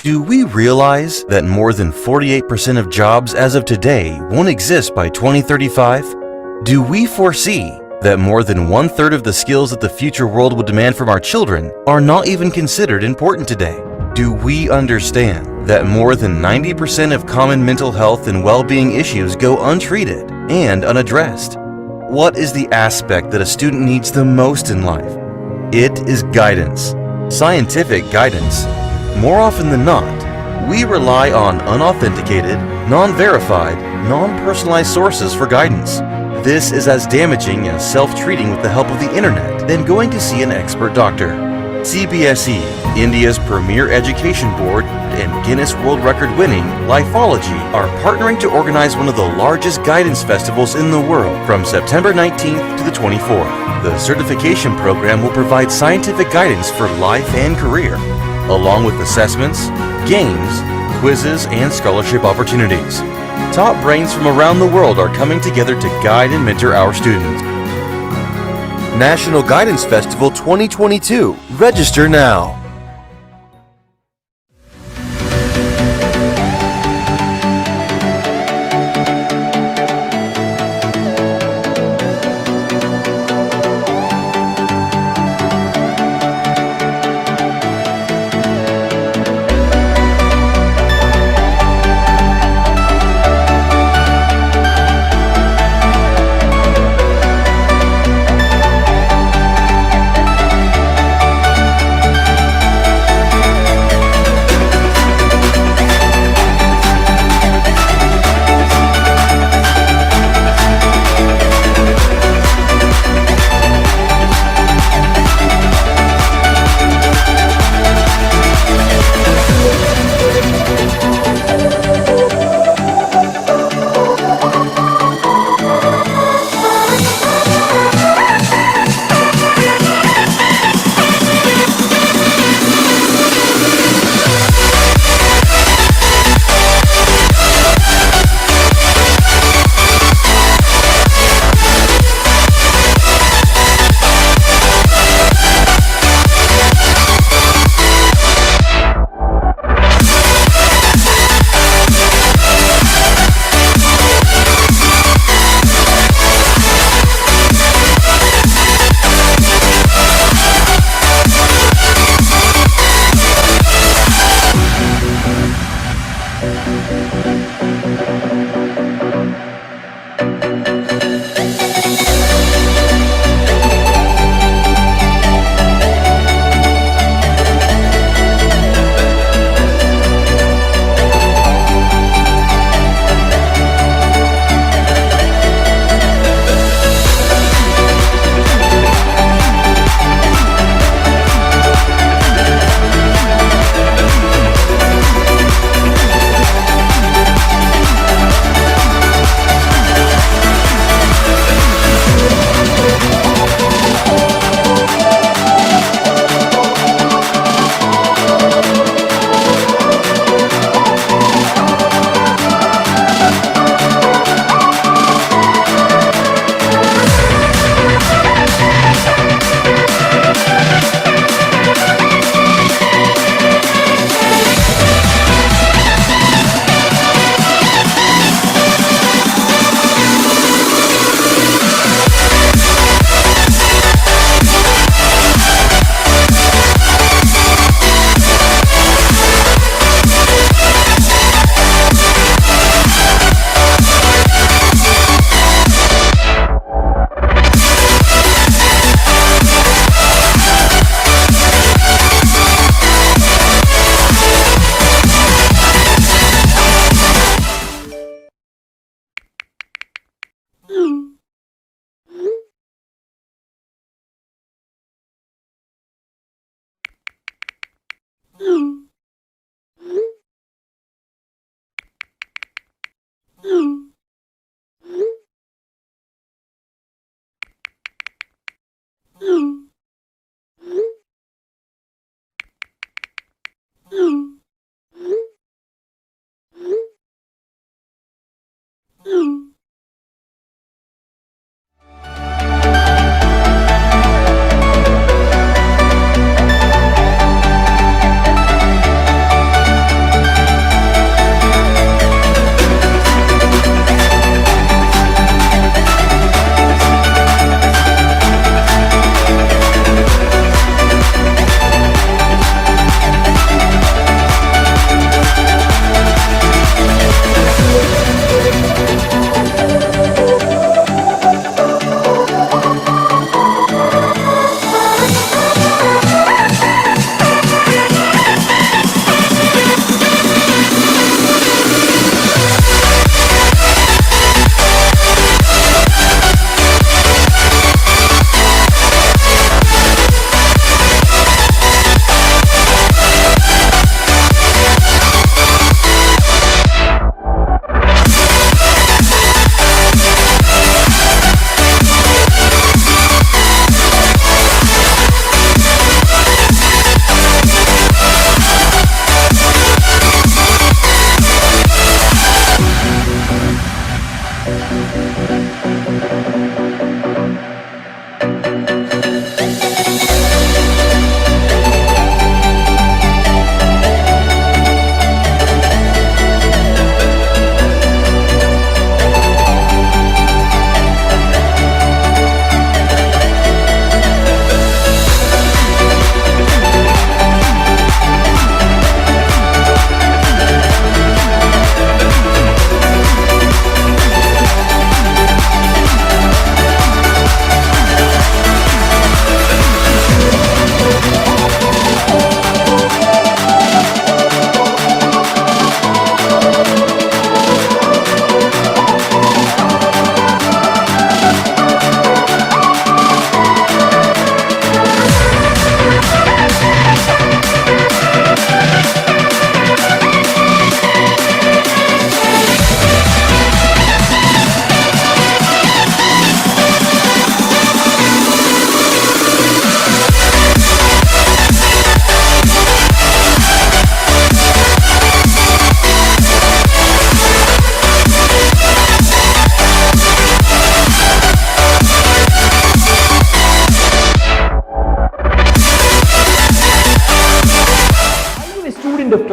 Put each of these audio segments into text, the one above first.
Do we realize that more than 48% of jobs as of today won't exist by 2035? Do we foresee that more than one-third of the skills that the future world will demand from our children are not even considered important today? Do we understand that more than 90% of common mental health and well-being issues go untreated and unaddressed? What is the aspect that a student needs the most in life? It is guidance. Scientific guidance. More often than not, we rely on unauthenticated, non-verified, non-personalized sources for guidance. This is as damaging as self-treating with the help of the internet than going to see an expert doctor. CBSE, India's premier education board, and Guinness World Record-winning Lifeology are partnering to organize one of the largest guidance festivals in the world from September 19th to the 24th. The certification program will provide scientific guidance for life and career, along with assessments, games, quizzes, and scholarship opportunities. Top brains from around the world are coming together to guide and mentor our students. National Guidance Festival 2022. Register now.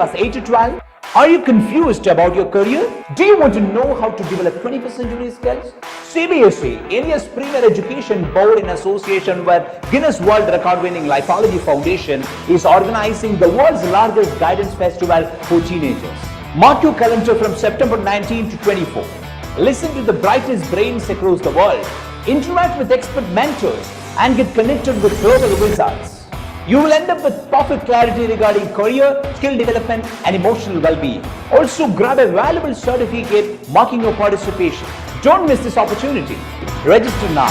class 8 to 12? Are you confused about your career? Do you want to know how to develop 21st century skills? CBSE, India's premier education board in association with Guinness World Record-winning Lifeology Foundation, is organizing the world's largest guidance festival for teenagers. Mark your calendar from September 19 to 24. Listen to the brightest brains across the world, interact with expert mentors, and get connected with global wizards. You will end up with perfect clarity regarding career, skill development, and emotional well-being. Also, grab a valuable certificate marking your participation. Don't miss this opportunity. Register now.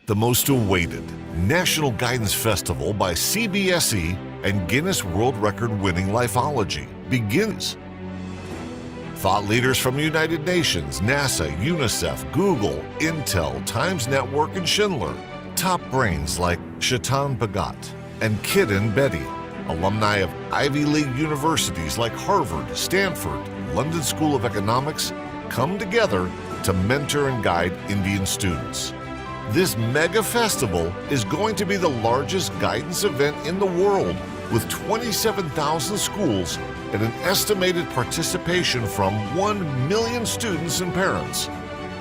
The most awaited National Guidance Festival by CBSE and Guinness World Record-winning Lifeology begins. Thought leaders from the United Nations, NASA, UNICEF, Google, Intel, Times Network, and Schindler. Top brains like Chetan Bhagat and Kiran Bedi. Alumni of Ivy League universities like Harvard, Stanford, London School of Economics come together to mentor and guide Indian students. This mega festival is going to be the largest guidance event in the world, with 27,000 schools and an estimated participation from 1 million students and parents.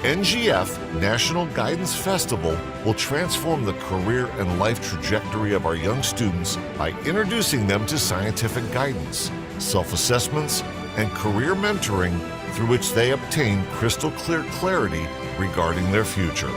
NGF National Guidance Festival will transform the career and life trajectory of our young students by introducing them to scientific guidance, self-assessments, and career mentoring through which they obtain crystal clear clarity regarding their future.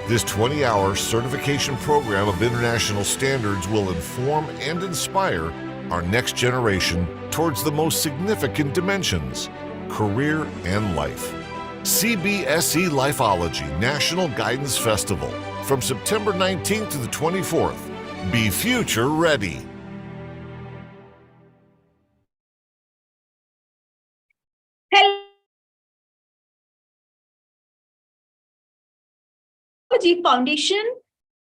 This 20-hour certification program of international standards will inform and inspire our next generation towards the most significant dimensions: career, and life. CBSE Lifeology National Guidance Festival from September 19th to the 24th. Be future ready. Foundation,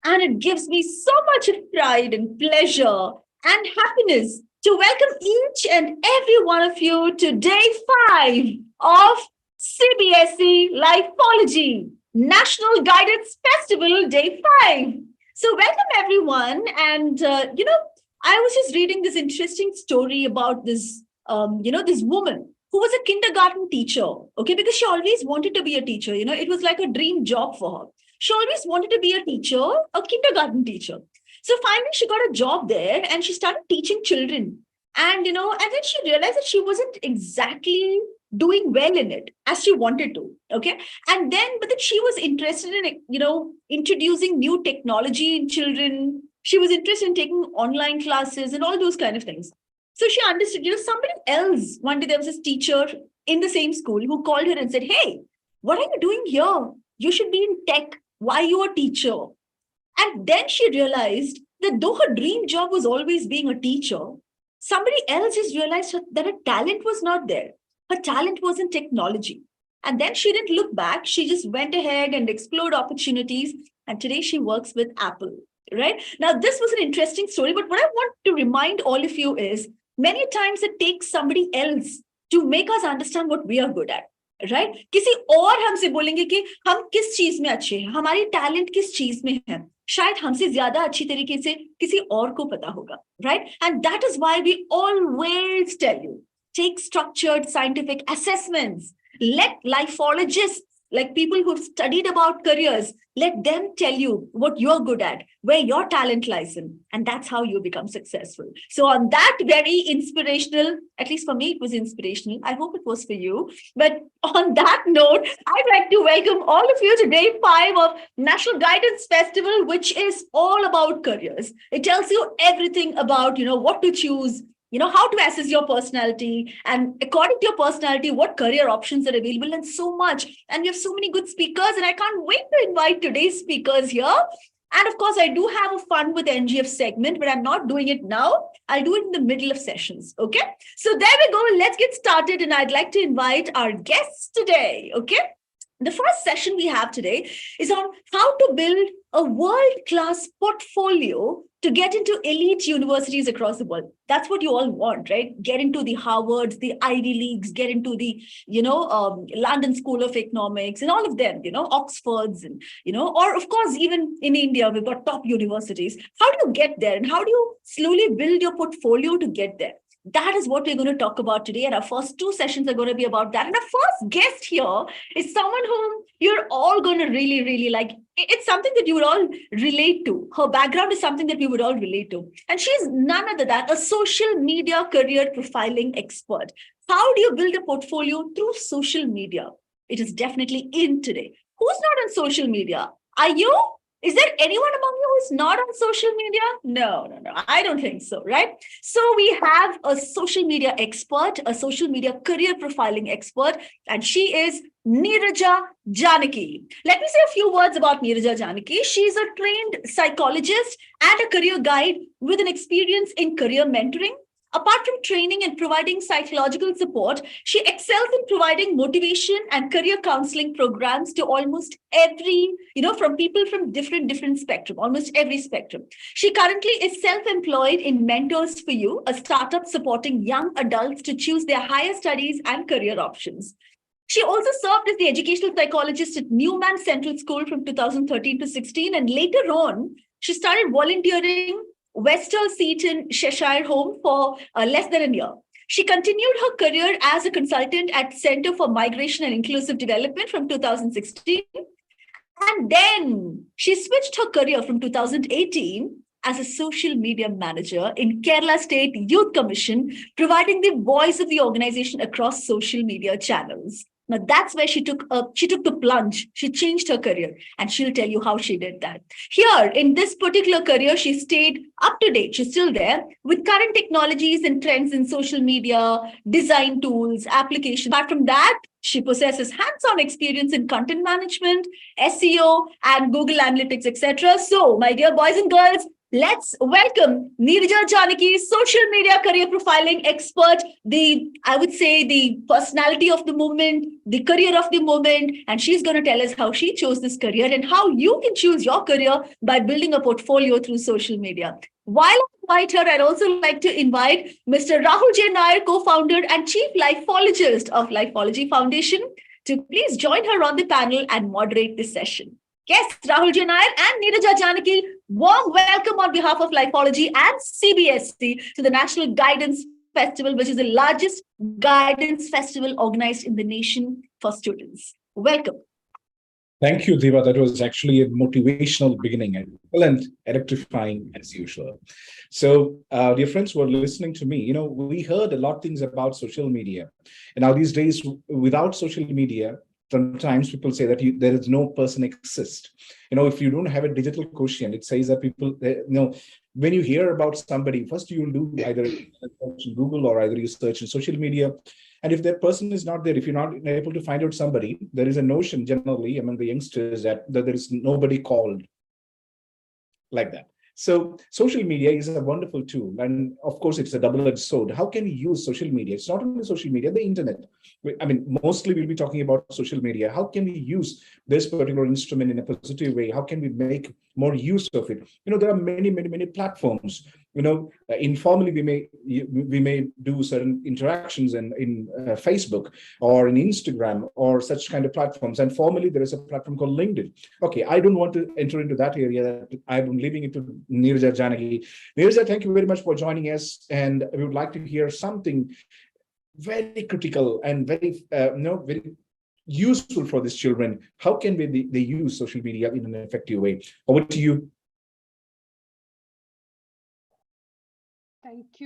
and it gives me so much pride and pleasure and happiness to welcome each and every one of you to day 5 of CBSE Lifeology National Guidance Festival day 5. So welcome everyone, and I was just reading this interesting story about this this woman who was a kindergarten teacher, okay, because she always wanted to be a teacher. It was like a dream job for her. She always wanted to be a teacher, a kindergarten teacher. So finally, she got a job there and she started teaching children. And then she realized that she wasn't exactly doing well in it as she wanted to. Okay. But then she was interested in, introducing new technology in children. She was interested in taking online classes and all those kind of things. So she understood, somebody else, one day there was this teacher in the same school who called her and said, "Hey, what are you doing here? You should be in tech. Why you a teacher?" And then she realized that though her dream job was always being a teacher, somebody else just realized that her talent was not there. Her talent was in technology. And then she didn't look back. She just went ahead and explored opportunities. And today she works with Apple, right? Now, this was an interesting story. But what I want to remind all of you is many times it takes somebody else to make us understand what we are good at. Right किसी और हमसे बोलेंगे कि हम किस चीज में अच्छे हैं, हमारी टैलेंट किस चीज में है, शायद हमसे ज्यादा अच्छी तरीके से किसी और को पता होगा, right? And that is why we always tell you take structured scientific assessments, let lifeologists, like people who've studied about careers, let them tell you what you're good at, where your talent lies in, and that's how you become successful. So on that very inspirational, at least for me, it was inspirational. I hope it was for you. But on that note, I'd like to welcome all of you to day 5 of National Guidance Festival, which is all about careers. It tells you everything about, what to choose, how to assess your personality, and according to your personality, what career options are available, and so much. And we have so many good speakers, and I can't wait to invite today's speakers here. And of course, I do have a fun with NGF segment, but I'm not doing it now. I'll do it in the middle of sessions. Okay. So there we go. Let's get started. And I'd like to invite our guests today. Okay. The first session we have today is on how to build a world-class portfolio to get into elite universities across the world. That's what you all want, right? Get into the Harvards, the Ivy Leagues, get into the, London School of Economics and all of them, Oxfords and, or of course, even in India, we've got top universities. How do you get there? And how do you slowly build your portfolio to get there? That is what we're going to talk about today. And our first 2 sessions are going to be about that. And our first guest here is someone whom you're all going to really, really like. It's something that you would all relate to. Her background is something that we would all relate to. And she's none other than a social media career profiling expert. How do you build a portfolio through social media? It is definitely in today. Who's not on social media? Are you? Is there anyone among you who's not on social media? No. I don't think so, right? So we have a social media expert, a social media career profiling expert, and she is Neeraja Janaki. Let me say a few words about Neeraja Janaki. She's a trained psychologist and a career guide with an experience in career mentoring. Apart from training and providing psychological support, she excels in providing motivation and career counseling programs to almost every, from people from different spectrum, almost every spectrum. She currently is self-employed in Mentors for You, a startup supporting young adults to choose their higher studies and career options. She also served as the educational psychologist at Newman Central School from 2013 to 16, and later on, she started volunteering Westall Seaton Cheshire Home for less than a year. She continued her career as a consultant at Center for Migration and Inclusive Development from 2016. And then she switched her career from 2018 as a social media manager in Kerala State Youth Commission, providing the voice of the organization across social media channels. Now that's where she took the plunge. She changed her career, and she'll tell you how she did that. Here in this particular career, she stayed up to date. She's still there with current technologies and trends in social media, design tools, applications. Apart from that, she possesses hands-on experience in content management, SEO, and Google Analytics, etc. So, my dear boys and girls, let's welcome Neeraja Janaki, social media career profiling expert, I would say the personality of the moment, the career of the moment, and she's going to tell us how she chose this career and how you can choose your career by building a portfolio through social media. While I invite her, I'd also like to invite Mr. Rahul J. Nair, co-founder and chief lifeologist of Lifeology Foundation, to please join her on the panel and moderate this session. Yes, Rahul J. Nair and Neeraja Janaki, warm welcome on behalf of Lifeology and CBSE to the National Guidance Festival, which is the largest guidance festival organized in the nation for students. Welcome. Thank you, Diva. That was actually a motivational beginning and excellent, electrifying as usual. So, dear friends who are listening to me, we heard a lot of things about social media. And now these days, without social media, sometimes people say that there is no person exist. If you don't have a digital quotient, it says that people, when you hear about somebody, first you will do either search in Google or either you search in social media. And if that person is not there, if you're not able to find out somebody, there is a notion generally among the youngsters that there is nobody called like that. So social media is a wonderful tool. And of course, it's a double-edged sword. How can we use social media? It's not only social media, the internet. Mostly we'll be talking about social media. How can we use this particular instrument in a positive way? How can we make more use of it? There are many, many, many platforms. Informally, we may do certain interactions in Facebook or in Instagram or such kind of platforms. And formally, there is a platform called LinkedIn. Okay, I don't want to enter into that area. I'm leaving it to Neeraja Janaki. Neeraja, thank you very much for joining us. And we would like to hear something very critical and very, very useful for these children. How can they use social media in an effective way? Over to you. Thank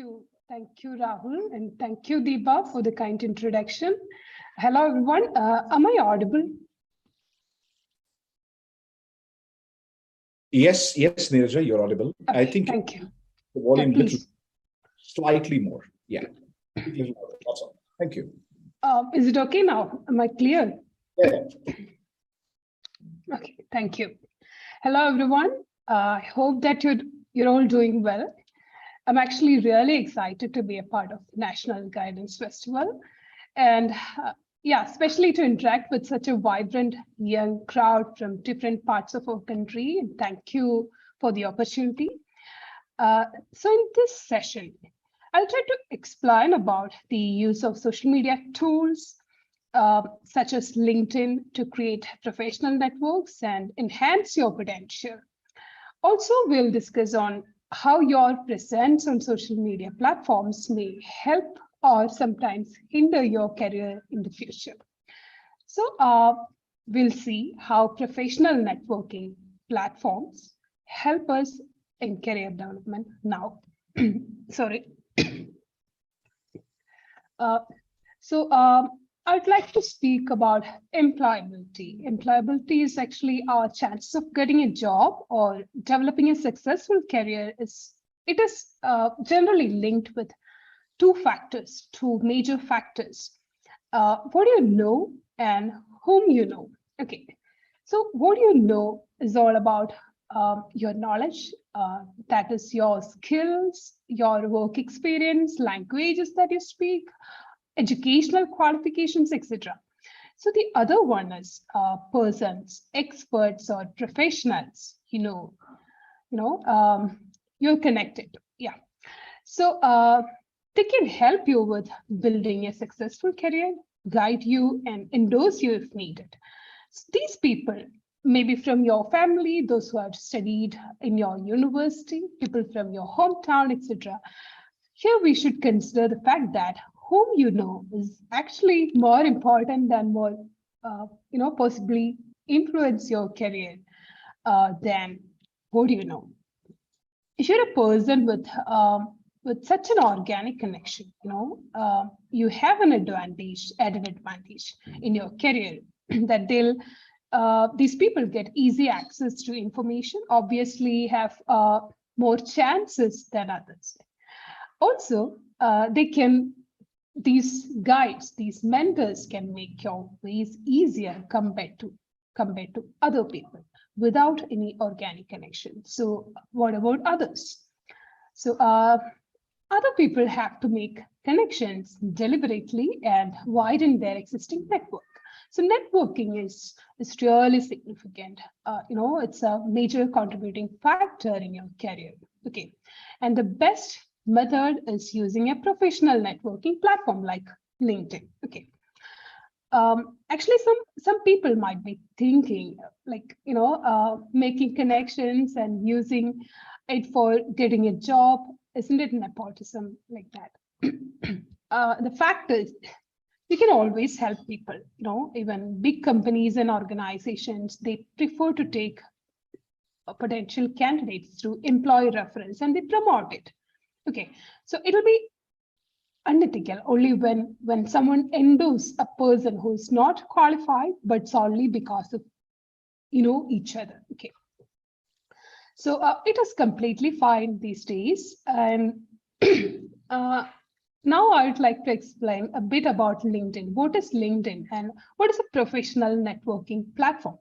you, Rahul, and thank you, Deepa, for the kind introduction. Hello, everyone. Am I audible? Yes, Neeraja, you're audible. Okay, I think thank you. The volume yeah, slightly more. Yeah. Awesome. Thank you. Is it okay now? Am I clear? Yeah. Okay, thank you. Hello, everyone. I hope that you're all doing well. I'm actually really excited to be a part of the National Guidance Festival, and especially to interact with such a vibrant young crowd from different parts of our country. And thank you for the opportunity. So in this session, I'll try to explain about the use of social media tools, such as LinkedIn, to create professional networks and enhance your potential. Also, we'll discuss on how your presence on social media platforms may help or sometimes hinder your career in the future. So we'll see how professional networking platforms help us in career development now. Sorry. I'd like to speak about employability. Employability is actually our chances of getting a job or developing a successful career. It is generally linked with two major factors. What you know and whom you know. Okay, so what you know is all about your knowledge, that is your skills, your work experience, languages that you speak, educational qualifications, etc. So the other one is persons, experts, or professionals. You're connected. Yeah. So they can help you with building a successful career, guide you, and endorse you if needed. So these people, maybe from your family, those who have studied in your university, people from your hometown, etc. Here we should consider the fact that whom you know is actually more important than more, possibly influence your career than what do you know. If you're a person with with such an organic connection, you have an added advantage in your career that these people get easy access to information, obviously have more chances than others. Also, these guides, these mentors can make your ways easier compared to other people without any organic connection. So what about others? So other people have to make connections deliberately and widen their existing network. So networking is really significant. It's a major contributing factor in your career. Okay, and the best method is using a professional networking platform like LinkedIn. Okay. Actually, some people might be thinking making connections and using it for getting a job, isn't it nepotism like that? The fact is, you can always help people. Even big companies and organizations, they prefer to take potential candidates through employee reference and they promote it. Okay, so it'll be unethical only when someone endorses a person who's not qualified, but solely because of each other. Okay, so it is completely fine these days, and now I'd like to explain a bit about LinkedIn. What is LinkedIn and what is a professional networking platform?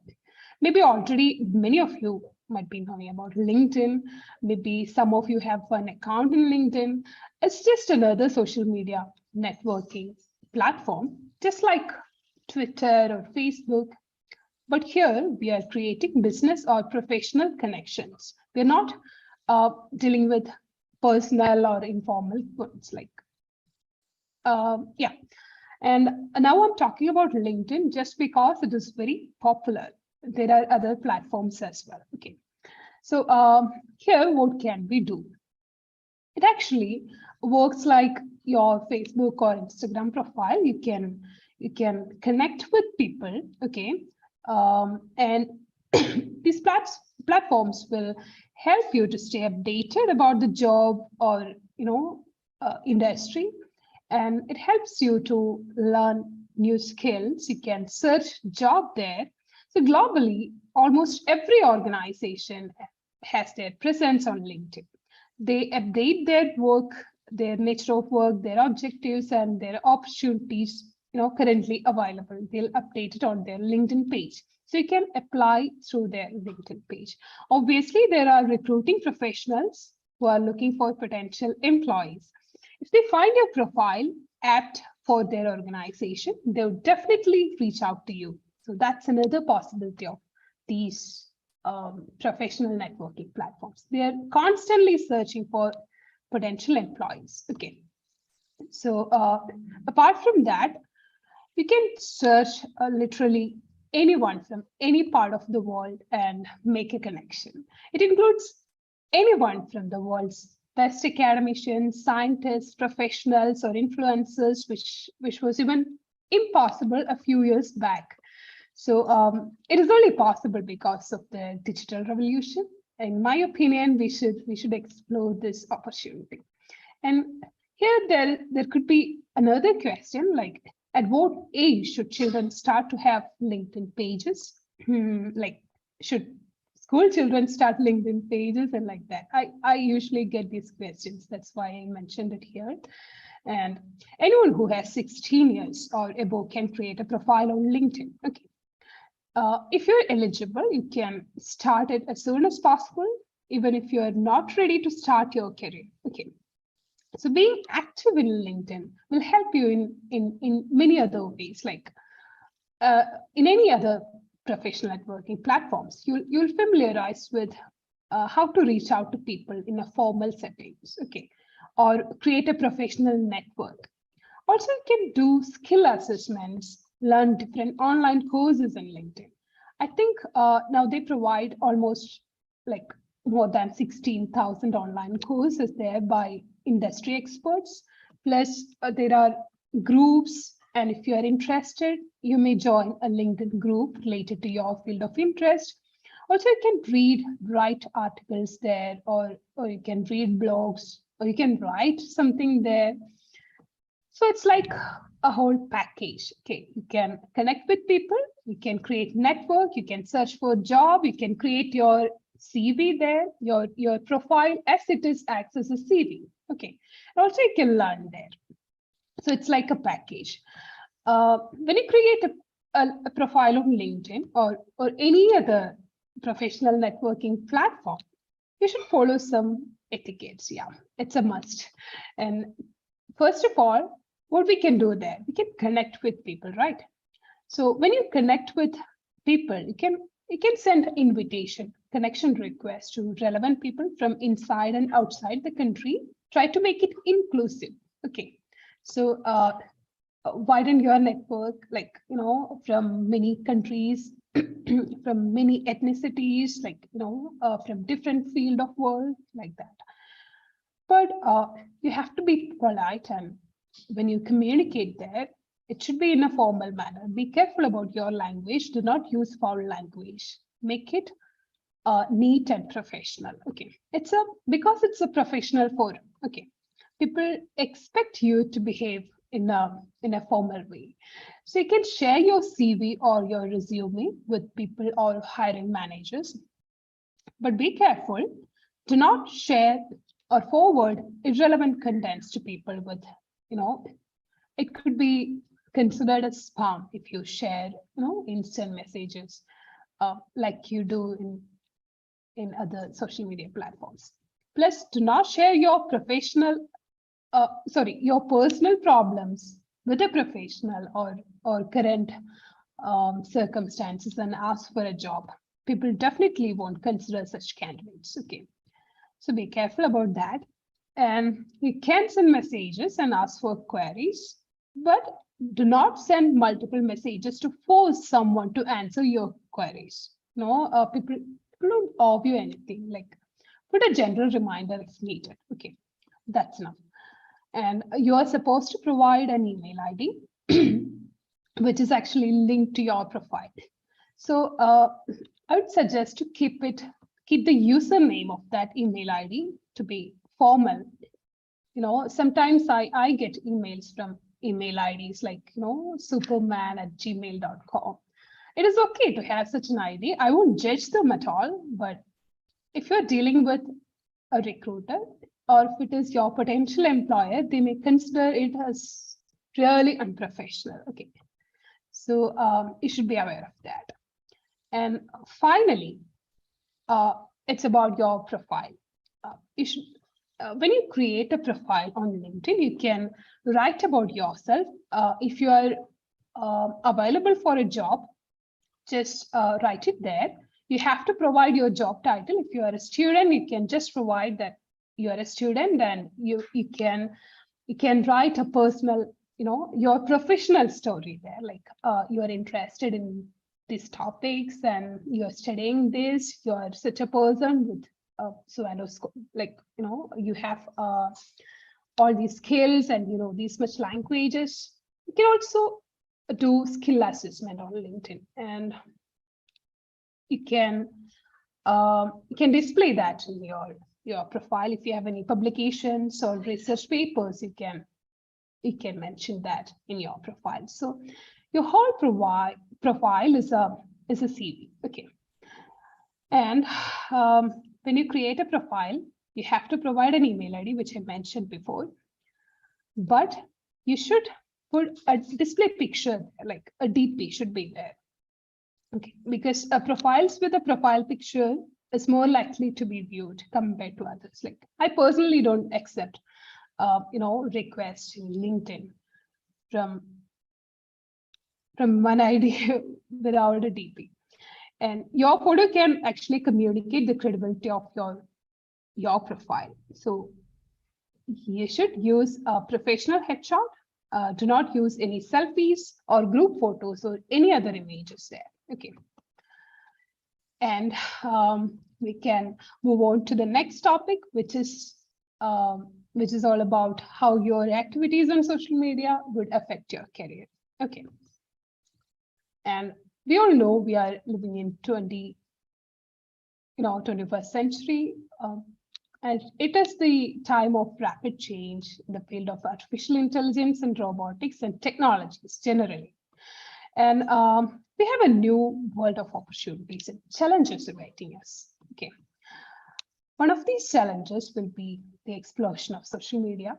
Maybe already many of you might be knowing about LinkedIn. Maybe some of you have an account in LinkedIn. It's just another social media networking platform, just like Twitter or Facebook. But here we are creating business or professional connections. We're not dealing with personal or informal ones And now I'm talking about LinkedIn just because it is very popular. There are other platforms as well. Okay, so here what can we do? It actually works like your Facebook or Instagram profile. You can connect with people. Okay, and these platforms will help you to stay updated about the job or industry, and it helps you to learn new skills. You can search job there. So globally, almost every organization has their presence on LinkedIn. They update their work, their nature of work, their objectives, and their opportunities currently available. They'll update it on their LinkedIn page. So you can apply through their LinkedIn page. Obviously, there are recruiting professionals who are looking for potential employees. If they find your profile apt for their organization, they'll definitely reach out to you. So that's another possibility of these professional networking platforms. They are constantly searching for potential employees. Okay. So apart from that, you can search literally anyone from any part of the world and make a connection. It includes anyone from the world's best academicians, scientists, professionals, or influencers, which was even impossible a few years back. So it is only possible because of the digital revolution. In my opinion, we should explore this opportunity. And here there could be another question, like at what age should children start to have LinkedIn pages? Like should school children start LinkedIn pages and like that? I usually get these questions. That's why I mentioned it here. And anyone who has 16 years or above can create a profile on LinkedIn. Okay. If you're eligible, you can start it as soon as possible, even if you're not ready to start your career. Okay. So being active in LinkedIn will help you in many other ways, like in any other professional networking platforms. You'll familiarize with how to reach out to people in a formal settings, okay, or create a professional network. Also, you can do skill assessments, learn different online courses in LinkedIn. I think now they provide almost like more than 16,000 online courses there by industry experts. Plus, there are groups, and if you are interested, you may join a LinkedIn group related to your field of interest. Also, you can write articles there, or you can read blogs or you can write something there. So it's like a whole package. Okay, you can connect with people, you can create network, you can search for a job, you can create your CV there, your profile as it is acts as a CV. Okay, and also you can learn there. So it's like a package. When you create a profile on LinkedIn or any other professional networking platform, you should follow some etiquettes. Yeah, it's a must. And first of all, what we can do there, we can connect with people, right? So when you connect with people, you can send invitation, connection requests to relevant people from inside and outside the country. Try to make it inclusive. Okay, so widen your network, like, you know, from many countries, from many ethnicities, like, you know, from different field of world, like that. But you have to be polite, and when you communicate there, it should be in a formal manner. Be careful about your language. Do not use foul language. Make it neat and professional. Okay, because it's a professional forum. Okay, people expect you to behave in a formal way. So you can share your CV or your resume with people or hiring managers, but be careful. Do not share or forward irrelevant contents to people with, you know, it could be considered as spam if you share, you know, instant messages like you do in other social media platforms. Plus, do not share your your personal problems with a professional or current circumstances and ask for a job. People definitely won't consider such candidates. Okay, so be careful about that. And you can send messages and ask for queries, but do not send multiple messages to force someone to answer your queries. No, people don't owe you anything. Like, put a general reminder if needed. Okay, that's enough. And you are supposed to provide an email ID, which is actually linked to your profile. So I would suggest to keep the username of that email ID to be formal. You know, sometimes I get emails from email IDs like, you know, superman@gmail.com. It is okay to have such an ID. I won't judge them at all, but if you're dealing with a recruiter, or if it is your potential employer, they may consider it as really unprofessional. Okay, so you should be aware of that. And finally, it's about your profile. You should, when you create a profile on LinkedIn, you can write about yourself. If you are available for a job, just write it there. You have to provide your job title. If you are a student, you can just provide that you are a student, and you can write a personal, you know, your professional story there, like you are interested in these topics and you're studying this, you're such a person with so like, you know, you have all these skills and, you know, these much languages. You can also do skill assessment on LinkedIn, and you can display that in your profile. If you have any publications or research papers, you can mention that in your profile. So your whole profile is a CV. Okay, and when you create a profile, you have to provide an email ID, which I mentioned before, but you should put a display picture, like a DP should be there. Okay, because profiles with a profile picture is more likely to be viewed compared to others. Like, I personally don't accept, you know, requests in LinkedIn from one ID without a DP. And your photo can actually communicate the credibility of your profile. So you should use a professional headshot. Do not use any selfies or group photos or any other images there. Okay. And we can move on to the next topic, which is all about how your activities on social media would affect your career. Okay. And we all know we are living in 21st century. And it is the time of rapid change in the field of artificial intelligence and robotics and technologies generally. And we have a new world of opportunities and challenges awaiting us. Okay. One of these challenges will be the explosion of social media.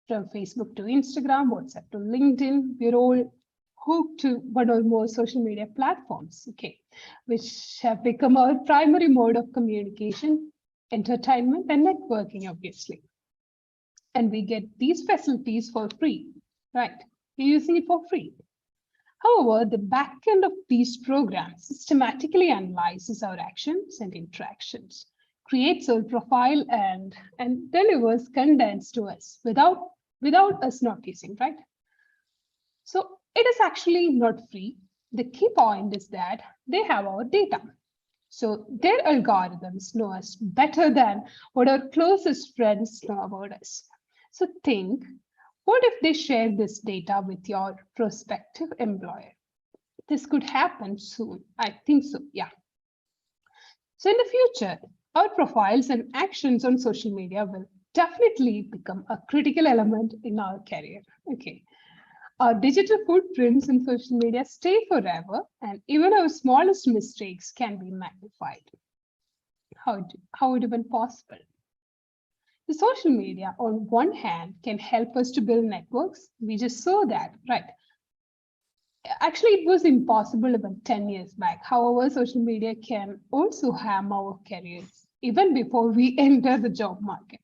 From Facebook to Instagram, WhatsApp to LinkedIn, we're all hooked to one or more social media platforms, okay, which have become our primary mode of communication, entertainment, and networking, obviously. And we get these facilities for free, right? We're using it for free. However, the back end of these programs systematically analyzes our actions and interactions, creates our profile and delivers contents to us without us noticing, right? So it is actually not free. The key point is that they have our data. So their algorithms know us better than what our closest friends know about us. So think, what if they share this data with your prospective employer? This could happen soon. I think so, yeah. So in the future, our profiles and actions on social media will definitely become a critical element in our career. Okay. Our digital footprints in social media stay forever, and even our smallest mistakes can be magnified. How would it be possible? The social media, on one hand, can help us to build networks. We just saw that, right? Actually, it was impossible about 10 years back. However, social media can also harm our careers even before we enter the job market.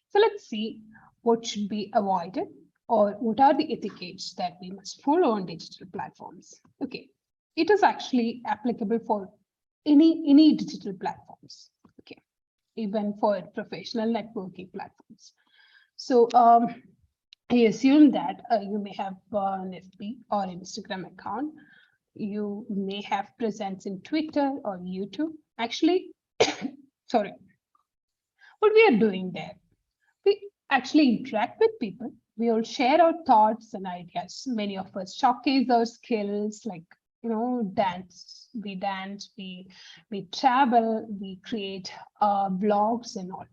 So let's see what should be avoided or what are the etiquettes that we must follow on digital platforms. Okay, it is actually applicable for any digital platforms. Okay, even for professional networking platforms. So I assume that you may have an FB or Instagram account. You may have presence in Twitter or YouTube. Actually, sorry, what we are doing there, we actually interact with people. We all share our thoughts and ideas. Many of us showcase our skills, like, dance, we travel, we create blogs and all.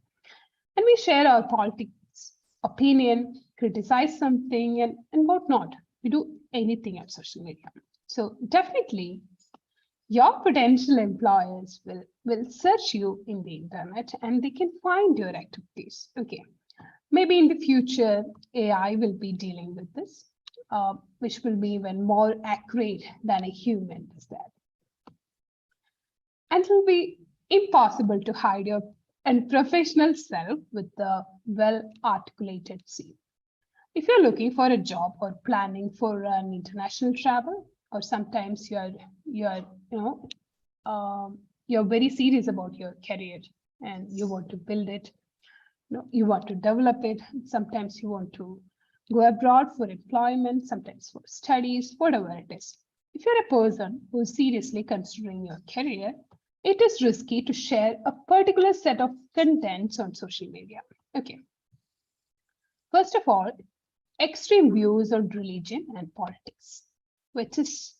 And we share our politics, opinion, criticize something and whatnot. We do anything on social media. So definitely your potential employers will search you in the internet and they can find your activities. Okay. Maybe in the future, AI will be dealing with this, which will be even more accurate than a human does that. And it will be impossible to hide your professional self with the well-articulated CV. If you're looking for a job or planning for an international travel, or sometimes you're very serious about your career and you want to build it, you want to develop it. Sometimes you want to go abroad for employment, sometimes for studies, whatever it is. If you're a person who's seriously considering your career, it is risky to share a particular set of contents on social media. Okay. First of all, extreme views on religion and politics, which is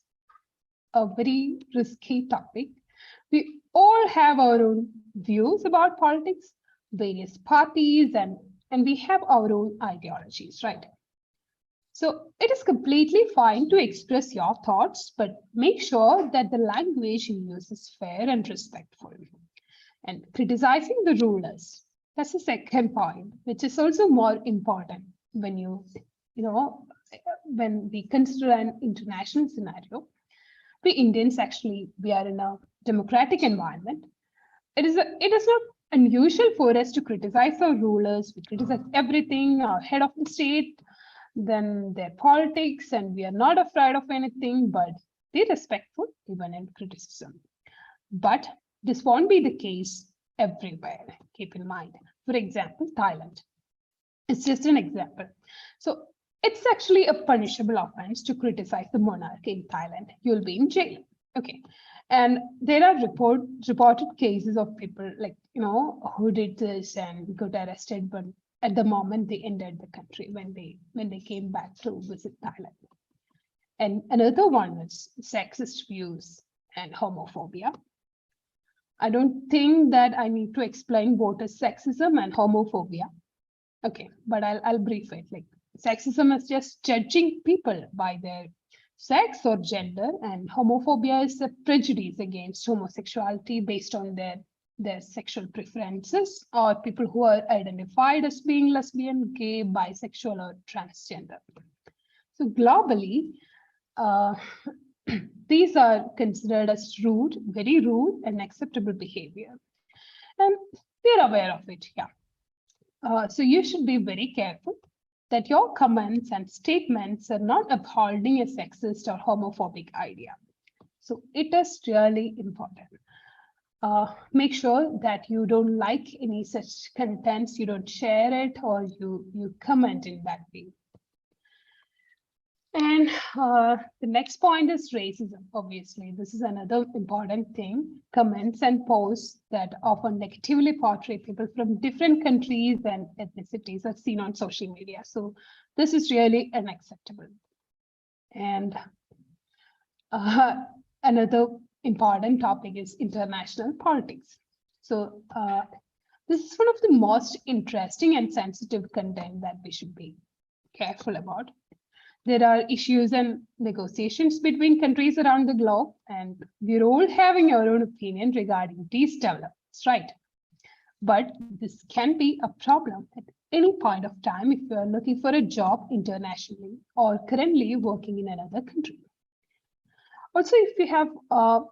a very risky topic. We all have our own views about politics, various parties, and we have our own ideologies, right? So it is completely fine to express your thoughts, but make sure that the language you use is fair and respectful. And criticizing the rulers, that's the second point, which is also more important when when we consider an international scenario. We Indians, actually, we are in a democratic environment. It is not unusual for us to criticize our rulers. We criticize everything, our head of the state, then their politics, and we are not afraid of anything, but be respectful even in criticism. But this won't be the case everywhere, keep in mind. For example, Thailand. It's just an example. So it's actually a punishable offense to criticize the monarch in Thailand. You'll be in jail. Okay. And there are reported cases of people who did this and got arrested, but at the moment they entered the country, when they came back to visit Thailand. And another one was sexist views and homophobia. I don't think that I need to explain what is sexism and homophobia. Okay, but I'll brief it. Like, sexism is just judging people by their sex or gender, and homophobia is a prejudice against homosexuality based on their sexual preferences, or people who are identified as being lesbian, gay, bisexual, or transgender. So globally, these are considered as rude, very rude and acceptable behavior. And we're aware of it, yeah. So you should be very careful that your comments and statements are not upholding a sexist or homophobic idea. So it is really important. Make sure that you don't like any such contents, you don't share it, or you comment in that way. And the next point is racism. Obviously, this is another important thing. Comments and posts that often negatively portray people from different countries and ethnicities are seen on social media. So this is really unacceptable. And another important topic is international politics. So this is one of the most interesting and sensitive content that we should be careful about. There are issues and negotiations between countries around the globe, and we're all having our own opinion regarding these developments, right? But this can be a problem at any point of time if you are looking for a job internationally or currently working in another country. Also, if you have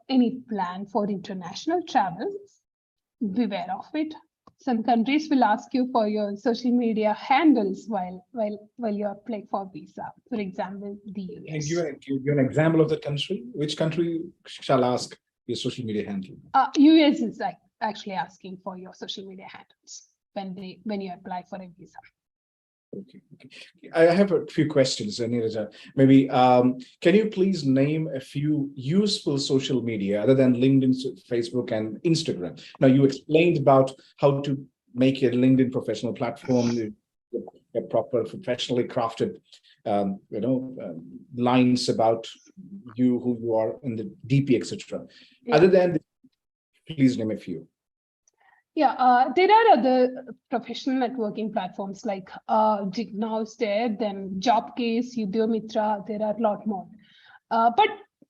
any plan for international travel, beware of it. Some countries will ask you for your social media handles while you apply for visa. For example, the US. And give an example of the country. Which country shall ask your social media handle? US is actually asking for your social media handles when you apply for a visa. Okay. I have a few questions, Neeraja. Maybe can you please name a few useful social media other than LinkedIn, Facebook, and Instagram? Now, you explained about how to make a LinkedIn professional platform, a proper professionally crafted, lines about you, who you are in the DP, etc. Yeah. Other than this, please name a few. Yeah, there are other professional networking platforms like Jignow's there, then Jobcase, Udayomitra, there are a lot more. But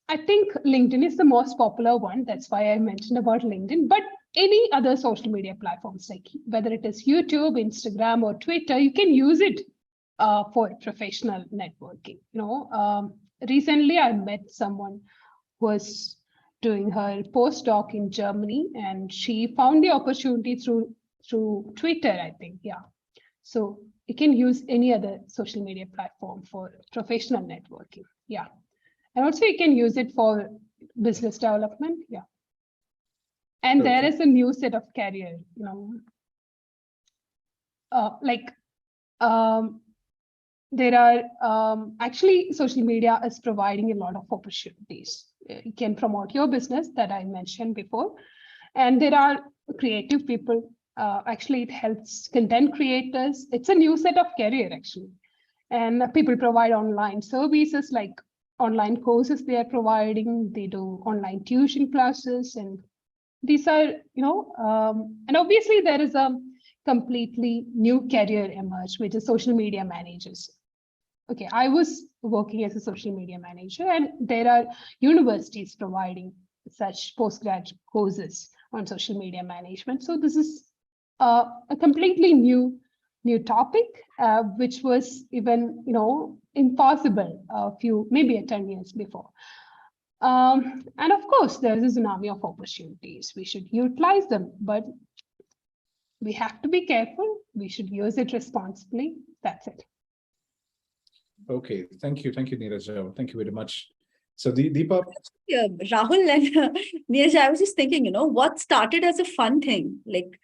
I think LinkedIn is the most popular one. That's why I mentioned about LinkedIn. But any other social media platforms, like whether it is YouTube, Instagram, or Twitter, you can use it for professional networking. Recently I met someone who was doing her postdoc in Germany, and she found the opportunity through Twitter, I think. Yeah. So you can use any other social media platform for professional networking. Yeah. And also you can use it for business development. Yeah. And okay. There is a new set of career, there are actually social media is providing a lot of opportunities. You can promote your business that I mentioned before. And there are creative people. Actually, it helps content creators. It's a new set of career, actually. And people provide online services like online courses they are providing. They do online tuition classes. And these are, and obviously there is a completely new career emerged, which is social media managers. Okay, I was working as a social media manager, and there are universities providing such postgraduate courses on social media management. So this is a completely new topic, which was even impossible maybe 10 years before. And of course, there is a tsunami of opportunities. We should utilize them, but we have to be careful. We should use it responsibly. That's it. Okay, thank you, Neeraja. Thank you very much. So, Deepa? Yeah, Rahul and Neeraja, I was just thinking, what started as a fun thing, like,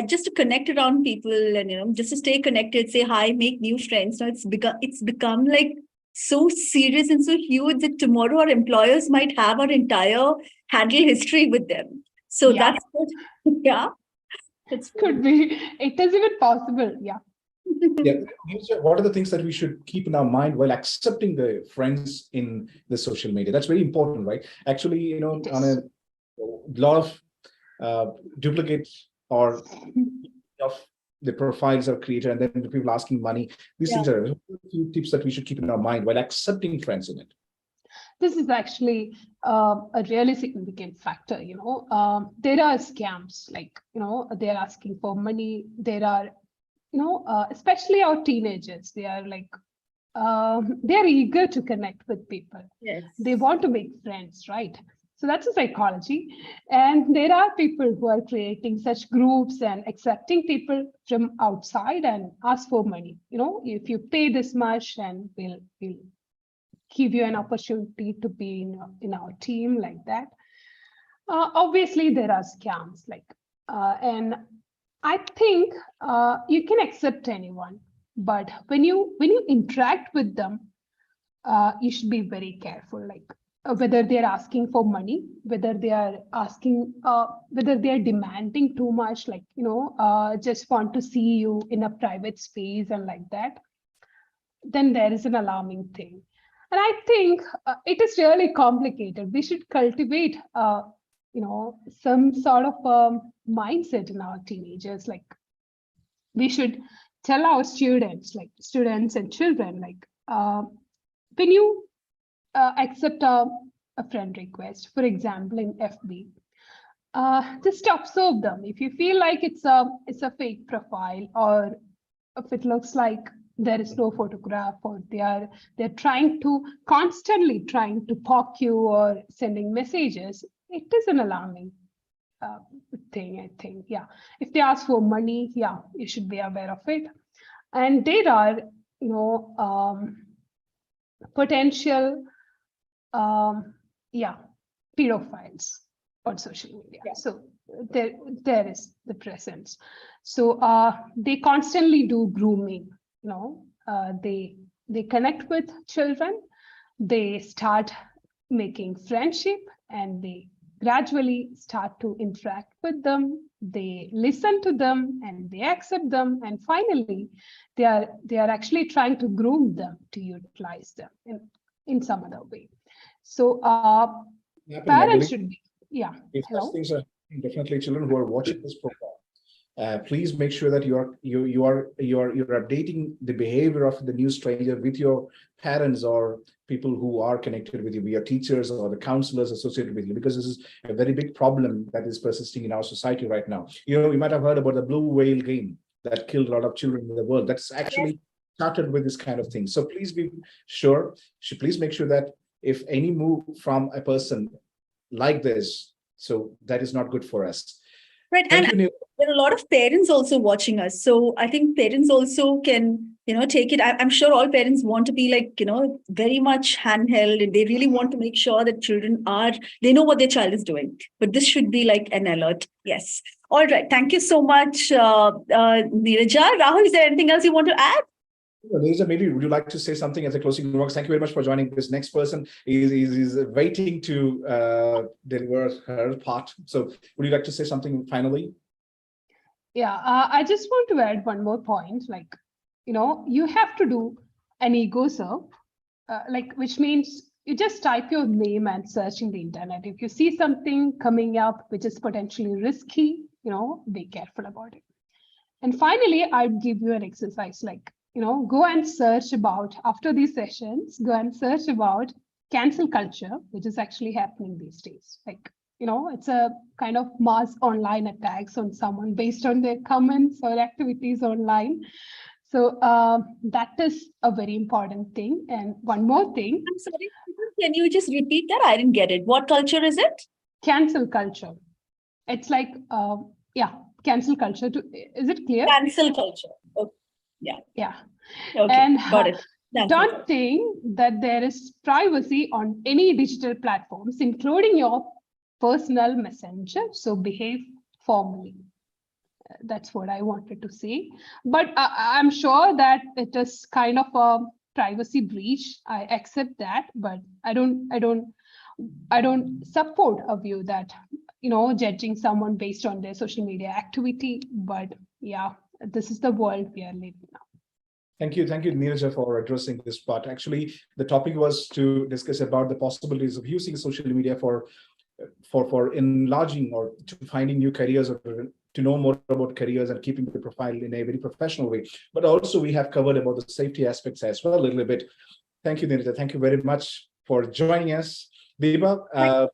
just to connect around people and, just to stay connected, say hi, make new friends. Now it's become like so serious and so huge that tomorrow our employers might have our entire handle history with them. So yeah. That's good. Yeah. It could be. It is even possible. Yeah. Yeah. What are the things that we should keep in our mind while accepting the friends in the social media? That's very important, right? Actually, on a lot of duplicate or of the profiles are created, and then the people asking money. These things are a few tips that we should keep in our mind while accepting friends in it. This is actually a really significant factor. There are scams, like, they're asking for money. There are, especially our teenagers, they are like, they're eager to connect with people. Yes. They want to make friends, right? So that's a psychology. And there are people who are creating such groups and accepting people from outside and ask for money. If you pay this much, and we'll give you an opportunity to be in our team, like that. Obviously, there are scams, and I think you can accept anyone, but when you interact with them, you should be very careful, whether they're asking for money, whether they are asking, whether they are demanding too much, just want to see you in a private space and like that, then there is an alarming thing. And I think it is really complicated. We should cultivate, some sort of mindset in our teenagers. We should tell our students and children, when you accept a friend request, for example, in FB, just observe them. If you feel like it's a fake profile, or if it looks like there is no photograph, or they're constantly trying to poke you or sending messages, it is an alarming thing, I think. Yeah, if they ask for money, yeah, you should be aware of it. And there are, potential, pedophiles on social media. Yeah. So there is the presence. So they constantly do grooming. They connect with children, they start making friendship, and they gradually start to interact with them. They listen to them and they accept them, and finally they are actually trying to groom them to utilize them in some other way. So parents should be, If those things are definitely children who are watching this program, please make sure that you're updating the behavior of the new stranger with your parents or people who are connected with you, your teachers or the counselors associated with you, because this is a very big problem that is persisting in our society right now. You might have heard about the blue whale game that killed a lot of children in the world. That's actually started with this kind of thing. So please be sure, please make sure that if any move from a person like this, so that is not good for us. Right. Thank and you, there are a lot of parents also watching us. So I think parents also can, take it. I'm sure all parents want to be very much handheld, and they really want to make sure that they know what their child is doing. But this should be like an alert. Yes. All right. Thank you so much, Neeraja. Rahul, is there anything else you want to add? Neeraja, maybe would you like to say something as a closing remarks? Thank you very much for joining. This next person is waiting to deliver her part. So would you like to say something finally? Yeah, I just want to add one more point. You have to do an ego search, which means you just type your name and search in the internet. If you see something coming up which is potentially risky, be careful about it. And finally, I'd give you an exercise, go and search about, after these sessions, go and search about cancel culture, which is actually happening these days. It's a kind of mass online attacks on someone based on their comments or activities online. So that is a very important thing. And one more thing. I'm sorry, can you just repeat that? I didn't get it. What culture is it? Cancel culture. It's cancel culture. Is it clear? Cancel culture. Okay. Yeah. Yeah. Okay. And got it. Don't think that there is privacy on any digital platforms, including your personal messenger. So behave formally. That's what I wanted to say. But I'm sure that it is kind of a privacy breach. I accept that, but I don't support a view that judging someone based on their social media activity. But yeah, this is the world we are living now. Thank you, Neeraja, for addressing this part. Actually, the topic was to discuss about the possibilities of using social media for for enlarging or to finding new careers, or to know more about careers and keeping the profile in a very professional way. But also we have covered about the safety aspects as well a little bit. Thank you, Dinita. Thank you very much for joining us. Deepa,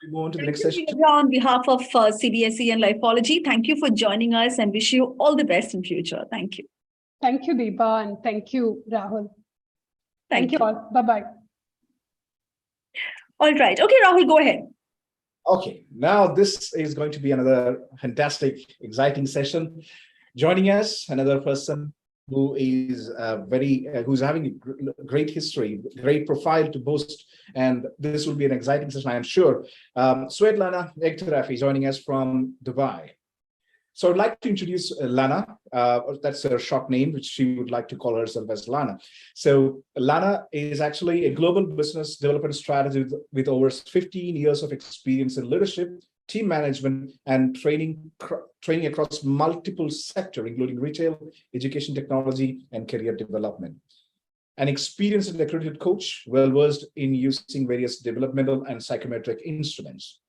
we move on to the next session. On behalf of CBSE and Lifeology, thank you for joining us and wish you all the best in future. Thank you. Thank you, Deepa, and thank you, Rahul. Thank you all. Bye-bye. All right. Okay, Rahul, go ahead. Okay, now this is going to be another fantastic, exciting session. Joining us, another person who is who's having a great history, great profile to boast, and this will be an exciting session, I am sure. Svetlana Ektarafi joining us from Dubai. So I'd like to introduce Lana. That's her short name, which she would like to call herself as Lana. So Lana is actually a global business development strategist with over 15 years of experience in leadership, team management, and training across multiple sectors, including retail, education, technology, and career development. An experienced and accredited coach, well-versed in using various developmental and psychometric instruments.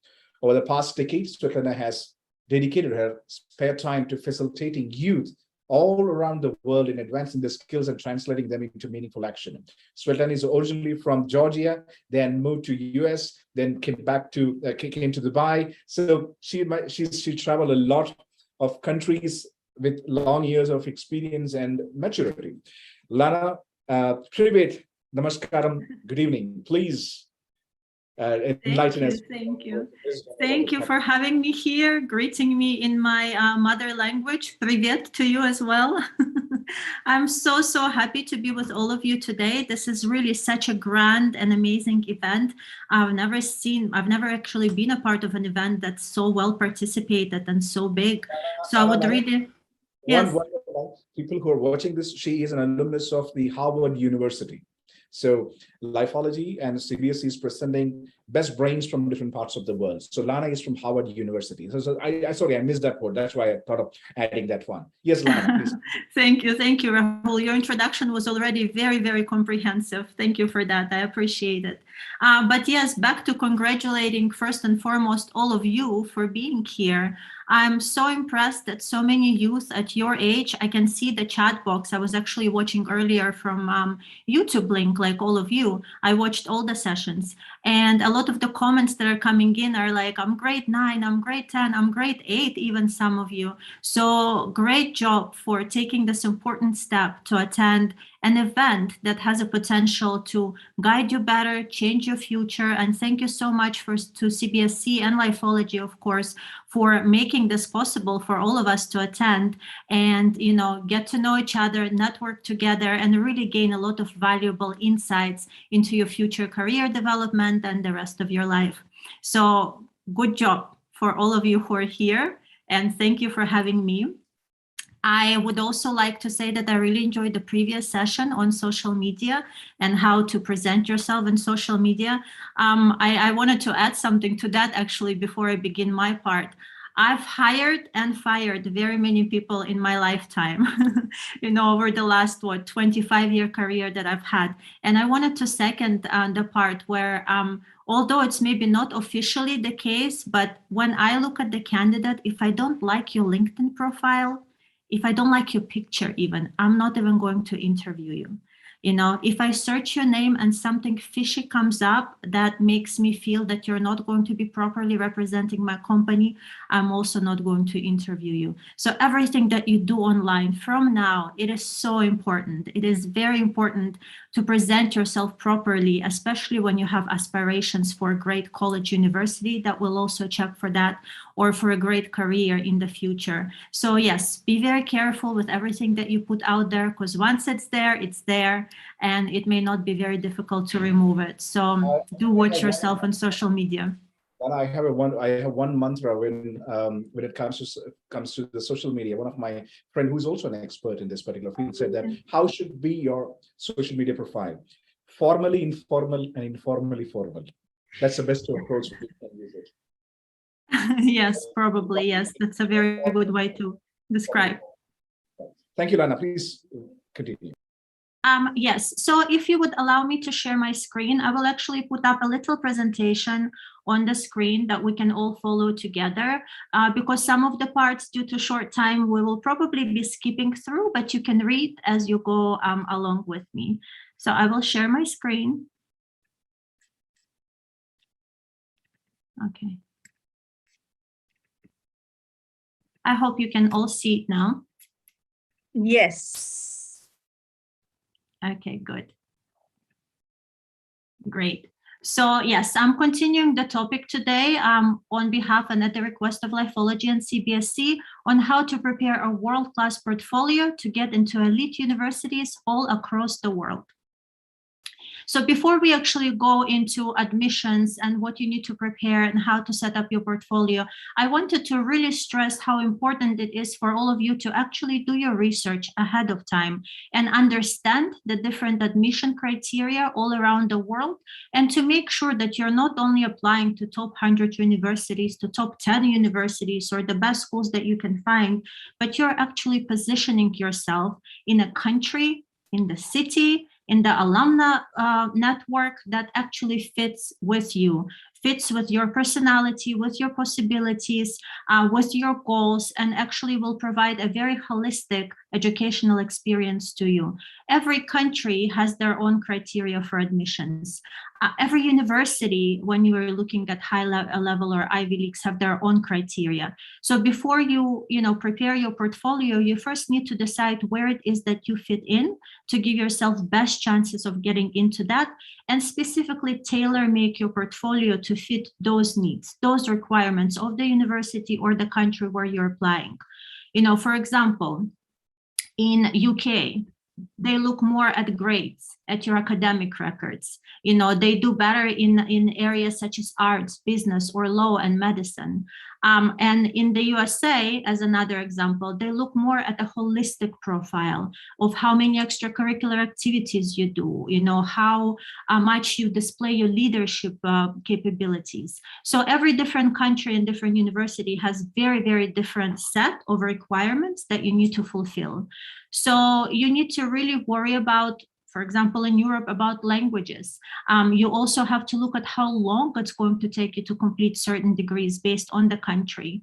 Over the past decade, Svetlana has dedicated her spare time to facilitating youth all around the world in advancing their skills and translating them into meaningful action. Svetlana is originally from Georgia, then moved to US, then came to Dubai. So she traveled a lot of countries with long years of experience and maturity. Lana, Privet, Namaskaram, good evening. Please enlighten us. Thank you. Thank you for having me here, greeting me in my mother language. Privet to you as well. I'm so happy to be with all of you today. This is really such a grand and amazing event. I've never actually been a part of an event that's so well participated and so big. So I would really, yes. People who are watching this, she is an alumnus of the Harvard University. So Lifeology and CBSE is presenting best brains from different parts of the world. So Lana is from Harvard University. So sorry, I missed that word. That's why I thought of adding that one. Yes, Lana, please. Thank you, Rahul. Your introduction was already very comprehensive. Thank you for that. I appreciate it. But yes, back to congratulating first and foremost all of you for being here. I'm so impressed that so many youth at your age, I can see the chat box. I was actually watching earlier from YouTube link, like all of you. I watched all the sessions, and a lot of the comments that are coming in are like, I'm grade 9, I'm grade 10, I'm grade 8, even some of you. So great job for taking this important step to attend an event that has a potential to guide you better, change your future. And thank you so much to CBSE and Lifeology, of course, for making this possible for all of us to attend and, you know, get to know each other, network together, and really gain a lot of valuable insights into your future career development and the rest of your life. So good job for all of you who are here, and thank you for having me. I would also like to say that I really enjoyed the previous session on social media and how to present yourself in social media. I wanted to add something to that actually before I begin my part. I've hired and fired very many people in my lifetime, you know, over the last, 25-year career that I've had. And I wanted to second the part where, although it's maybe not officially the case, but when I look at the candidate, if I don't like your LinkedIn profile, if I don't like your picture even, I'm not even going to interview you. You know, if I search your name and something fishy comes up that makes me feel that you're not going to be properly representing my company, I'm also not going to interview you. So everything that you do online from now, it is so important. It is very important to present yourself properly, especially when you have aspirations for a great college, university that will also check for that, or for a great career in the future. So yes, be very careful with everything that you put out there, because once it's there, and it may not be very difficult to remove it. So do watch yourself on social media. And I have one mantra when it comes to the social media. One of my friend who's also an expert in this particular field said that how should be your social media profile? Formally informal and informally formal. That's the best approach we can use it. Yes, probably. Yes, that's a very good way to describe. Thank you, Lana. Please continue. Yes, so if you would allow me to share my screen, I will actually put up a little presentation on the screen that we can all follow together, because some of the parts, due to short time, we will probably be skipping through, but you can read as you go along with me. So I will share my screen. Okay. I hope you can all see it now. Yes. Okay, good. Great. So yes, I'm continuing the topic today on behalf and at the request of Lifeology and CBSE on how to prepare a world-class portfolio to get into elite universities all across the world. So before we actually go into admissions and what you need to prepare and how to set up your portfolio, I wanted to really stress how important it is for all of you to actually do your research ahead of time and understand the different admission criteria all around the world, and to make sure that you're not only applying to top 100 universities, to top 10 universities, or the best schools that you can find, but you're actually positioning yourself in a country, in the city, in the alumni network that actually fits with you, fits with your personality, with your possibilities, with your goals, and actually will provide a very holistic educational experience to you. Every country has their own criteria for admissions. Every university, when you are looking at high level or Ivy Leagues, have their own criteria. So before you prepare your portfolio, you first need to decide where it is that you fit in to give yourself best chances of getting into that, and specifically tailor make your portfolio to fit those needs, those requirements of the university or the country where you're applying. For example, in UK, they look more at grades, at your academic records. They do better in areas such as arts, business, or law and medicine. And in the USA, as another example, they look more at a holistic profile of how many extracurricular activities you do, how much you display your leadership capabilities. So every different country and different university has very, very different set of requirements that you need to fulfill. So you need to really worry about, for example, in Europe, about languages. You also have to look at how long it's going to take you to complete certain degrees based on the country.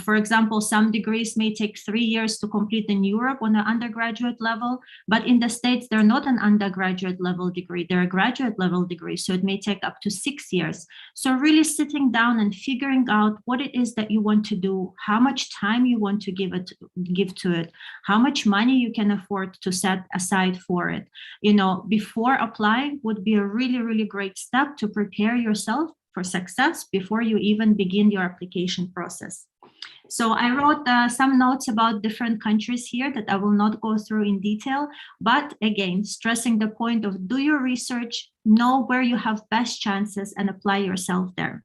For example, some degrees may take 3 years to complete in Europe on an undergraduate level, but in the States, they're not an undergraduate level degree, they're a graduate level degree, so it may take up to 6 years. So really sitting down and figuring out what it is that you want to do, how much time you want to give to it, how much money you can afford to set aside for it. Before applying would be a really, really great step to prepare yourself for success before you even begin your application process. So I wrote some notes about different countries here that I will not go through in detail, but again, stressing the point of do your research, know where you have best chances, and apply yourself there.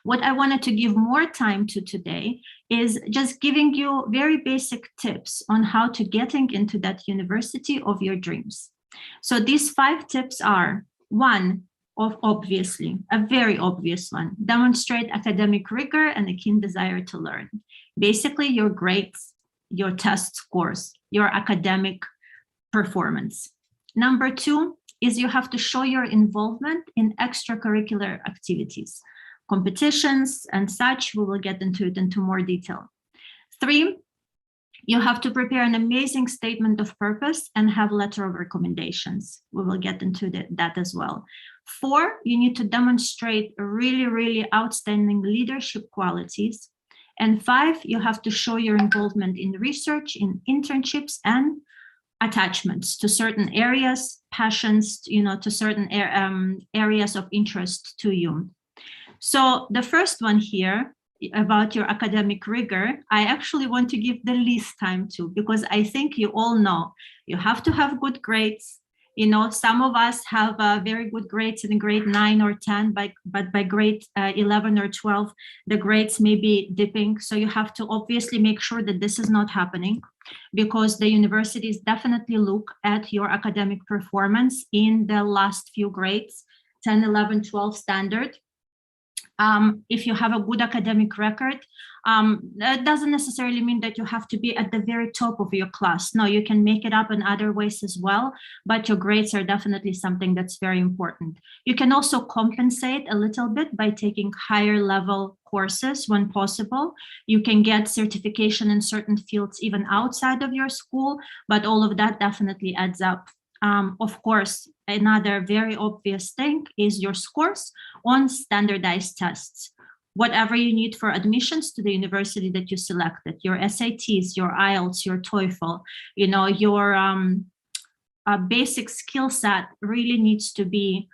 What I wanted to give more time to today is just giving you very basic tips on how to getting into that university of your dreams. So these 5 tips are: 1, obviously, a very obvious one, demonstrate academic rigor and a keen desire to learn. Basically, your grades, your test scores, your academic performance. Number 2 is you have to show your involvement in extracurricular activities, competitions and such. We will get into it into more detail. 3, you have to prepare an amazing statement of purpose and have letter of recommendations. We will get into that as well. 4, you need to demonstrate really, really outstanding leadership qualities. And 5, you have to show your involvement in research, in internships, and attachments to certain areas, passions, to certain areas of interest to you. So the first one here about your academic rigor, I actually want to give the least time to, because I think you all know you have to have good grades. Some of us have very good grades in grade 9 or 10, but by grade 11 or 12, the grades may be dipping. So you have to obviously make sure that this is not happening, because the universities definitely look at your academic performance in the last few grades, 10, 11, 12 standard. If you have a good academic record, that doesn't necessarily mean that you have to be at the very top of your class. No, you can make it up in other ways as well, but your grades are definitely something that's very important. You can also compensate a little bit by taking higher level courses when possible. You can get certification in certain fields even outside of your school, but all of that definitely adds up. Of course, another very obvious thing is your scores on standardized tests. Whatever you need for admissions to the university that you selected, your SATs, your IELTS, your TOEFL, your basic skill set really needs to be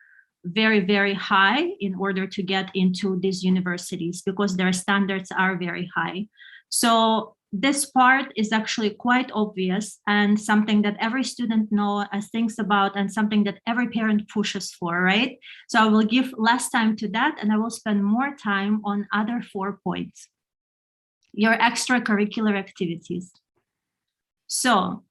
very, very high in order to get into these universities because their standards are very high. So this part is actually quite obvious and something that every student thinks about and something that every parent pushes for, right? So I will give less time to that and I will spend more time on other 4 points. Your extracurricular activities. So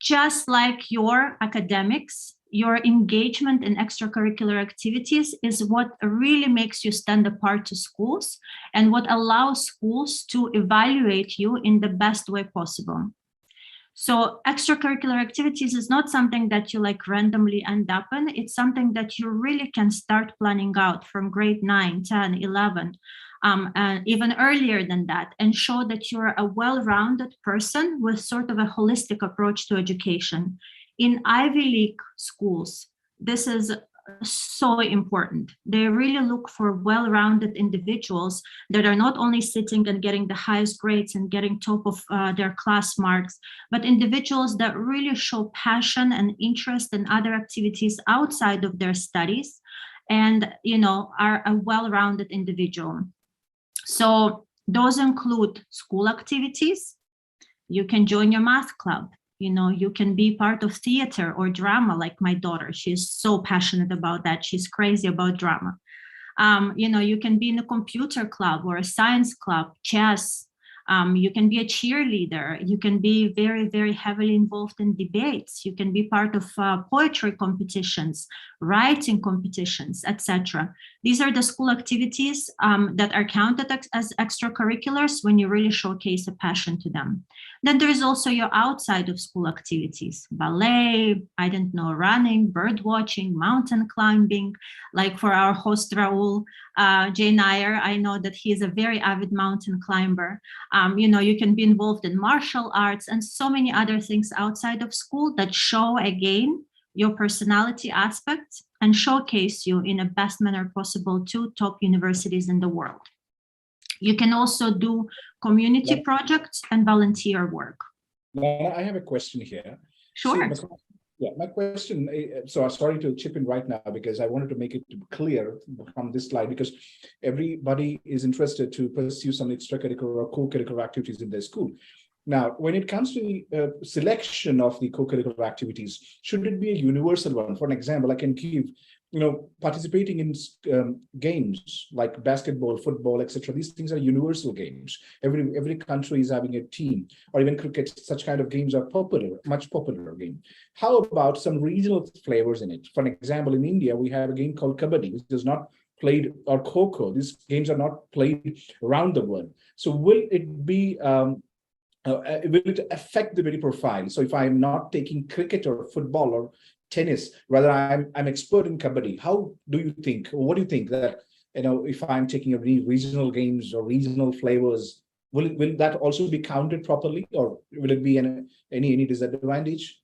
just like your academics, your engagement in extracurricular activities is what really makes you stand apart to schools and what allows schools to evaluate you in the best way possible. So extracurricular activities is not something that you randomly end up in. It's something that you really can start planning out from grade 9, 10, 11, and even earlier than that, and show that you're a well-rounded person with sort of a holistic approach to education. In Ivy League schools, this is so important. They really look for well-rounded individuals that are not only sitting and getting the highest grades and getting top of their class marks, but individuals that really show passion and interest in other activities outside of their studies and, are a well-rounded individual. So those include school activities. You can join your math club. You can be part of theater or drama, like my daughter. She's so passionate about that. She's crazy about drama. You can be in a computer club or a science club, chess. You can be a cheerleader. You can be very, very heavily involved in debates. You can be part of poetry competitions, writing competitions, etc. These are the school activities that are counted as extracurriculars when you really showcase a passion to them. Then there is also your outside of school activities, ballet, running, bird watching, mountain climbing. Like for our host Raul J. Nair, I know that he is a very avid mountain climber. You can be involved in martial arts and so many other things outside of school that show again your personality aspects and showcase you in the best manner possible to top universities in the world. You can also do community projects and volunteer work. Lana, I have a question here. Sure. My question, so I'm sorry to chip in right now because I wanted to make it clear from this slide because everybody is interested to pursue some extracurricular or co-curricular activities in their school. Now, when it comes to the selection of the co-curricular activities, should it be a universal one? For an example, I can give, participating in games like basketball, football, etc. These things are universal games. Every country is having a team, or even cricket. Such kind of games are popular, much popular game. How about some regional flavors in it? For an example, in India, we have a game called Kabaddi, which is not played, or Kho-Kho. These games are not played around the world. So will it be will it affect the very profile? So if I'm not taking cricket or football or tennis, rather I'm expert in Kabaddi, how do you think, or what do you think that, if I'm taking a regional games or regional flavors, will that also be counted properly, or will it be any disadvantage?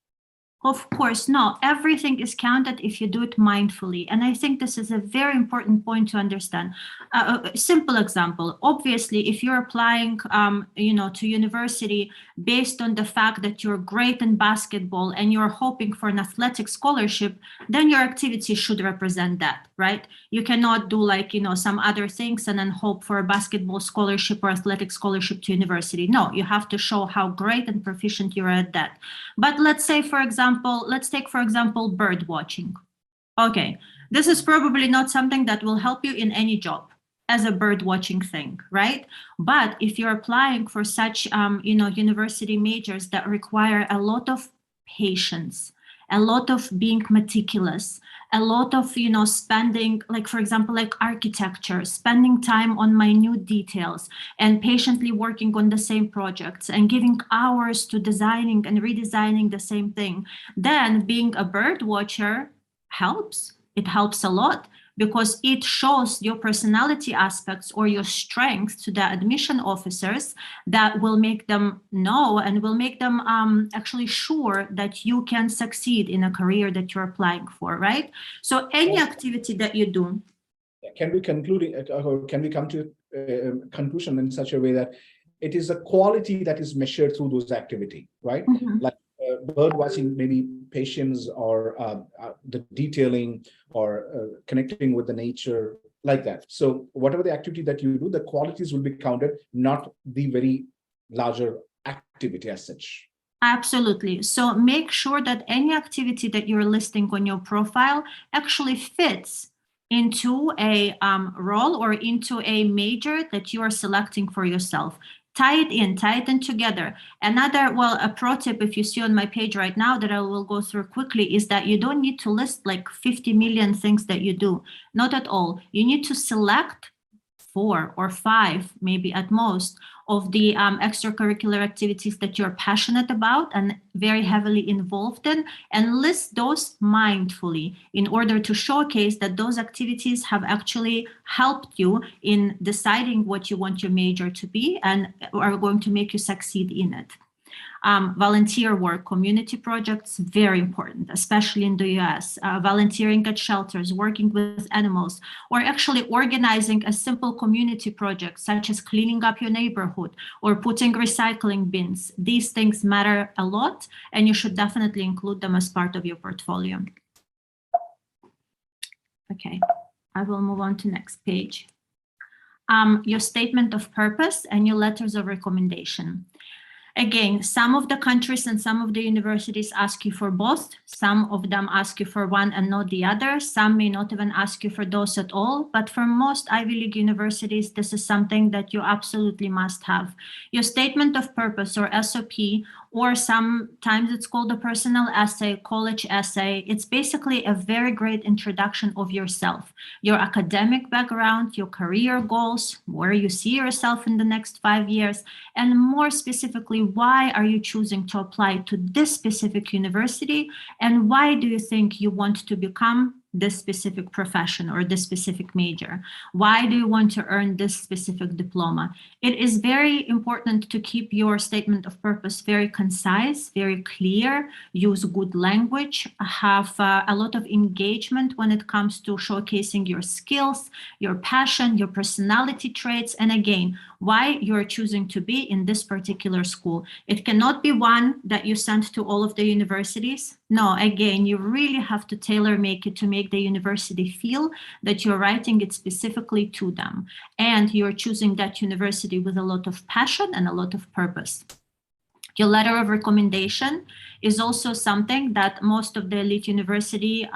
Of course, no. Everything is counted if you do it mindfully. And I think this is a very important point to understand. A simple example, obviously, if you're applying, to university based on the fact that you're great in basketball and you're hoping for an athletic scholarship, then your activity should represent that, right? You cannot do some other things and then hope for a basketball scholarship or athletic scholarship to university. No, you have to show how great and proficient you are at that. But let's say, for example, let's take, for example, bird watching. Okay, this is probably not something that will help you in any job as a bird watching thing, right? But if you're applying for such, university majors that require a lot of patience a lot of being meticulous, a lot of, spending, like, for example, like architecture, spending time on minute details and patiently working on the same projects and giving hours to designing and redesigning the same thing, then being a bird watcher helps. It helps a lot, because it shows your personality aspects or your strengths to the admission officers that will make them know and will make them actually sure that you can succeed in a career that you're applying for, right? So any activity that you do. Can we conclude, or can we come to a conclusion in such a way that it is a quality that is measured through those activity, right? Like bird watching, maybe patience, or the detailing, or connecting with the nature, like that. So whatever the activity that you do, the qualities will be counted, not the very larger activity as such. Absolutely. So make sure that any activity that you're listing on your profile actually fits into a role or into a major that you are selecting for yourself. Tie it in together. Another, a pro tip, if you see on my page right now, that I will go through quickly, is that you don't need to list like 50 million things that you do. Not at all. You need to select 4 or 5, maybe at most, of the extracurricular activities that you're passionate about and very heavily involved in, and list those mindfully in order to showcase that those activities have actually helped you in deciding what you want your major to be and are going to make you succeed in it. Volunteer work, community projects, very important, especially in the US. Volunteering at shelters, working with animals, or actually organizing a simple community project, such as cleaning up your neighborhood or putting recycling bins. These things matter a lot, and you should definitely include them as part of your portfolio. Okay, I will move on to next page. Your statement of purpose and your letters of recommendation. Again, some of the countries and some of the universities ask you for both. Some of them ask you for one and not the other. Some may not even ask you for those at all. But for most Ivy League universities, this is something that you absolutely must have. Your statement of purpose, or SOP, or sometimes it's called a personal essay, college essay. It's basically a very great introduction of yourself, your academic background, your career goals, where you see yourself in the next 5 years, and more specifically, why are you choosing to apply to this specific university, and why do you think you want to become this specific profession or this specific major? Why do you want to earn this specific diploma? It is very important to keep your statement of purpose very concise, very clear, use good language, have a lot of engagement when it comes to showcasing your skills, your passion, your personality traits, and again, why you're choosing to be in this particular school. It cannot be one that you send to all of the universities. No, again, you really have to tailor make it to make the university feel that you're writing it specifically to them. And you're choosing that university with a lot of passion and a lot of purpose. Your letter of recommendation is also something that most of the elite university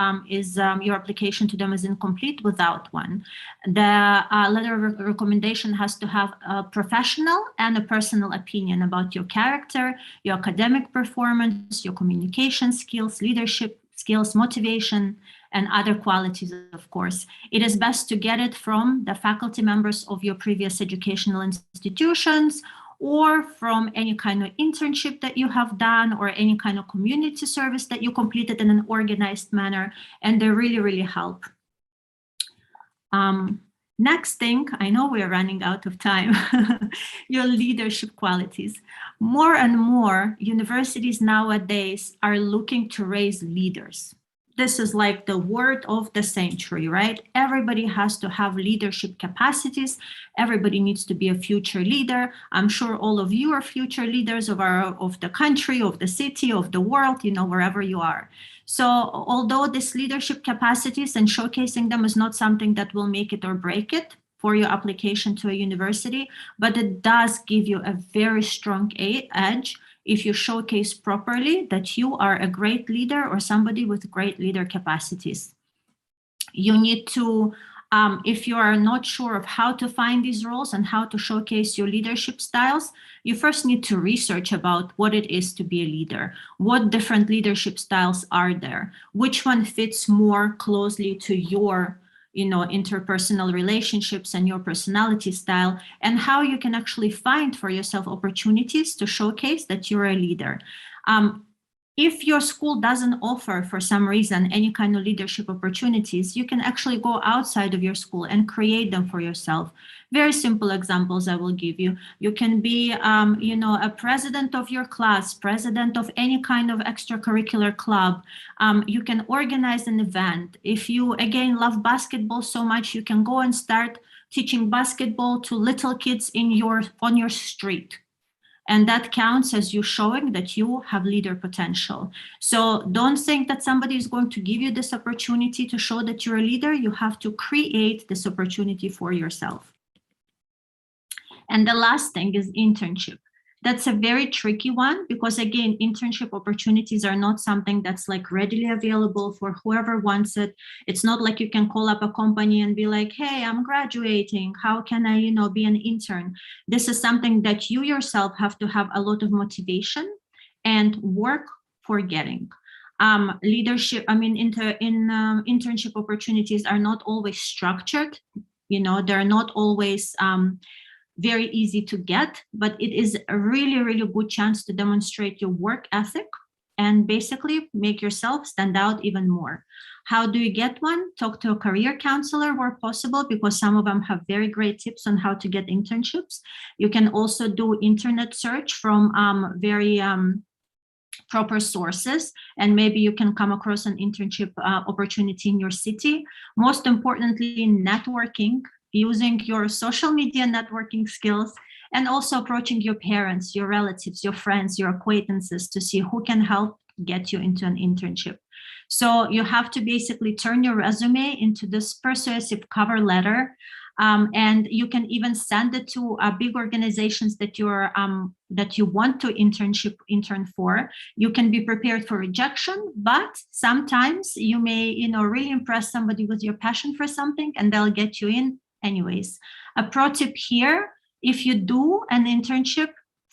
your application to them is incomplete without one. The letter of recommendation has to have a professional and a personal opinion about your character, your academic performance, your communication skills, leadership skills, motivation, and other qualities, of course. It is best to get it from the faculty members of your previous educational institutions, or from any kind of internship that you have done, or any kind of community service that you completed in an organized manner, and they really, really help. Next thing, I know we're running out of time, your leadership qualities. More and more universities nowadays are looking to raise leaders. This is like the word of the century, right? Everybody has to have leadership capacities. Everybody needs to be a future leader. I'm sure all of you are future leaders of the country, of the city, of the world, wherever you are. So although this leadership capacities and showcasing them is not something that will make it or break it for your application to a university, but it does give you a very strong edge if you showcase properly that you are a great leader or somebody with great leader capacities. You need to If you are not sure of how to find these roles and how to showcase your leadership styles, you first need to research about what it is to be a leader. What different leadership styles are there? Which one fits more closely to your interpersonal relationships and your personality style, and how you can actually find for yourself opportunities to showcase that you're a leader. If your school doesn't offer, for some reason, any kind of leadership opportunities, you can actually go outside of your school and create them for yourself. Very simple examples I will give you. You can be, a president of your class, president of any kind of extracurricular club. You can organize an event. If you, again, love basketball so much, you can go and start teaching basketball to little kids on your street. And that counts as you showing that you have leader potential. So don't think that somebody is going to give you this opportunity to show that you're a leader. You have to create this opportunity for yourself. And the last thing is internship. That's a very tricky one because, again, internship opportunities are not something that's like readily available for whoever wants it. It's not like you can call up a company and be like, hey, I'm graduating. How can I, be an intern? This is something that you yourself have to have a lot of motivation and work for getting. Leadership, internship opportunities are not always structured. They're not always very easy to get, but it is a really, really good chance to demonstrate your work ethic and basically make yourself stand out even more. How do you get one? Talk to a career counselor where possible, because some of them have very great tips on how to get internships. You can also do internet search from very proper sources, and maybe you can come across an internship opportunity in your city. Most importantly, networking, using your social media networking skills, and also approaching your parents, your relatives, your friends, your acquaintances to see who can help get you into an internship. So you have to basically turn your resume into this persuasive cover letter, and you can even send it to big organizations that you want to intern for. You can be prepared for rejection, but sometimes you may really impress somebody with your passion for something, and they'll get you in anyways. A pro tip here, if you do an internship,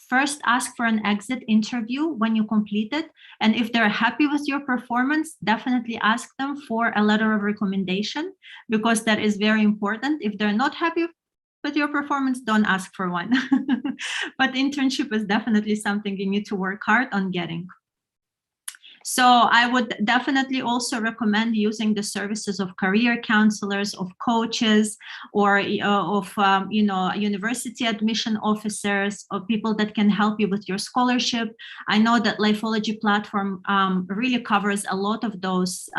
first ask for an exit interview when you complete it. And if they're happy with your performance, definitely ask them for a letter of recommendation, because that is very important. If they're not happy with your performance, don't ask for one. But internship is definitely something you need to work hard on getting. So I would definitely also recommend using the services of career counselors, of coaches, or of university admission officers, or people that can help you with your scholarship. I know that Lifeology platform really covers a lot of those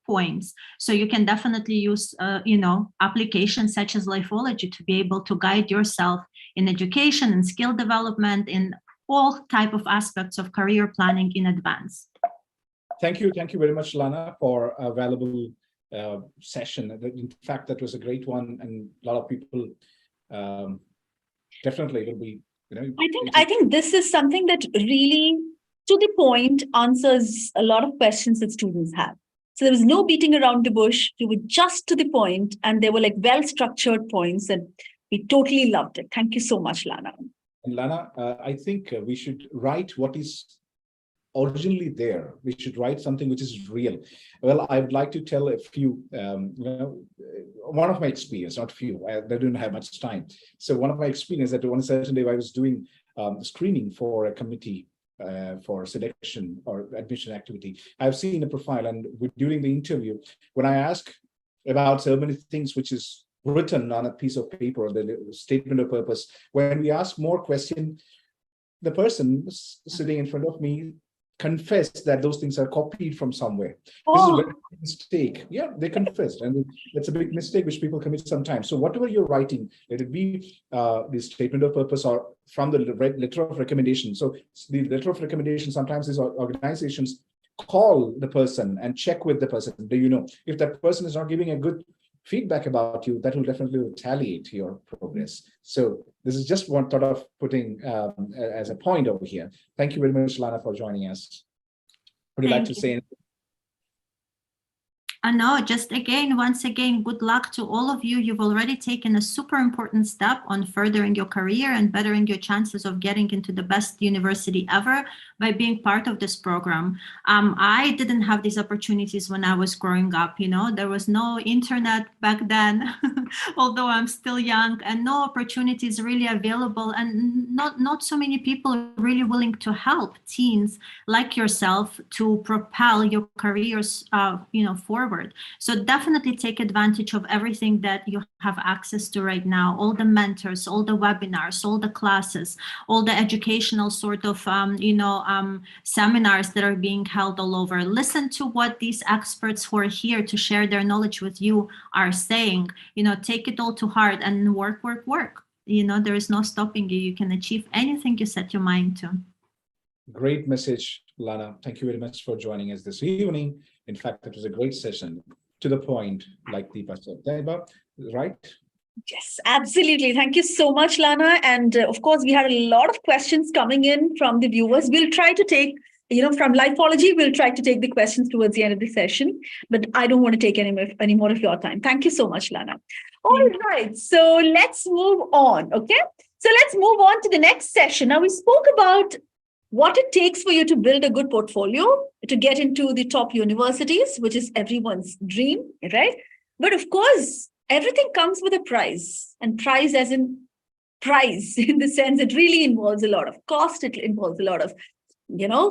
points. So you can definitely use applications such as Lifeology to be able to guide yourself in education and skill development, in all type of aspects of career planning in advance. Thank you very much, Lana, for a valuable session. In fact, that was a great one, and a lot of people definitely will be. I think this is something that really, to the point, answers a lot of questions that students have. So there was no beating around the bush. You were just to the point, and they were like well-structured points, and we totally loved it. Thank you so much, Lana. And Lana, I think we should write what is originally there. We should write something which is real. Well, I would like to tell a few, one of my experience, not few, I didn't have much time. So one of my experience that one certain day I was doing screening for a committee for selection or admission activity. I've seen a profile, and during the interview, when I ask about so many things which is written on a piece of paper, the statement of purpose, when we ask more questions, the person sitting in front of me confessed that those things are copied from somewhere. This is a very big mistake. Yeah, they confessed, and that's a big mistake which people commit sometimes. So whatever you're writing, let it be the statement of purpose or from the letter of recommendation. So the letter of recommendation, sometimes these organizations call the person and check with the person. Do you know if that person is not giving a good feedback about you, that will definitely retaliate your progress. So this is just one thought of putting as a point over here. Thank you very much, Lana, for joining us. Would you like to say anything? No, just again, once again, good luck to all of you. You've already taken a super important step on furthering your career and bettering your chances of getting into the best university ever by being part of this program. I didn't have these opportunities when I was growing up. There was no internet back then, although I'm still young, and no opportunities really available, and not so many people really willing to help teens like yourself to propel your careers, forward. So definitely take advantage of everything that you have access to right now, all the mentors, all the webinars, all the classes, all the educational sort of, seminars that are being held all over. Listen to what these experts who are here to share their knowledge with you are saying. Take it all to heart and work. There is no stopping you. You can achieve anything you set your mind to. Great message, Lana. Thank you very much for joining us this evening. In fact, it was a great session, to the point, like Deepa said. Deepa, right? Yes, absolutely. Thank you so much, Lana. And of course, we had a lot of questions coming in from the viewers. We'll try to take, from Lifeology, we'll try to take the questions towards the end of the session, but I don't want to take any more of your time. Thank you so much, Lana. All right, so let's move on, okay? So let's move on to the next session. Now, we spoke about what it takes for you to build a good portfolio, to get into the top universities, which is everyone's dream, right? But of course, everything comes with a price, and price as in price in the sense it really involves a lot of cost. It involves a lot of,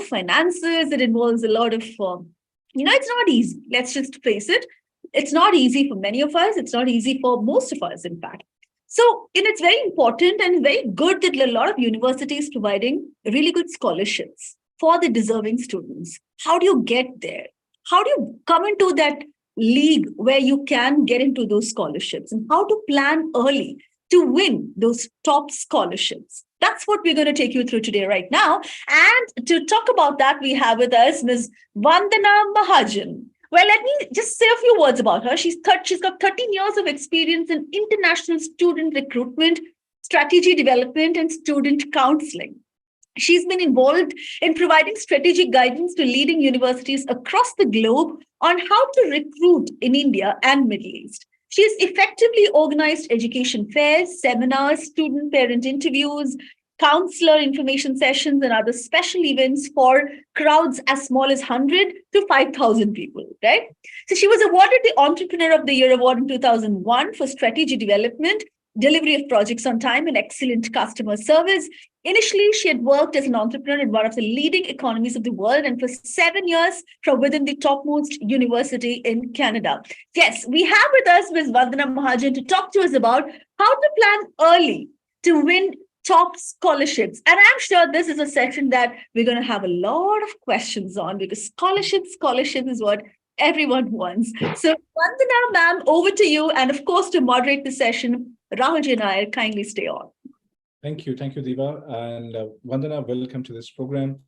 finances. It involves a lot of, it's not easy. Let's just face it. It's not easy for many of us. It's not easy for most of us, in fact. So, it's very important and very good that a lot of universities providing really good scholarships for the deserving students. How do you get there? How do you come into that league where you can get into those scholarships, and how to plan early to win those top scholarships? That's what we're going to take you through today right now. And to talk about that, we have with us Ms. Vandana Mahajan. Well, let me just say a few words about her. She's got 13 years of experience in international student recruitment, strategy development, and student counseling. She's been involved in providing strategic guidance to leading universities across the globe on how to recruit in India and Middle East. She has effectively organized education fairs, seminars, student-parent interviews, counselor information sessions, and other special events for crowds as small as 100 to 5,000 people, right? So she was awarded the Entrepreneur of the Year Award in 2001 for strategy development, delivery of projects on time, and excellent customer service. Initially, she had worked as an entrepreneur in one of the leading economies of the world, and for 7 years from within the topmost university in Canada. Yes, we have with us Ms. Vandana Mahajan to talk to us about how to plan early to win top scholarships. And I'm sure this is a section that we're going to have a lot of questions on, because scholarship is what everyone wants. So Vandana ma'am, over to you. And of course, to moderate the session, Rahulji and I kindly stay on. Thank you, Deepa. And Vandana, welcome to this program.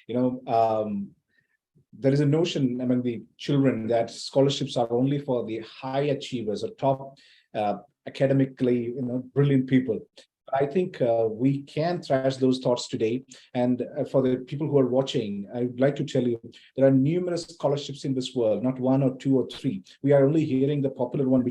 There is a notion among the children that scholarships are only for the high achievers or top academically, brilliant people. I think we can thrash those thoughts today. And for the people who are watching, I would like to tell you, there are numerous scholarships in this world, not one or two or three. We are only hearing the popular one,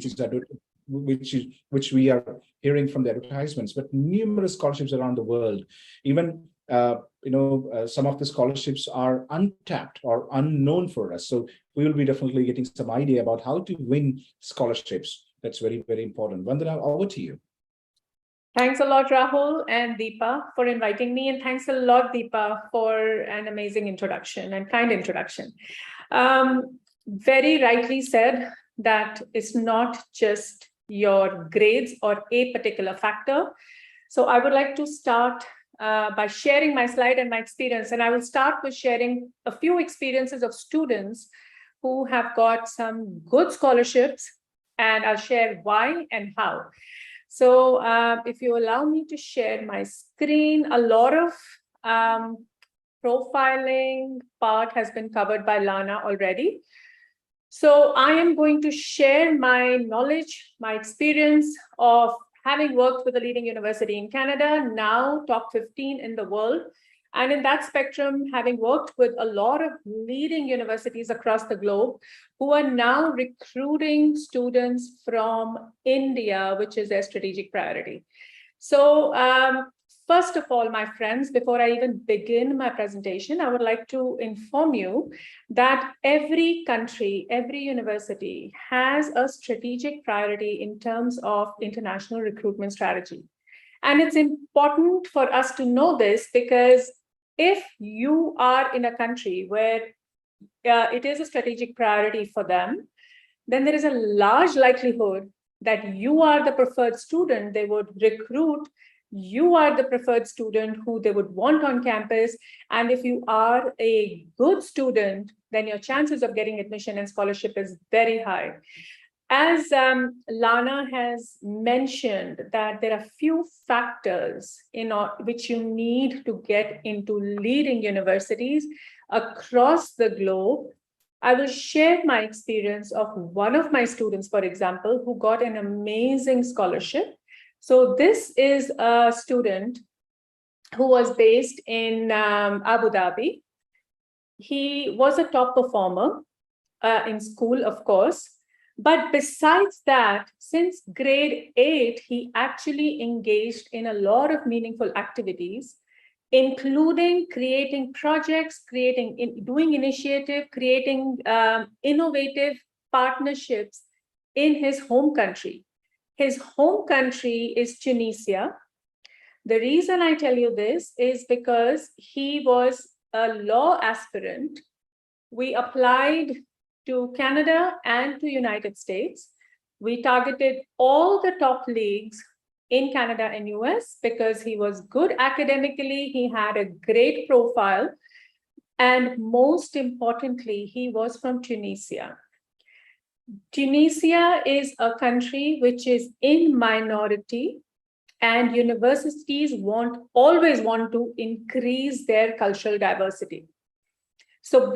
which we are hearing from the advertisements, but numerous scholarships around the world. Even some of the scholarships are untapped or unknown for us. So we will be definitely getting some idea about how to win scholarships. That's very, very important. Vandana, over to you. Thanks a lot, Rahul and Deepa, for inviting me. And thanks a lot, Deepa, for an amazing introduction and kind introduction. Very rightly said that it's not just your grades or a particular factor. So I would like to start by sharing my slide and my experience. And I will start with sharing a few experiences of students who have got some good scholarships, and I'll share why and how. So if you allow me to share my screen, a lot of profiling part has been covered by Lana already. So I am going to share my knowledge, my experience of having worked with a leading university in Canada, now top 15 in the world, And in that spectrum, having worked with a lot of leading universities across the globe who are now recruiting students from India, which is their strategic priority. So first of all, my friends, before I even begin my presentation, I would like to inform you that every country, every university has a strategic priority in terms of international recruitment strategy. And it's important for us to know this because if you are in a country where it is a strategic priority for them, then there is a large likelihood that you are the preferred student they would recruit. You are the preferred student who they would want on campus. And if you are a good student, then your chances of getting admission and scholarship is very high. As Lana has mentioned, that there are few factors which you need to get into leading universities across the globe. I will share my experience of one of my students, for example, who got an amazing scholarship. So this is a student who was based in Abu Dhabi. He was a top performer in school, of course. But besides that, since grade 8, he actually engaged in a lot of meaningful activities, including creating projects, doing initiative, creating innovative partnerships in his home country. His home country is Tunisia. The reason I tell you this is because he was a law aspirant. We applied to Canada and to United States. We targeted all the top leagues in Canada and US because he was good academically, he had a great profile, and most importantly, he was from Tunisia. Tunisia is a country which is in minority, and universities always want to increase their cultural diversity. So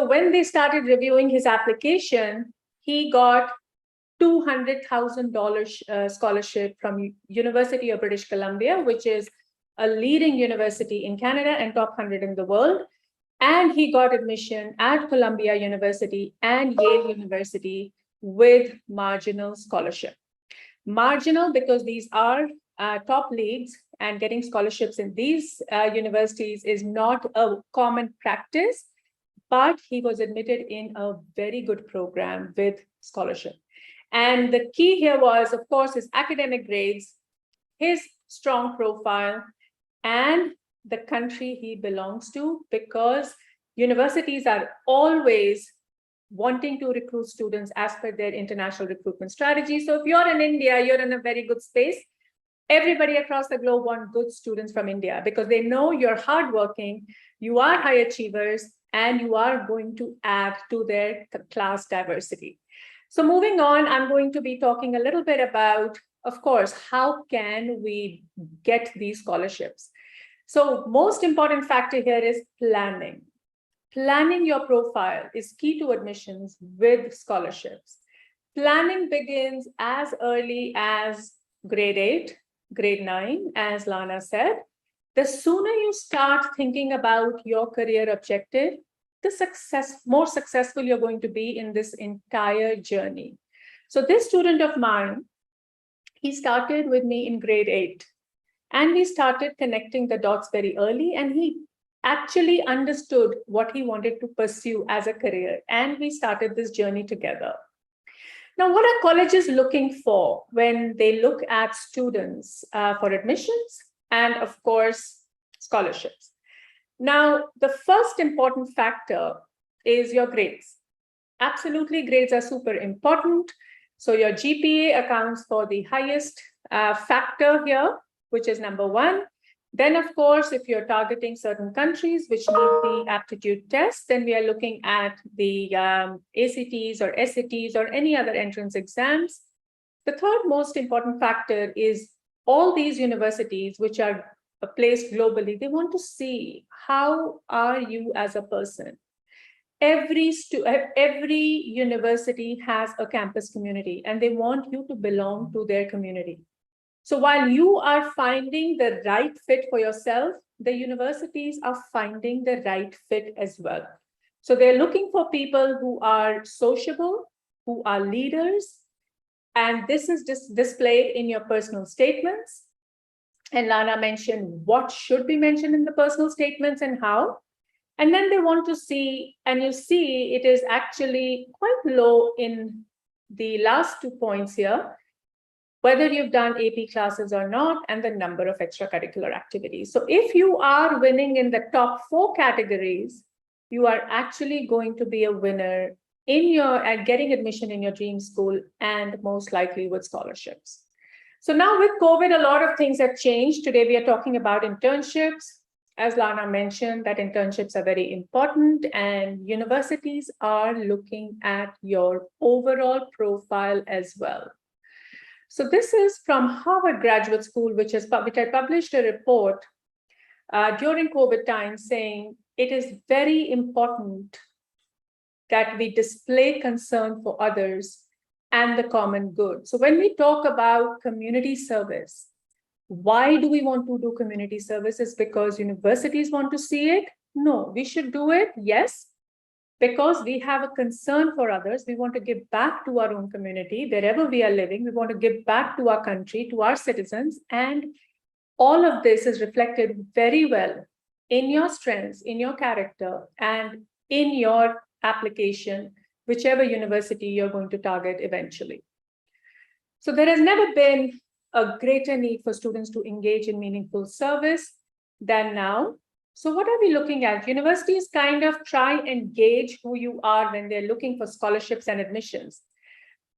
when they started reviewing his application, he got $200,000 scholarship from University of British Columbia, which is a leading university in Canada and top 100 in the world. And he got admission at Columbia University and Yale University with marginal scholarship. Marginal because these are top leagues, and getting scholarships in these universities is not a common practice. But he was admitted in a very good program with scholarship. And the key here was, of course, his academic grades, his strong profile, and the country he belongs to, because universities are always wanting to recruit students as per their international recruitment strategy. So if you're in India, you're in a very good space. Everybody across the globe wants good students from India because they know you're hardworking, you are high achievers, and you are going to add to their class diversity. So moving on, I'm going to be talking a little bit about, of course, how can we get these scholarships? So most important factor here is planning. Planning your profile is key to admissions with scholarships. Planning begins as early as grade 8, grade 9, as Lana said. The sooner you start thinking about your career objective, the more successful you're going to be in this entire journey. So this student of mine, he started with me in grade 8, and we started connecting the dots very early, and he actually understood what he wanted to pursue as a career, and we started this journey together. Now, what are colleges looking for when they look at students for admissions and, of course, scholarships? Now, the first important factor is your grades. Absolutely, grades are super important. So your GPA accounts for the highest factor here, which is number 1. Then, of course, if you're targeting certain countries which need the aptitude test, then we are looking at the ACTs or SATs or any other entrance exams. The third most important factor is all these universities which are placed globally, they want to see how are you as a person. Every university has a campus community, and they want you to belong to their community. So while you are finding the right fit for yourself, the universities are finding the right fit as well. So they're looking for people who are sociable, who are leaders, and this is just displayed in your personal statements. And Lana mentioned what should be mentioned in the personal statements and how. And then they want to see, and you see it is actually quite low in the last 2 points here, whether you've done AP classes or not, and the number of extracurricular activities. So if you are winning in the top 4 categories, you are actually going to be a winner in your and getting admission in your dream school, and most likely with scholarships. So now with COVID, a lot of things have changed. Today, we are talking about internships. As Lana mentioned, that internships are very important, and universities are looking at your overall profile as well. So this is from Harvard Graduate School, which I published a report during COVID times saying it is very important that we display concern for others and the common good. So when we talk about community service, why do we want to do community service? Is because universities want to see it? No, we should do it, yes, because we have a concern for others. We want to give back to our own community, wherever we are living. We want to give back to our country, to our citizens. And all of this is reflected very well in your strengths, in your character, and in your application, whichever university you're going to target eventually. So there has never been a greater need for students to engage in meaningful service than now. So what are we looking at? Universities kind of try and gauge who you are when they're looking for scholarships and admissions.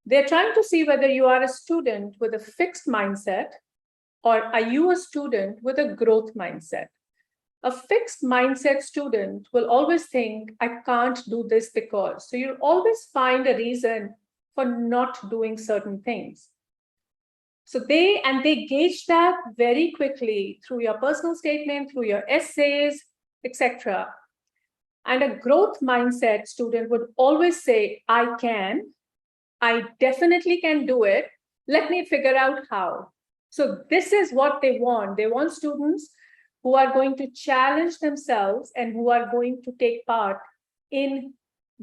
They're trying to see whether you are a student with a fixed mindset, or are you a student with a growth mindset? A fixed mindset student will always think, I can't do this because. So you'll always find a reason for not doing certain things. So they gauge that very quickly through your personal statement, through your essays, etc. And a growth mindset student would always say, I definitely can do it. Let me figure out how. So this is what they want. They want students who are going to challenge themselves and who are going to take part in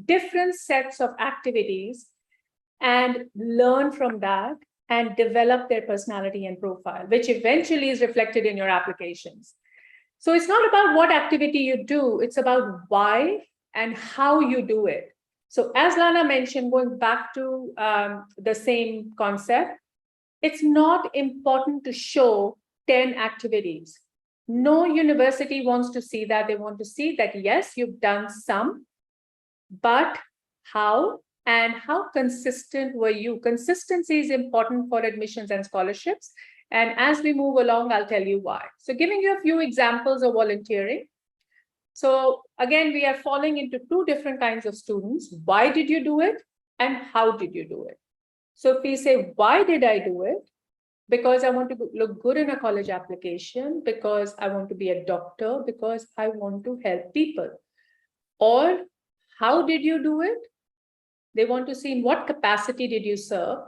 different sets of activities and learn from that and develop their personality and profile, which eventually is reflected in your applications. So it's not about what activity you do, it's about why and how you do it. So as Lana mentioned, going back to the same concept, it's not important to show 10 activities. No university wants to see that. They want to see that, yes, you've done some, but how? And how consistent were you? Consistency is important for admissions and scholarships. And as we move along, I'll tell you why. So giving you a few examples of volunteering. So again, we are falling into 2 different kinds of students. Why did you do it? And how did you do it? So if we say, why did I do it? Because I want to look good in a college application, because I want to be a doctor, because I want to help people. Or how did you do it? They want to see in what capacity did you serve,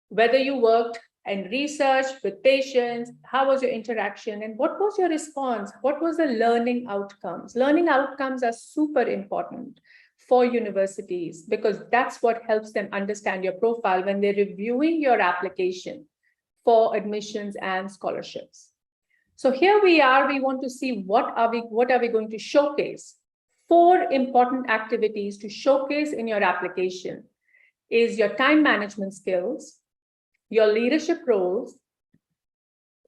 whether you worked in research with patients, how was your interaction, and what was your response? What was the learning outcomes? Learning outcomes are super important for universities because that's what helps them understand your profile when they're reviewing your application for admissions and scholarships. So here we are, we want to see what are we going to showcase. 4 important activities to showcase in your application is your time management skills, your leadership roles,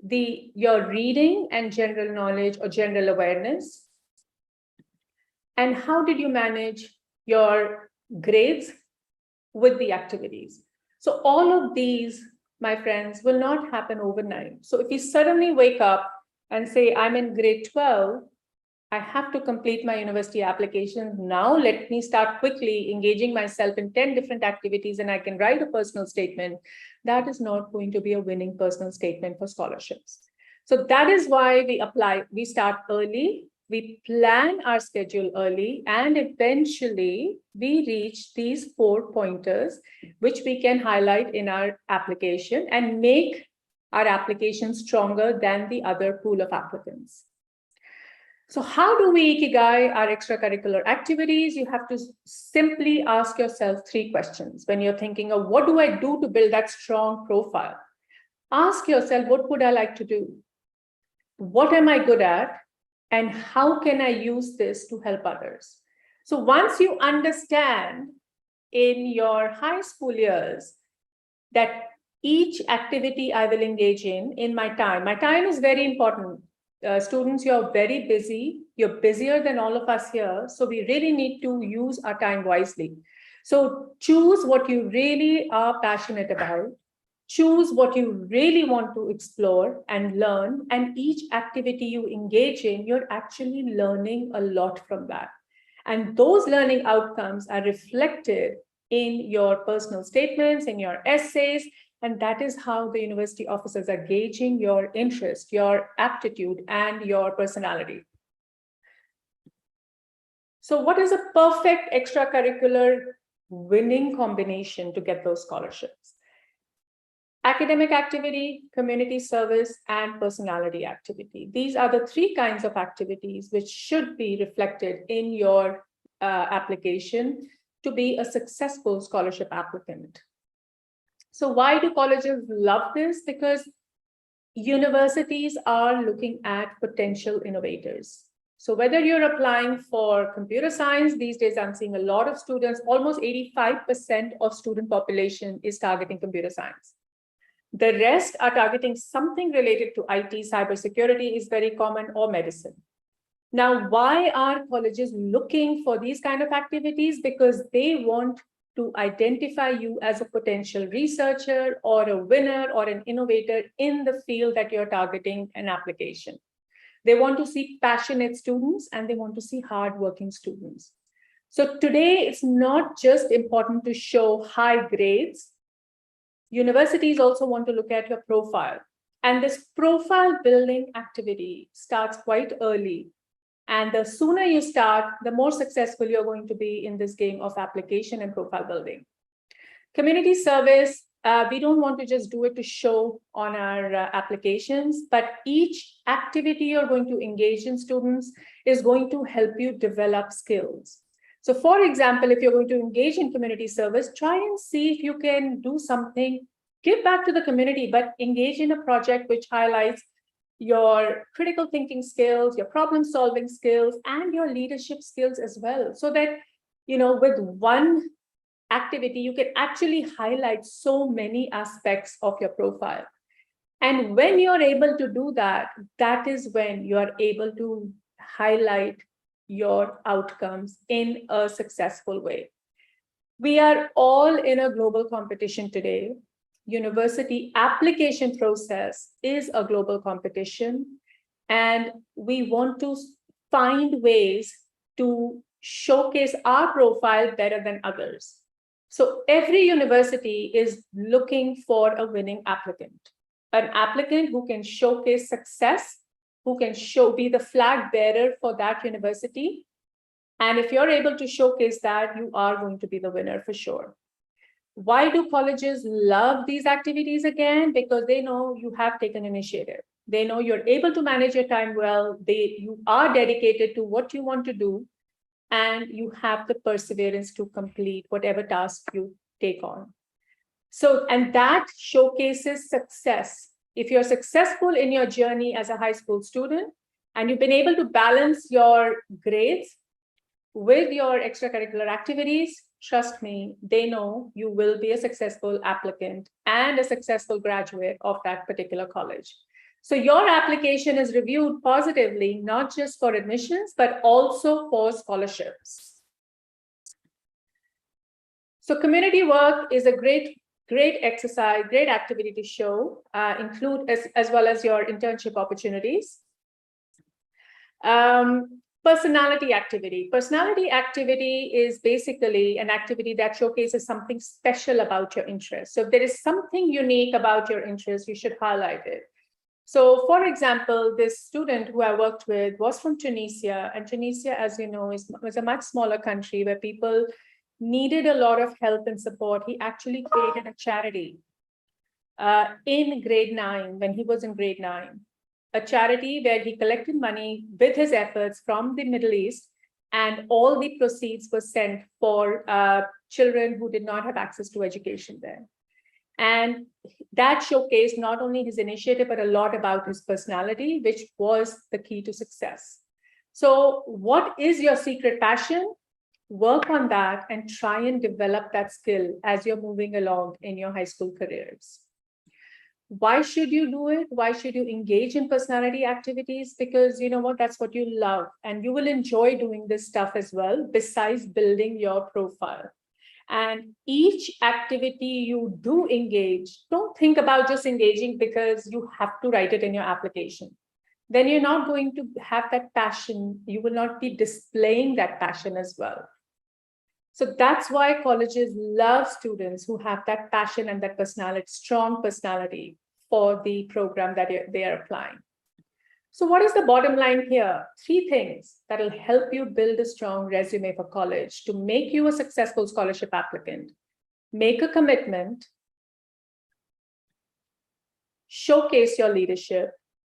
your reading and general knowledge or general awareness, and how did you manage your grades with the activities. So all of these, my friends, will not happen overnight. So if you suddenly wake up and say, I'm in grade 12, I have to complete my university application. Now let me start quickly engaging myself in 10 different activities and I can write a personal statement. That is not going to be a winning personal statement for scholarships. So that is why we start early, we plan our schedule early, and eventually we reach these 4 pointers, which we can highlight in our application and make our application stronger than the other pool of applicants. So how do we ikigai our extracurricular activities? You have to simply ask yourself 3 questions when you're thinking of what do I do to build that strong profile? Ask yourself, what would I like to do? What am I good at? And how can I use this to help others? So once you understand in your high school years that each activity I will engage in my time is very important. Students, you're very busy. You're busier than all of us here. So we really need to use our time wisely. So choose what you really are passionate about. Choose what you really want to explore and learn. And each activity you engage in, you're actually learning a lot from that. And those learning outcomes are reflected in your personal statements, in your essays, and that is how the university officers are gauging your interest, your aptitude, and your personality. So what is a perfect extracurricular winning combination to get those scholarships? Academic activity, community service, and personality activity. These are the 3 kinds of activities which should be reflected in your application to be a successful scholarship applicant. So why do colleges love this? Because universities are looking at potential innovators. So whether you're applying for computer science, these days I'm seeing a lot of students, almost 85% of student population is targeting computer science. The rest are targeting something related to IT, cybersecurity is very common, or medicine. Now, why are colleges looking for these kind of activities? Because they want to identify you as a potential researcher or a winner or an innovator in the field that you're targeting an application. They want to see passionate students and they want to see hardworking students. So today, it's not just important to show high grades. Universities also want to look at your profile. And this profile building activity starts quite early. And the sooner you start, the more successful you're going to be in this game of application and profile building. Community service, we don't want to just do it to show on our applications, but each activity you're going to engage in, students, is going to help you develop skills. So for example, if you're going to engage in community service, try and see if you can do something, give back to the community, but engage in a project which highlights your critical thinking skills, your problem solving skills, and your leadership skills as well. So that, with one activity, you can actually highlight so many aspects of your profile. And when you're able to do that, that is when you are able to highlight your outcomes in a successful way. We are all in a global competition today. University application process is a global competition, and we want to find ways to showcase our profile better than others. So every university is looking for a winning applicant, an applicant who can showcase success, who can be the flag bearer for that university. And if you're able to showcase that, you are going to be the winner for sure. Why do colleges love these activities again? Because they know you have taken initiative. They know you're able to manage your time well. You are dedicated to what you want to do, and you have the perseverance to complete whatever task you take on. So, and that showcases success. If you're successful in your journey as a high school student, and you've been able to balance your grades with your extracurricular activities, trust me, they know you will be a successful applicant and a successful graduate of that particular college. So your application is reviewed positively, not just for admissions, but also for scholarships. So community work is a great exercise, great activity to show, include as well as your internship opportunities. Personality activity. Personality activity is basically an activity that showcases something special about your interest. So if there is something unique about your interest, you should highlight it. So for example, this student who I worked with was from Tunisia, and Tunisia, as you know, was a much smaller country where people needed a lot of help and support. He actually created a charity in grade 9, when he was in grade 9. a charity where he collected money with his efforts from the Middle East, and all the proceeds were sent for children who did not have access to education there. And that showcased not only his initiative, but a lot about his personality, which was the key to success. So what is your secret passion? Work on that and try and develop that skill as you're moving along in your high school careers. Why should you do it? Why should you engage in personality activities? Because you know what, that's what you love, and you will enjoy doing this stuff as well, besides building your profile. And each activity you do engage, don't think about just engaging because you have to write it in your application. Then you're not going to have that passion. You will not be displaying that passion as well. So that's why colleges love students who have that passion and that personality, strong personality for the program that they are applying. So what is the bottom line here? 3 things that will help you build a strong resume for college to make you a successful scholarship applicant. Make a commitment, showcase your leadership,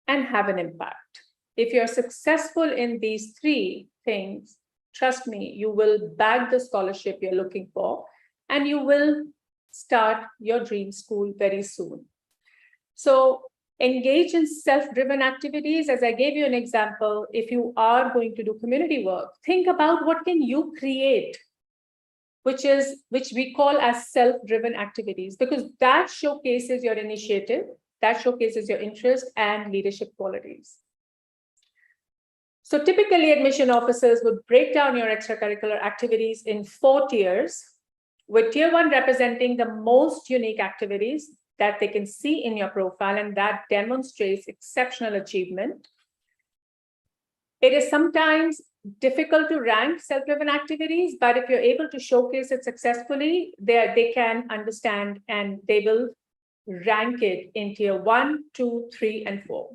and have an impact. If you're successful in these 3 things, trust me, you will bag the scholarship you're looking for, and you will start your dream school very soon. So engage in self-driven activities. As I gave you an example, if you are going to do community work, think about what can you create, which we call as self-driven activities, because that showcases your initiative, that showcases your interest and leadership qualities. So typically admission officers would break down your extracurricular activities in 4 tiers, with tier 1 representing the most unique activities that they can see in your profile and that demonstrates exceptional achievement. It is sometimes difficult to rank self-driven activities, but if you're able to showcase it successfully, they can understand and they will rank it in tier 1, 2, 3, and 4.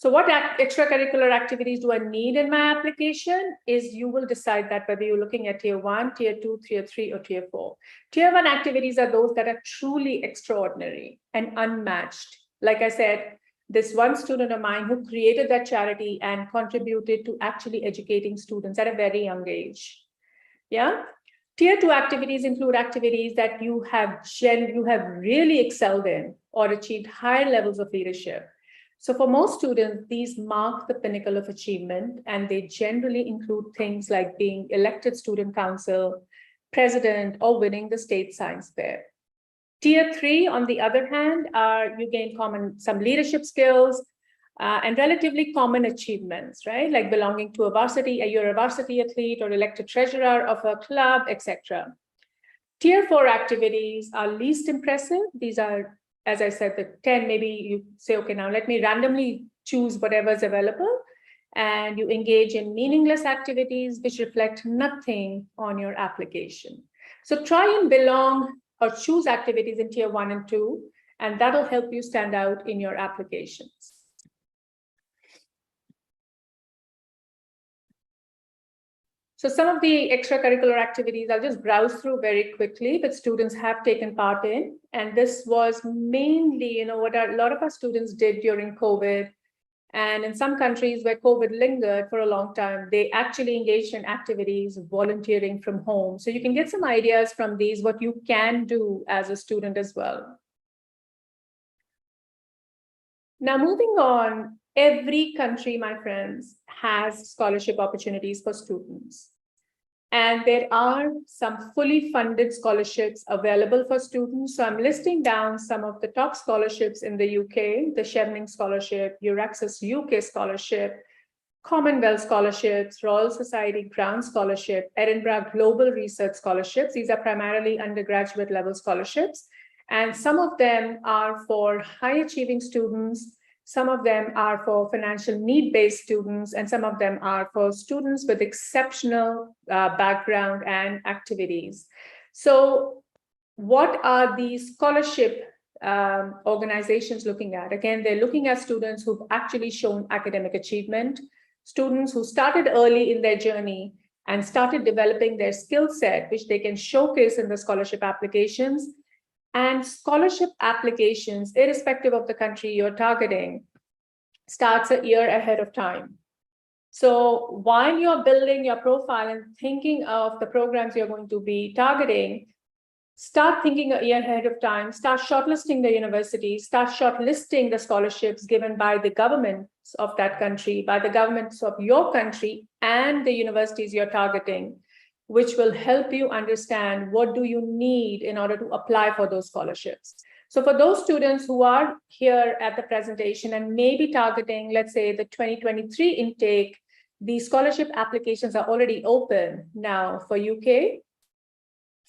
So what extracurricular activities do I need in my application is you will decide that whether you're looking at tier 1, tier 2, tier 3, or tier 4. Tier 1 activities are those that are truly extraordinary and unmatched. Like I said, this one student of mine who created that charity and contributed to actually educating students at a very young age. Yeah. Tier 2 activities include activities that you have really excelled in or achieved higher levels of leadership. So for most students, these mark the pinnacle of achievement, and they generally include things like being elected student council, president, or winning the state science fair. Tier 3, on the other hand, you gain some leadership skills and relatively common achievements, right? Like belonging to you're a varsity athlete or elected treasurer of a club, etc. Tier 4 activities are least impressive. These are, as I said, the 10, maybe you say, okay, now let me randomly choose whatever is available, and you engage in meaningless activities which reflect nothing on your application. So try and belong or choose activities in tier 1 and 2, and that'll help you stand out in your applications. So some of the extracurricular activities, I'll just browse through very quickly, but students have taken part in. And this was mainly, what a lot of our students did during COVID. And in some countries where COVID lingered for a long time, they actually engaged in activities, volunteering from home. So you can get some ideas from these, what you can do as a student as well. Now, moving on, every country, my friends, has scholarship opportunities for students. And there are some fully funded scholarships available for students. So I'm listing down some of the top scholarships in the UK, the Chevening Scholarship, Euraxis UK Scholarship, Commonwealth Scholarships, Royal Society Ground Scholarship, Edinburgh Global Research Scholarships. These are primarily undergraduate level scholarships. And some of them are for high achieving students. Some of them are for financial need-based students, and some of them are for students with exceptional background and activities. So what are these scholarship organizations looking at? Again, they're looking at students who've actually shown academic achievement, students who started early in their journey and started developing their skill set, which they can showcase in the scholarship applications. And scholarship applications, irrespective of the country you're targeting, starts a year ahead of time. So while you're building your profile and thinking of the programs you're going to be targeting, start thinking a year ahead of time, start shortlisting the universities, start shortlisting the scholarships given by the governments of that country, by the governments of your country and the universities you're targeting, which will help you understand what do you need in order to apply for those scholarships. So for those students who are here at the presentation and maybe targeting, let's say, the 2023 intake, the scholarship applications are already open now for UK,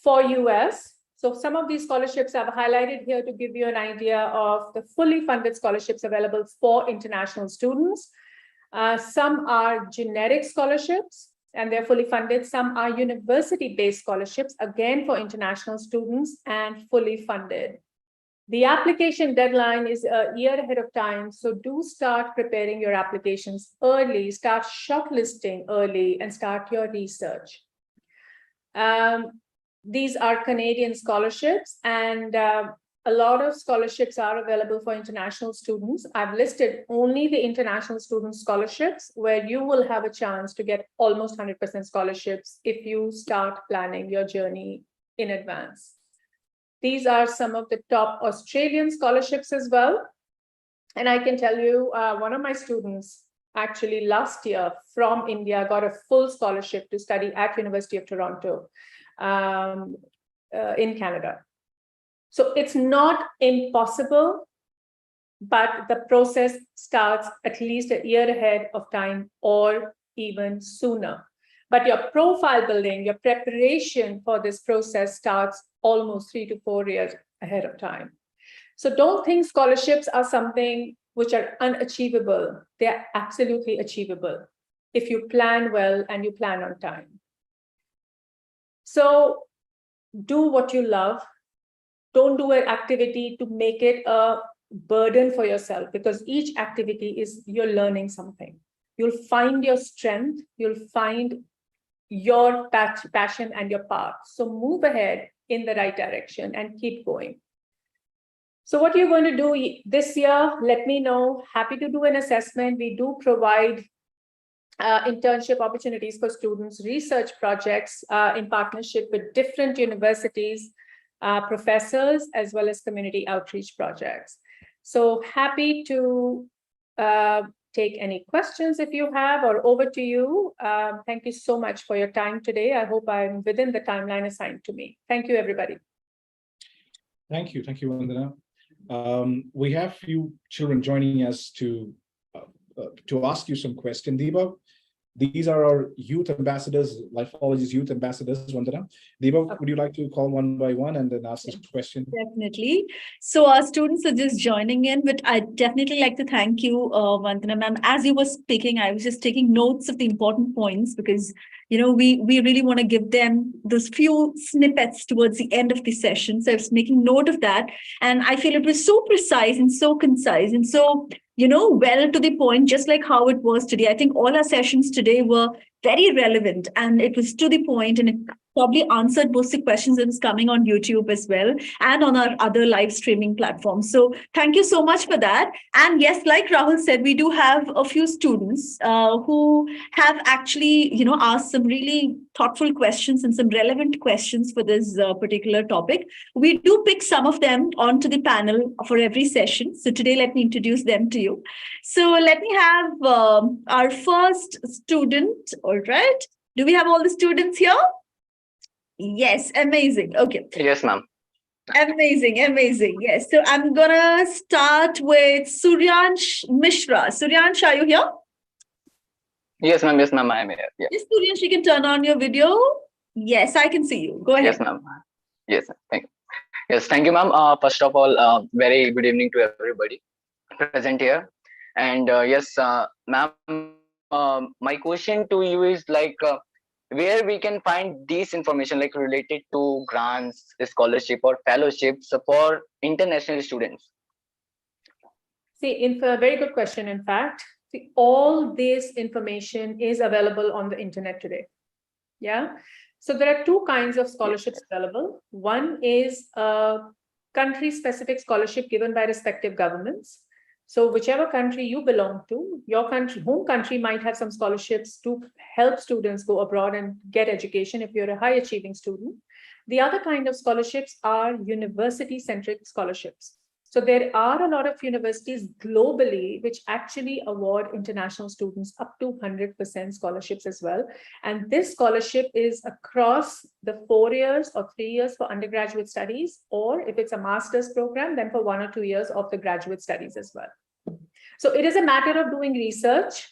for US. So some of these scholarships I've highlighted here to give you an idea of the fully funded scholarships available for international students. Some are generic scholarships and they're fully funded. Some are university-based scholarships, again for international students and fully funded. The application deadline is a year ahead of time, so do start preparing your applications early, start shortlisting early, and start your research. These are Canadian scholarships, and a lot of scholarships are available for international students. I've listed only the international student scholarships, where you will have a chance to get almost 100% scholarships if you start planning your journey in advance. These are some of the top Australian scholarships as well. And I can tell you, one of my students actually last year from India got a full scholarship to study at University of Toronto in Canada. So it's not impossible, but the process starts at least a year ahead of time or even sooner. But your profile building, your preparation for this process starts almost 3 to 4 years ahead of time. So don't think scholarships are something which are unachievable. They're absolutely achievable if you plan well and you plan on time. So do what you love. Don't do an activity to make it a burden for yourself, because each activity is you're learning something. You'll find your strength, you'll find your passion and your path. So move ahead in the right direction and keep going. So what you're going to do this year, let me know. Happy to do an assessment. We do provide internship opportunities for students, research projects in partnership with different universities, professors, as well as community outreach projects. So happy to take any questions if you have, or over to you. Thank you so much for your time today. I hope I'm within the timeline assigned to me. Thank you, everybody. Thank you, Vandana. We have few children joining us to ask you some questions. Deepa, these are our youth ambassadors, Lifeology's youth ambassadors, Vandana. Deepa, would you like to call one by one and then ask this question? Definitely. So our students are just joining in, but I'd definitely like to thank you, Vandana ma'am. As you were speaking, I was just taking notes of the important points, because we really want to give them those few snippets towards the end of the session. So I was making note of that. And I feel it was so precise and so concise and so, well to the point, just like how it was today. I think all our sessions today were very relevant and it was to the point, and it probably answered most of the questions that is coming on YouTube as well and on our other live streaming platforms. So thank you so much for that. And yes, like Rahul said, we do have a few students who have actually, asked some really thoughtful questions and some relevant questions for this particular topic. We do pick some of them onto the panel for every session. So today, let me introduce them to you. So let me have our first student. All right. Do we have all the students here? Yes, amazing. Okay. Yes, ma'am. Amazing. Yes. So I'm gonna start with Suryansh Mishra. Suryansh, are you here? Yes, ma'am. Yes, ma'am. I am here. Yeah. Yes, Suryansh, you can turn on your video. Yes, I can see you. Go ahead. Yes, ma'am. Yes, thank you. Yes, thank you, ma'am. First of all, very good evening to everybody present here. And yes, ma'am, my question to you is like, where we can find this information like related to grants, scholarship or fellowships for international students? See, a very good question. In fact, all this information is available on the internet today. Yeah. So there are two kinds of scholarships available. One is a country-specific scholarship given by respective governments. So whichever country you belong to, your country, home country might have some scholarships to help students go abroad and get education if you're a high achieving student. The other kind of scholarships are university-centric scholarships. So there are a lot of universities globally which actually award international students up to 100% scholarships as well. And this scholarship is across the 4 years or 3 years for undergraduate studies, or if it's a master's program, then for 1 or 2 years of the graduate studies as well. So it is a matter of doing research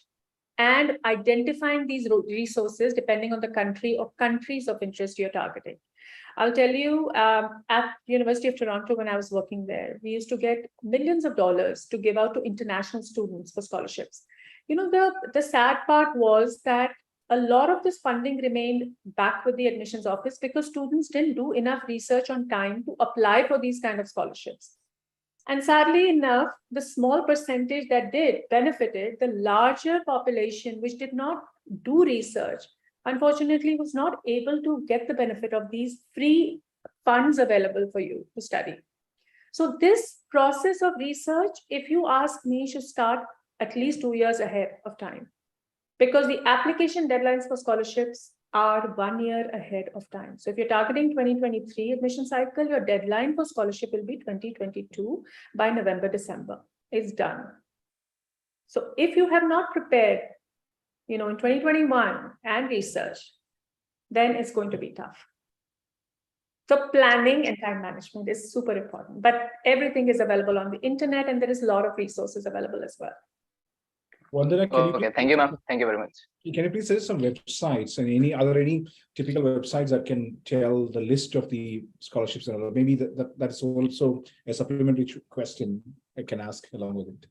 and identifying these resources depending on the country or countries of interest you're targeting. I'll tell you, at University of Toronto, when I was working there, we used to get millions of dollars to give out to international students for scholarships. You know, the sad part was that a lot of this funding remained back with the admissions office because students didn't do enough research on time to apply for these kind of scholarships. And sadly enough, the small percentage that did benefited, the larger population which did not do research, unfortunately, was not able to get the benefit of these free funds available for you to study. So this process of research, if you ask me, should start at least 2 years ahead of time, because the application deadlines for scholarships are 1 year ahead of time. So if you're targeting 2023 admission cycle, your deadline for scholarship will be 2022 by November, December. It's done. So if you have not prepared, in 2021 and research, then it's going to be tough. So planning and time management is super important, but everything is available on the internet and there is a lot of resources available as well. Vandana, Okay, thank you, ma'am. Thank you very much. Can you please say some websites and are there any typical websites that can tell the list of the scholarships? And maybe that's also a supplementary question I can ask along with it.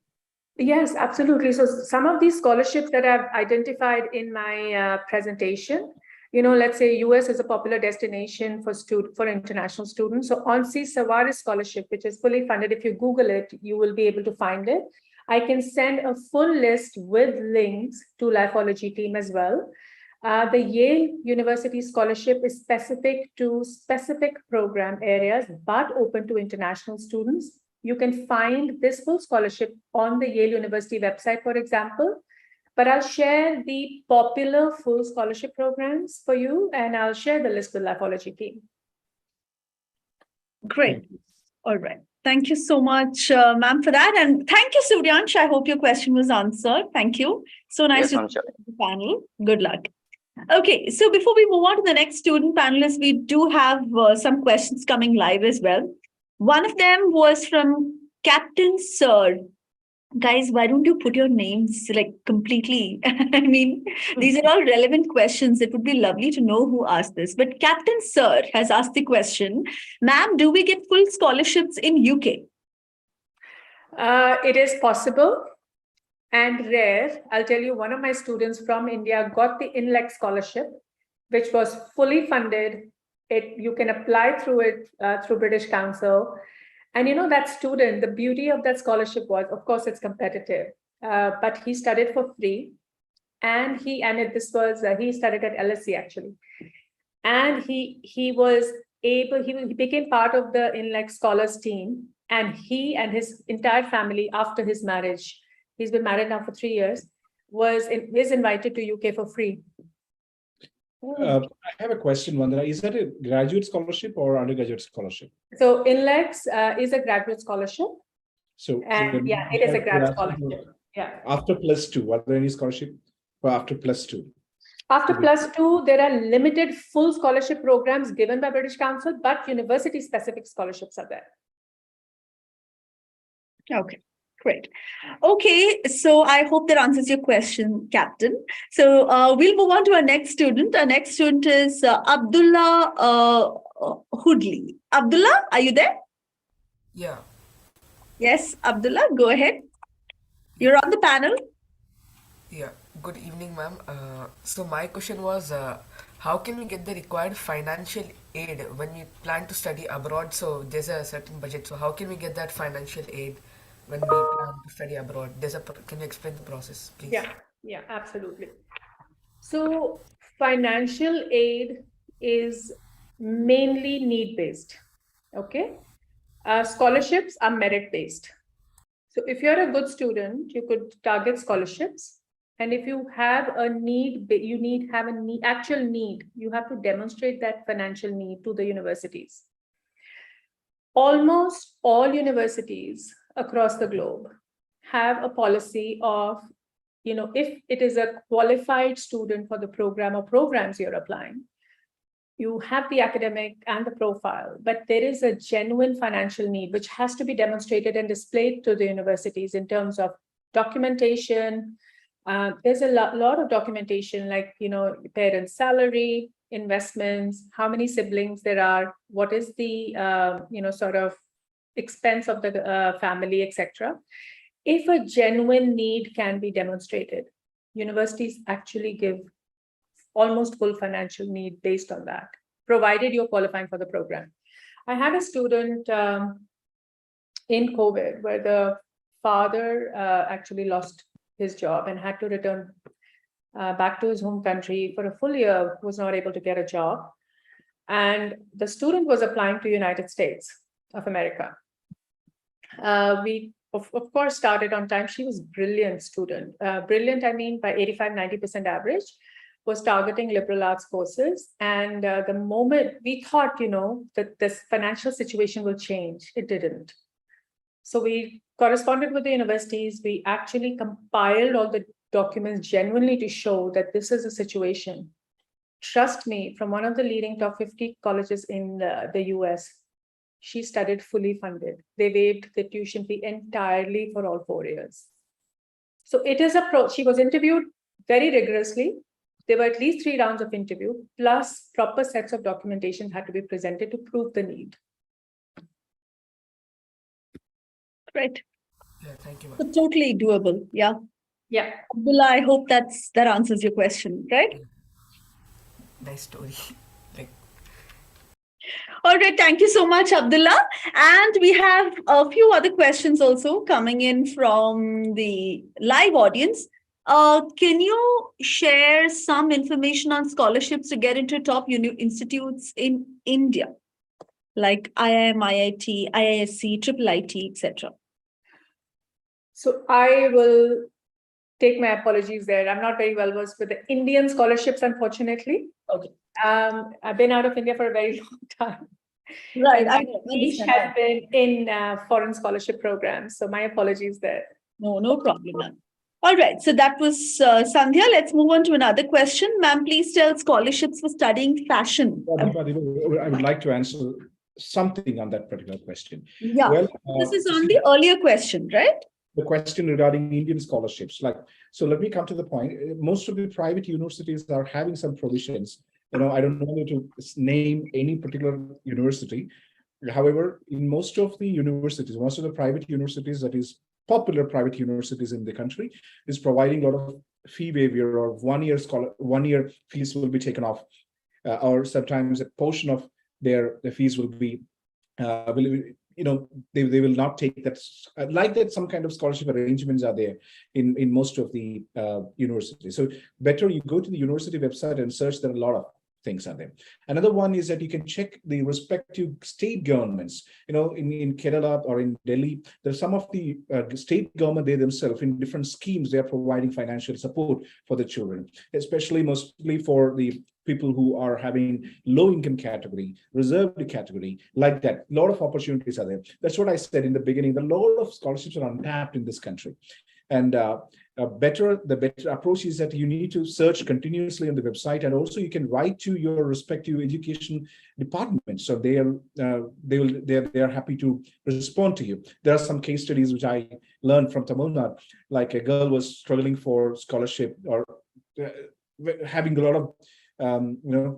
Yes, absolutely. So some of these scholarships that I've identified in my presentation, let's say US is a popular destination for international students. So ONSI Sawaris Scholarship, which is fully funded, if you Google it, you will be able to find it. I can send a full list with links to Lifeology team as well. The Yale University Scholarship is specific to specific program areas, but open to international students. You can find this full scholarship on the Yale University website, for example, but I'll share the popular full scholarship programs for you, and I'll share the list with Lifeology team. Great. All right. Thank you so much, ma'am, for that. And thank you, Suryansh. I hope your question was answered. Thank you. So nice to see the panel. Good luck. Okay, so before we move on to the next student panelist, we do have some questions coming live as well. One of them was from Captain Sir. Guys, why don't you put your names completely? I mean, these are all relevant questions. It would be lovely to know who asked this. But Captain Sir has asked the question, ma'am, do we get full scholarships in UK? It is possible and rare. I'll tell you, one of my students from India got the INLEX scholarship, which was fully funded. You can apply through it through British Council. And that student, the beauty of that scholarship was, of course, it's competitive, but he studied for free. And he studied at LSE actually. And he became part of the INLEX Scholars team. And he and his entire family, after his marriage, he's been married now for 3 years, is invited to UK for free. I have a question, Vandana. Is that a graduate scholarship or undergraduate scholarship? So INLEX is a graduate scholarship. It is a grad scholarship. Yeah. After +2, are there any scholarship for after +2? After +2, there are limited full scholarship programs given by British Council, but university-specific scholarships are there. Okay. Great. Okay, so I hope that answers your question, Captain. So we'll move on to our next student. Our next student is Abdullah Hoodley. Abdullah, are you there? Yeah. Yes, Abdullah, go ahead. You're on the panel. Yeah. Good evening, ma'am. So my question was, how can we get the required financial aid when we plan to study abroad? So there's a certain budget. So how can we get that financial aid when we plan to study abroad? Can you explain the process, please? Yeah, absolutely. So financial aid is mainly need-based, okay? Scholarships are merit-based. So if you're a good student, you could target scholarships. And if you have a need, actual need, you have to demonstrate that financial need to the universities. Almost all universities across the globe have a policy of, if it is a qualified student for the program or programs you're applying, you have the academic and the profile, but there is a genuine financial need which has to be demonstrated and displayed to the universities in terms of documentation. There's a lot of documentation, like, parents' salary, investments, how many siblings there are, what is the, sort of expense of the family, etc. If a genuine need can be demonstrated, universities actually give almost full financial need based on that, provided you're qualifying for the program. I had a student in COVID where the father actually lost his job and had to return back to his home country for a full year, was not able to get a job. And the student was applying to United States of America. We, of course, started on time. She was a brilliant student. Brilliant, I mean, by 85-90% average, was targeting liberal arts courses. And the moment we thought, that this financial situation will change, it didn't. So we corresponded with the universities. We actually compiled all the documents genuinely to show that this is a situation. Trust me, from one of the leading top 50 colleges in the US, she studied fully funded. They waived the tuition fee entirely for all 4 years. So it is she was interviewed very rigorously. There were at least 3 rounds of interview, plus proper sets of documentation had to be presented to prove the need. Right. Yeah, thank you. So totally doable. Yeah. Yeah. Abdullah, I hope that answers your question, right? Nice story. All right. Thank you so much, Abdullah. And we have a few other questions also coming in from the live audience. Can you share some information on scholarships to get into top institutes in India, like IIM, IIT, IISc, IIIT, etc.? So I will take my apologies there. I'm not very well versed with the Indian scholarships, unfortunately. Okay. I've been out of India for a very long time. Right. My niche has been in foreign scholarship programs. So my apologies there. No problem. All right. So that was Sandhya. Let's move on to another question. Ma'am, please tell scholarships for studying fashion. I would like to answer something on that particular question. Yeah. Well, this is on the earlier question, right? The question regarding Indian scholarships. So let me come to the point. Most of the private universities are having some provisions. I don't want to name any particular university. However, in most of the universities, most of the private universities, that is popular private universities in the country, is providing a lot of fee waiver, or 1 year fees will be taken off, or sometimes a portion of the fees will be they will not take that, like that. Some kind of scholarship arrangements are there in most of the universities. So better you go to the university website and search. There are a lot of things are there. Another one is that you can check the respective state governments. In Kerala or in Delhi, there's some of the state government, they themselves in different schemes, they are providing financial support for the children, especially mostly for the people who are having low income category, reserved category, like that. A lot of opportunities are there. That's what I said in the beginning. A lot of scholarships are untapped in this country. And the better approach is that you need to search continuously on the website, and also you can write to your respective education department. So they are happy to respond to you. There are some case studies which I learned from Tamil Nadu, like a girl was struggling for scholarship, or having a lot of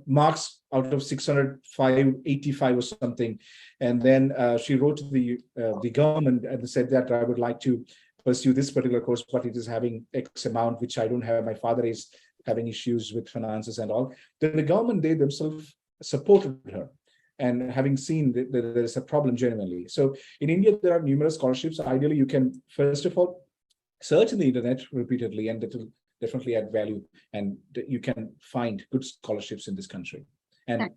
marks out of 605, 85 or something. And then she wrote to the government and said that I would like to pursue this particular course, but it is having X amount, which I don't have. My father is having issues with finances and all. Then the government, they themselves supported her, and having seen that there is a problem genuinely. So in India, there are numerous scholarships. Ideally, you can, first of all, search in the internet repeatedly, and that will definitely add value, and you can find good scholarships in this country. And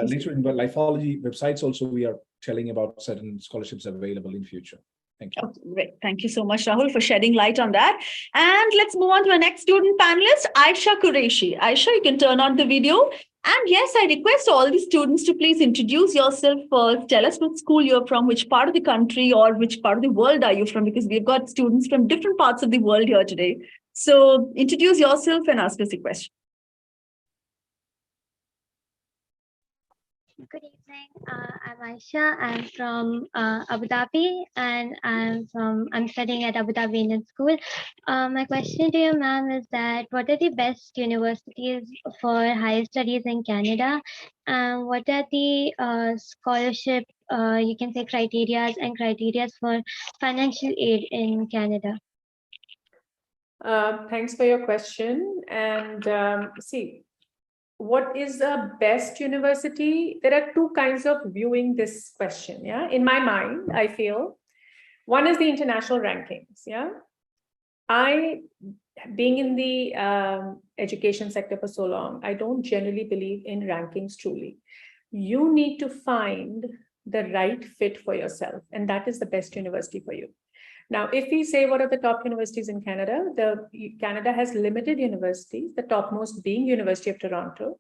later in the Lifeology websites also, we are telling about certain scholarships available in future. Thank you. Oh, great. Thank you so much, Rahul, for shedding light on that. And let's move on to our next student panelist, Aisha Qureshi. Aisha, you can turn on the video. And yes, I request all the students to please introduce yourself first. Tell us what school you're from, which part of the country or which part of the world are you from, because we've got students from different parts of the world here today. So introduce yourself and ask us a question. Good evening. I'm Aisha. I'm from Abu Dhabi, and I'm studying at Abu Dhabi Indian School. My question to you, ma'am, is that what are the best universities for higher studies in Canada? What are the scholarship, you can say, criterias and criterias for financial aid in Canada? Thanks for your question. And see, what is the best university? There are two kinds of viewing this question. Yeah, in my mind, I feel one is the international rankings. Yeah, being in the education sector for so long, I don't generally believe in rankings truly. You need to find the right fit for yourself, and that is the best university for you. Now, if we say what are the top universities in Canada, Canada has limited universities, the topmost being University of Toronto,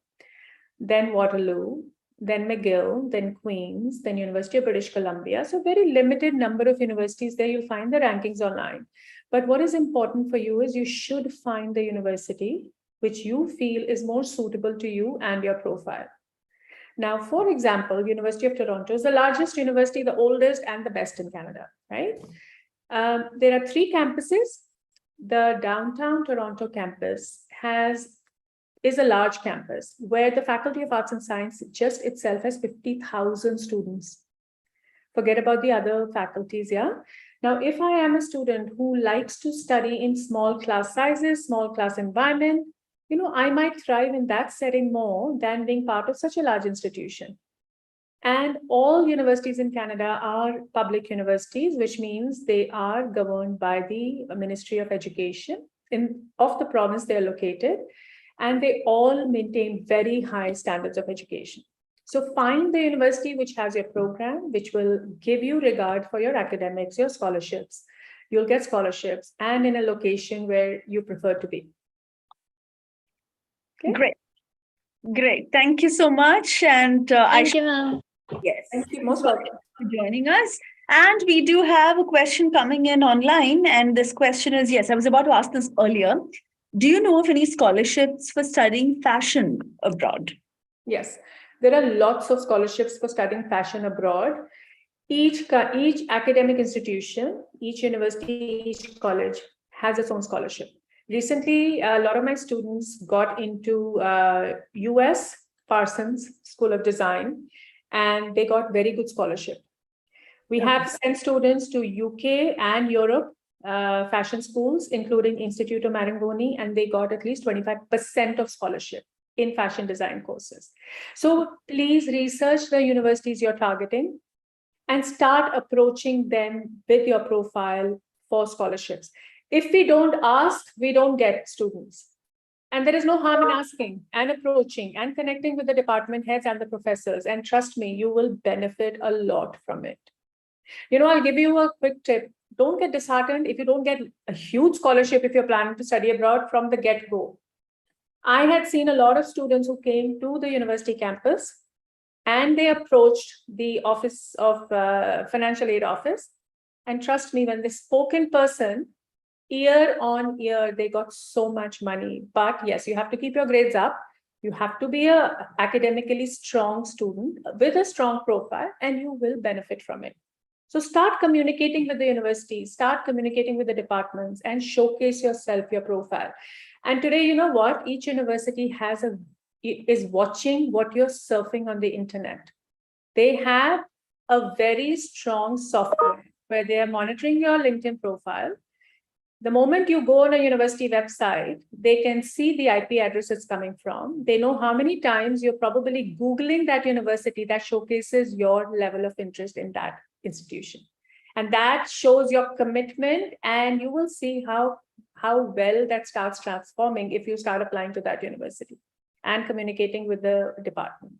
then Waterloo, then McGill, then Queen's, then University of British Columbia. So very limited number of universities there. You'll find the rankings online. But what is important for you is you should find the university which you feel is more suitable to you and your profile. Now, for example, University of Toronto is the largest university, the oldest and the best in Canada, right? There are 3 campuses. The downtown Toronto campus is a large campus where the Faculty of Arts and Science just itself has 50,000 students. Forget about the other faculties, yeah? Now, if I am a student who likes to study in small class sizes, small class environment, I might thrive in that setting more than being part of such a large institution. And all universities in Canada are public universities, which means they are governed by the Ministry of Education of the province they are located, and they all maintain very high standards of education. So find the university which has your program, which will give you regard for your academics, your scholarships. You'll get scholarships and in a location where you prefer to be. Okay? Great. Thank you so much. And Thank you, ma'am. yes, Thank you. Most welcome for joining us. And we do have a question coming in online. And this question is, yes, I was about to ask this earlier. Do you know of any scholarships for studying fashion abroad? Yes, there are lots of scholarships for studying fashion abroad. Each academic institution, each university, each college has its own scholarship. Recently, a lot of my students got into US Parsons School of Design, and they got very good scholarship. We have sent students to UK and Europe fashion schools, including Institute of Marangoni, and they got at least 25% of scholarship in fashion design courses. So please research the universities you're targeting and start approaching them with your profile for scholarships. If we don't ask, we don't get students. And there is no harm in asking and approaching and connecting with the department heads and the professors. And trust me, you will benefit a lot from it. I'll give you a quick tip. Don't get disheartened if you don't get a huge scholarship if you're planning to study abroad from the get-go. I had seen a lot of students who came to the university campus and they approached the Office of Financial Aid Office. And trust me, when they spoke in person, year on year, they got so much money. But yes, you have to keep your grades up. You have to be an academically strong student with a strong profile, and you will benefit from it. So start communicating with the university, start communicating with the departments, and showcase yourself, your profile. And today, you know what? Each university is watching what you're surfing on the internet. They have a very strong software where they are monitoring your LinkedIn profile. The moment you go on a university website, they can see the IP address it's coming from. They know how many times you're probably Googling that university that showcases your level of interest in that institution. And that shows your commitment, and you will see how well that starts transforming if you start applying to that university and communicating with the department.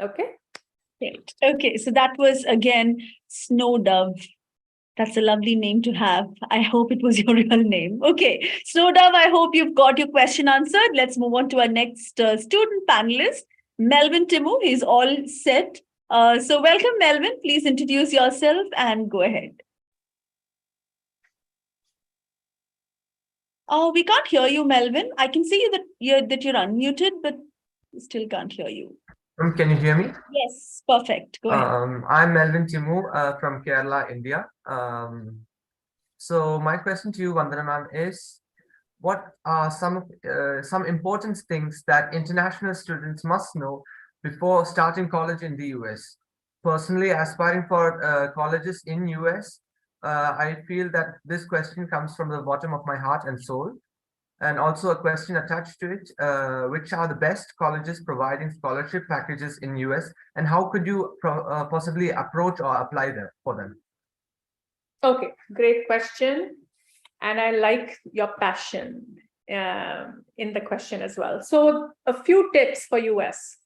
Okay? Great. Okay, so that was again Snow Dove That's a lovely name to have. I hope it was your real name. Okay, Snowdove, I hope you've got your question answered. Let's move on to our next student panelist, Melvin Timu. He's all set. So welcome, Melvin. Please introduce yourself and go ahead. Oh, we can't hear you, Melvin. I can see that you're unmuted, but we still can't hear you. Can you hear me? Yes, perfect. Go ahead. I'm Melvin Timu from Kerala, India. So my question to you, Vandana ma'am, is what are some important things that international students must know before starting college in the US? Personally, aspiring for colleges in US, I feel that this question comes from the bottom of my heart and soul. And also a question attached to it, which are the best colleges providing scholarship packages in US, and how could you possibly approach or apply them for them? Okay, great question. And I like your passion in the question as well. So a few tips for US.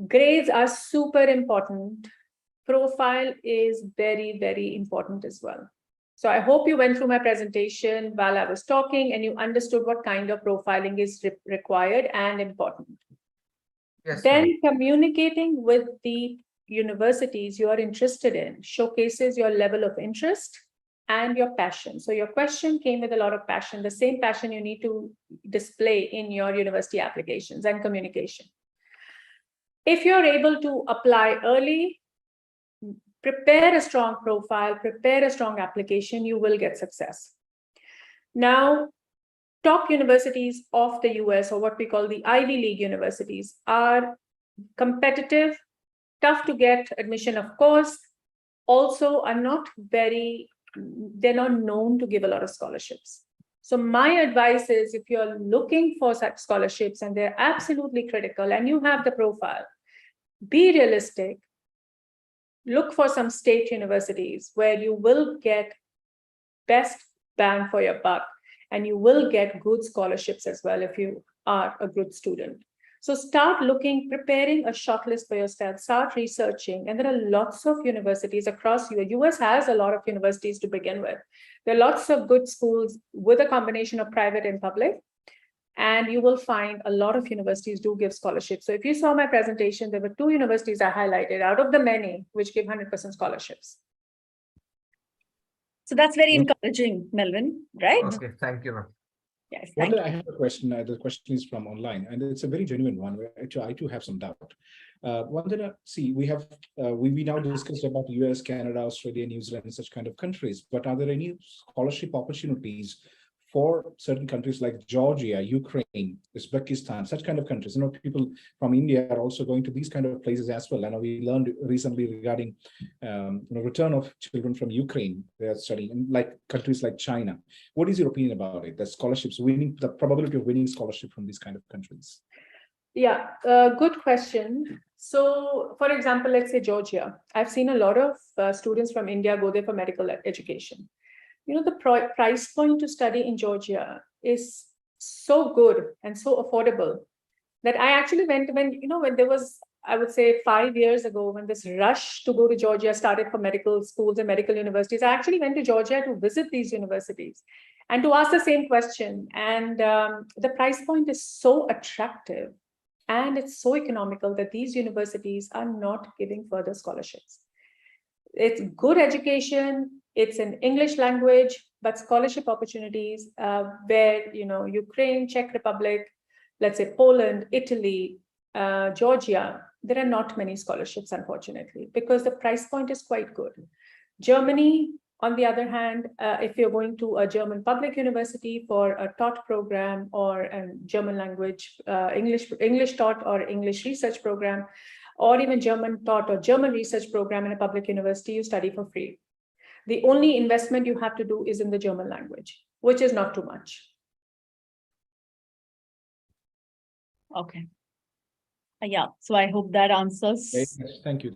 Grades are super important. Profile is very, very important as well. So I hope you went through my presentation while I was talking and you understood what kind of profiling is required and important. Yes, then communicating with the universities you are interested in showcases your level of interest and your passion. So your question came with a lot of passion, the same passion you need to display in your university applications and communication. If you're able to apply early, prepare a strong profile, prepare a strong application, you will get success. Now, top universities of the US, or what we call the Ivy League universities, are competitive, tough to get admission, of course, also are not they're not known to give a lot of scholarships. So my advice is, if you're looking for such scholarships and they're absolutely critical and you have the profile, be realistic. Look for some state universities where you will get best bang for your buck and you will get good scholarships as well if you are a good student. So start looking, preparing a shortlist for yourself, start researching. And there are lots of universities across the US has a lot of universities to begin with. There are lots of good schools with a combination of private and public. And you will find a lot of universities do give scholarships. So if you saw my presentation, there were 2 universities I highlighted out of the many which give 100% scholarships. So that's very encouraging, Melvin, right? Okay, thank you. Yes, thank you. I have a question. The question is from online, and it's a very genuine one. I too have some doubt. See, we now discussed about US, Canada, Australia, New Zealand, and such kind of countries. But are there any scholarship opportunities for certain countries like Georgia, Ukraine, Uzbekistan, such kind of countries? People from India are also going to these kind of places as well. I know we learned recently regarding return of children from Ukraine. They are studying in countries like China. What is your opinion about it? The scholarships, the probability of winning scholarship from these kind of countries? Yeah, good question. So, for example, let's say Georgia. I've seen a lot of students from India go there for medical education. The price point to study in Georgia is so good and so affordable that I actually went when there was, I would say 5 years ago, when this rush to go to Georgia started for medical schools and medical universities, I actually went to Georgia to visit these universities and to ask the same question. And the price point is so attractive and it's so economical that these universities are not giving further scholarships. It's good education. It's in English language, but scholarship opportunities where, Ukraine, Czech Republic, let's say Poland, Italy, Georgia, there are not many scholarships, unfortunately, because the price point is quite good. Germany, on the other hand, if you're going to a German public university for a taught program or a German language, English taught or English research program, or even German taught or German research program in a public university, you study for free. The only investment you have to do is in the German language, which is not too much. Okay. Yeah, so I hope that answers. Yes, thank you.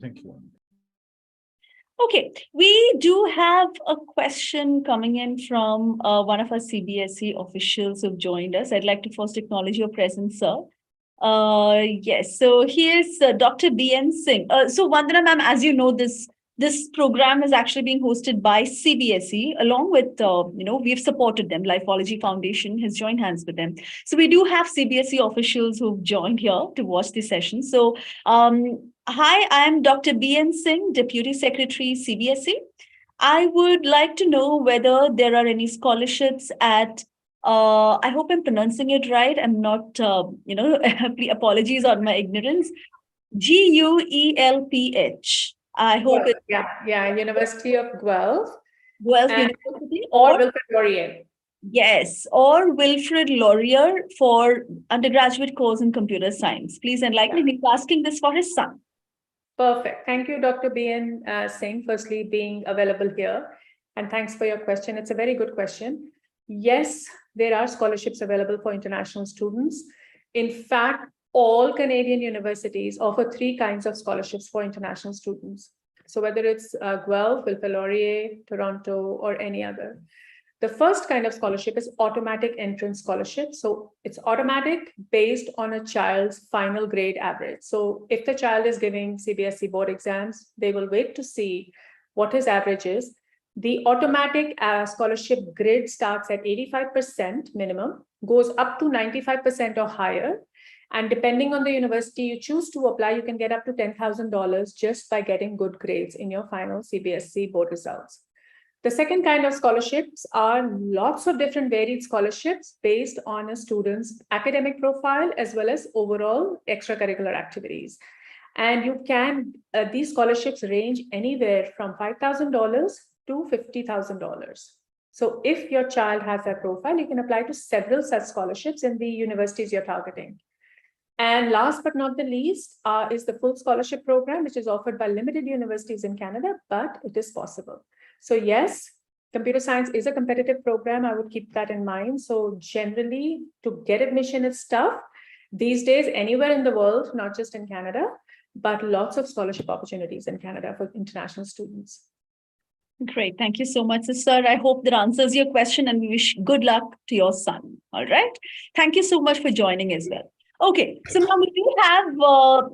Okay, we do have a question coming in from one of our CBSE officials who've joined us. I'd like to first acknowledge your presence, sir. Yes, so here's Dr. B.N. Singh. So Vandana ma'am, as you know, this This program is actually being hosted by CBSE along with, we've supported them. Lifeology Foundation has joined hands with them. So we do have CBSE officials who've joined here to watch the session. So hi, I'm Dr. B.N. Singh, Deputy Secretary, CBSE. I would like to know whether there are any scholarships at, I hope I'm pronouncing it right. I'm not, apologies on my ignorance. GUELPH. I hope it's University of Guelph. Guelph and- University or Wilfrid Laurier. Yes, or Wilfrid Laurier for undergraduate course in computer science. Please enlighten me. He's asking this for his son. Perfect. Thank you, Dr. B.N. Singh, firstly being available here. And thanks for your question. It's a very good question. Yes, there are scholarships available for international students. In fact, all Canadian universities offer 3 kinds of scholarships for international students. So whether it's Guelph, Wilfrid Laurier, Toronto, or any other. The first kind of scholarship is automatic entrance scholarship. So it's automatic based on a child's final grade average. So if the child is giving CBSE board exams, they will wait to see what his average is. The automatic scholarship grid starts at 85% minimum, goes up to 95% or higher. And depending on the university you choose to apply, you can get up to $10,000 just by getting good grades in your final CBSE board results. The second kind of scholarships are lots of different varied scholarships based on a student's academic profile as well as overall extracurricular activities. And you can, these scholarships range anywhere from $5,000 to $50,000. So if your child has that profile, you can apply to several such scholarships in the universities you're targeting. And last but not the least is the full scholarship program, which is offered by limited universities in Canada, but it is possible. So yes, computer science is a competitive program. I would keep that in mind. So generally, to get admission is tough. These days, anywhere in the world, not just in Canada, but lots of scholarship opportunities in Canada for international students. Great. Thank you so much, sir. I hope that answers your question and we wish good luck to your son. All right. Thank you so much for joining as well. Okay, so now we do have,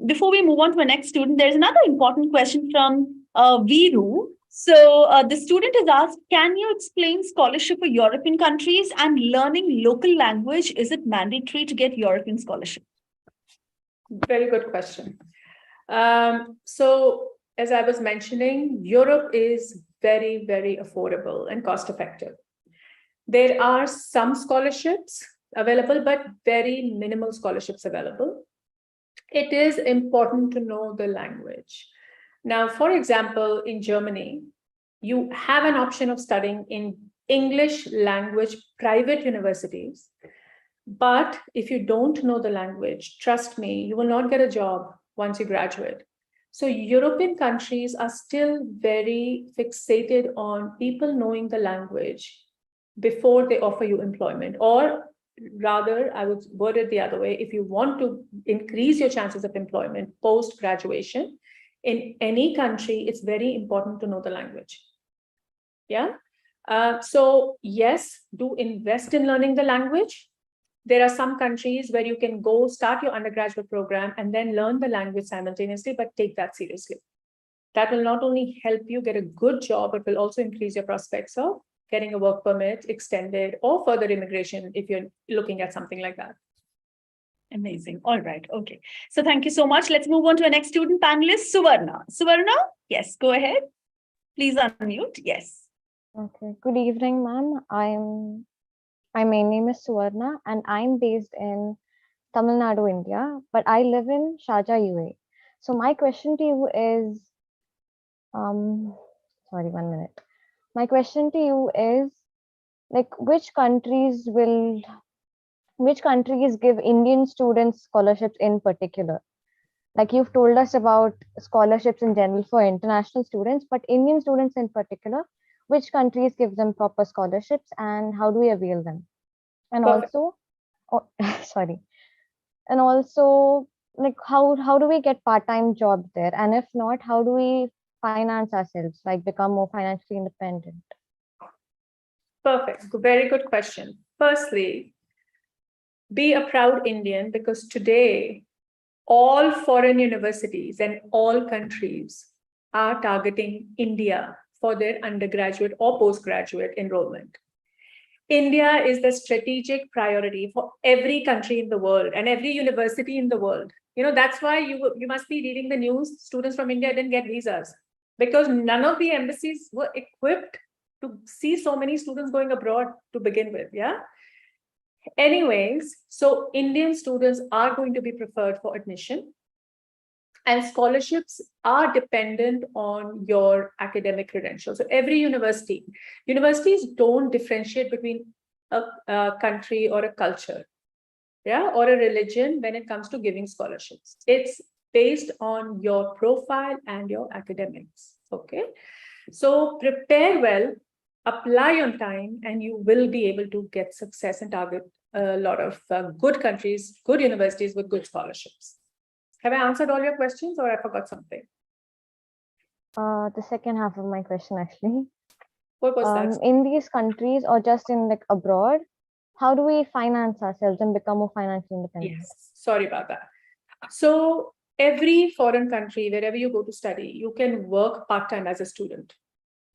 before we move on to our next student, there's another important question from Viru. So the student has asked, can you explain scholarship for European countries and learning local language? Is it mandatory to get European scholarship? Very good question. So as I was mentioning, Europe is very, very affordable and cost effective. There are some scholarships available, but very minimal scholarships available. It is important to know the language. Now, for example, in Germany, you have an option of studying in English language private universities. But if you don't know the language, trust me, you will not get a job once you graduate. So European countries are still very fixated on people knowing the language before they offer you employment. Or rather, I would word it the other way. If you want to increase your chances of employment post-graduation, in any country, it's very important to know the language. Yeah. So yes, do invest in learning the language. There are some countries where you can go start your undergraduate program and then learn the language simultaneously, but take that seriously. That will not only help you get a good job, but will also increase your prospects of getting a work permit extended or further immigration if you're looking at something like that. Amazing. All right. Okay. So thank you so much. Let's move on to our next student panelist, Suvarna. Suvarna, yes, go ahead. Please unmute. Yes. Okay. Good evening, ma'am. My name is Suvarna and I'm based in Tamil Nadu, India, but I live in Sharjah, UAE. So my question to you is, sorry, 1 minute. My question to you is, like, which countries give Indian students scholarships in particular? Like you've told us about scholarships in general for international students, but Indian students in particular, which countries give them proper scholarships and how do we avail them? And Perfect. also, sorry. And also, like, how do we get part-time jobs there? And if not, how do we finance ourselves, like become more financially independent? Perfect. Very good question. Firstly, be a proud Indian, because today all foreign universities and all countries are targeting India for their undergraduate or postgraduate enrollment. India is the strategic priority for every country in the world and every university in the world. That's why you must be reading the news. Students from India didn't get visas because none of the embassies were equipped to see so many students going abroad to begin with. Yeah. Anyways, so Indian students are going to be preferred for admission, and scholarships are dependent on your academic credentials. So every universities don't differentiate between a country or a culture, yeah, or a religion when it comes to giving scholarships. It's based on your profile and your academics. Okay, so prepare well, apply on time, and you will be able to get success and target a lot of good countries, good universities with good scholarships. Have I answered all your questions or I forgot something? The second half of my question, actually. What was that? In these countries or just in like abroad, how do we finance ourselves and become more financially independent? Yes, sorry about that. So every foreign country, wherever you go to study, you can work part-time as a student.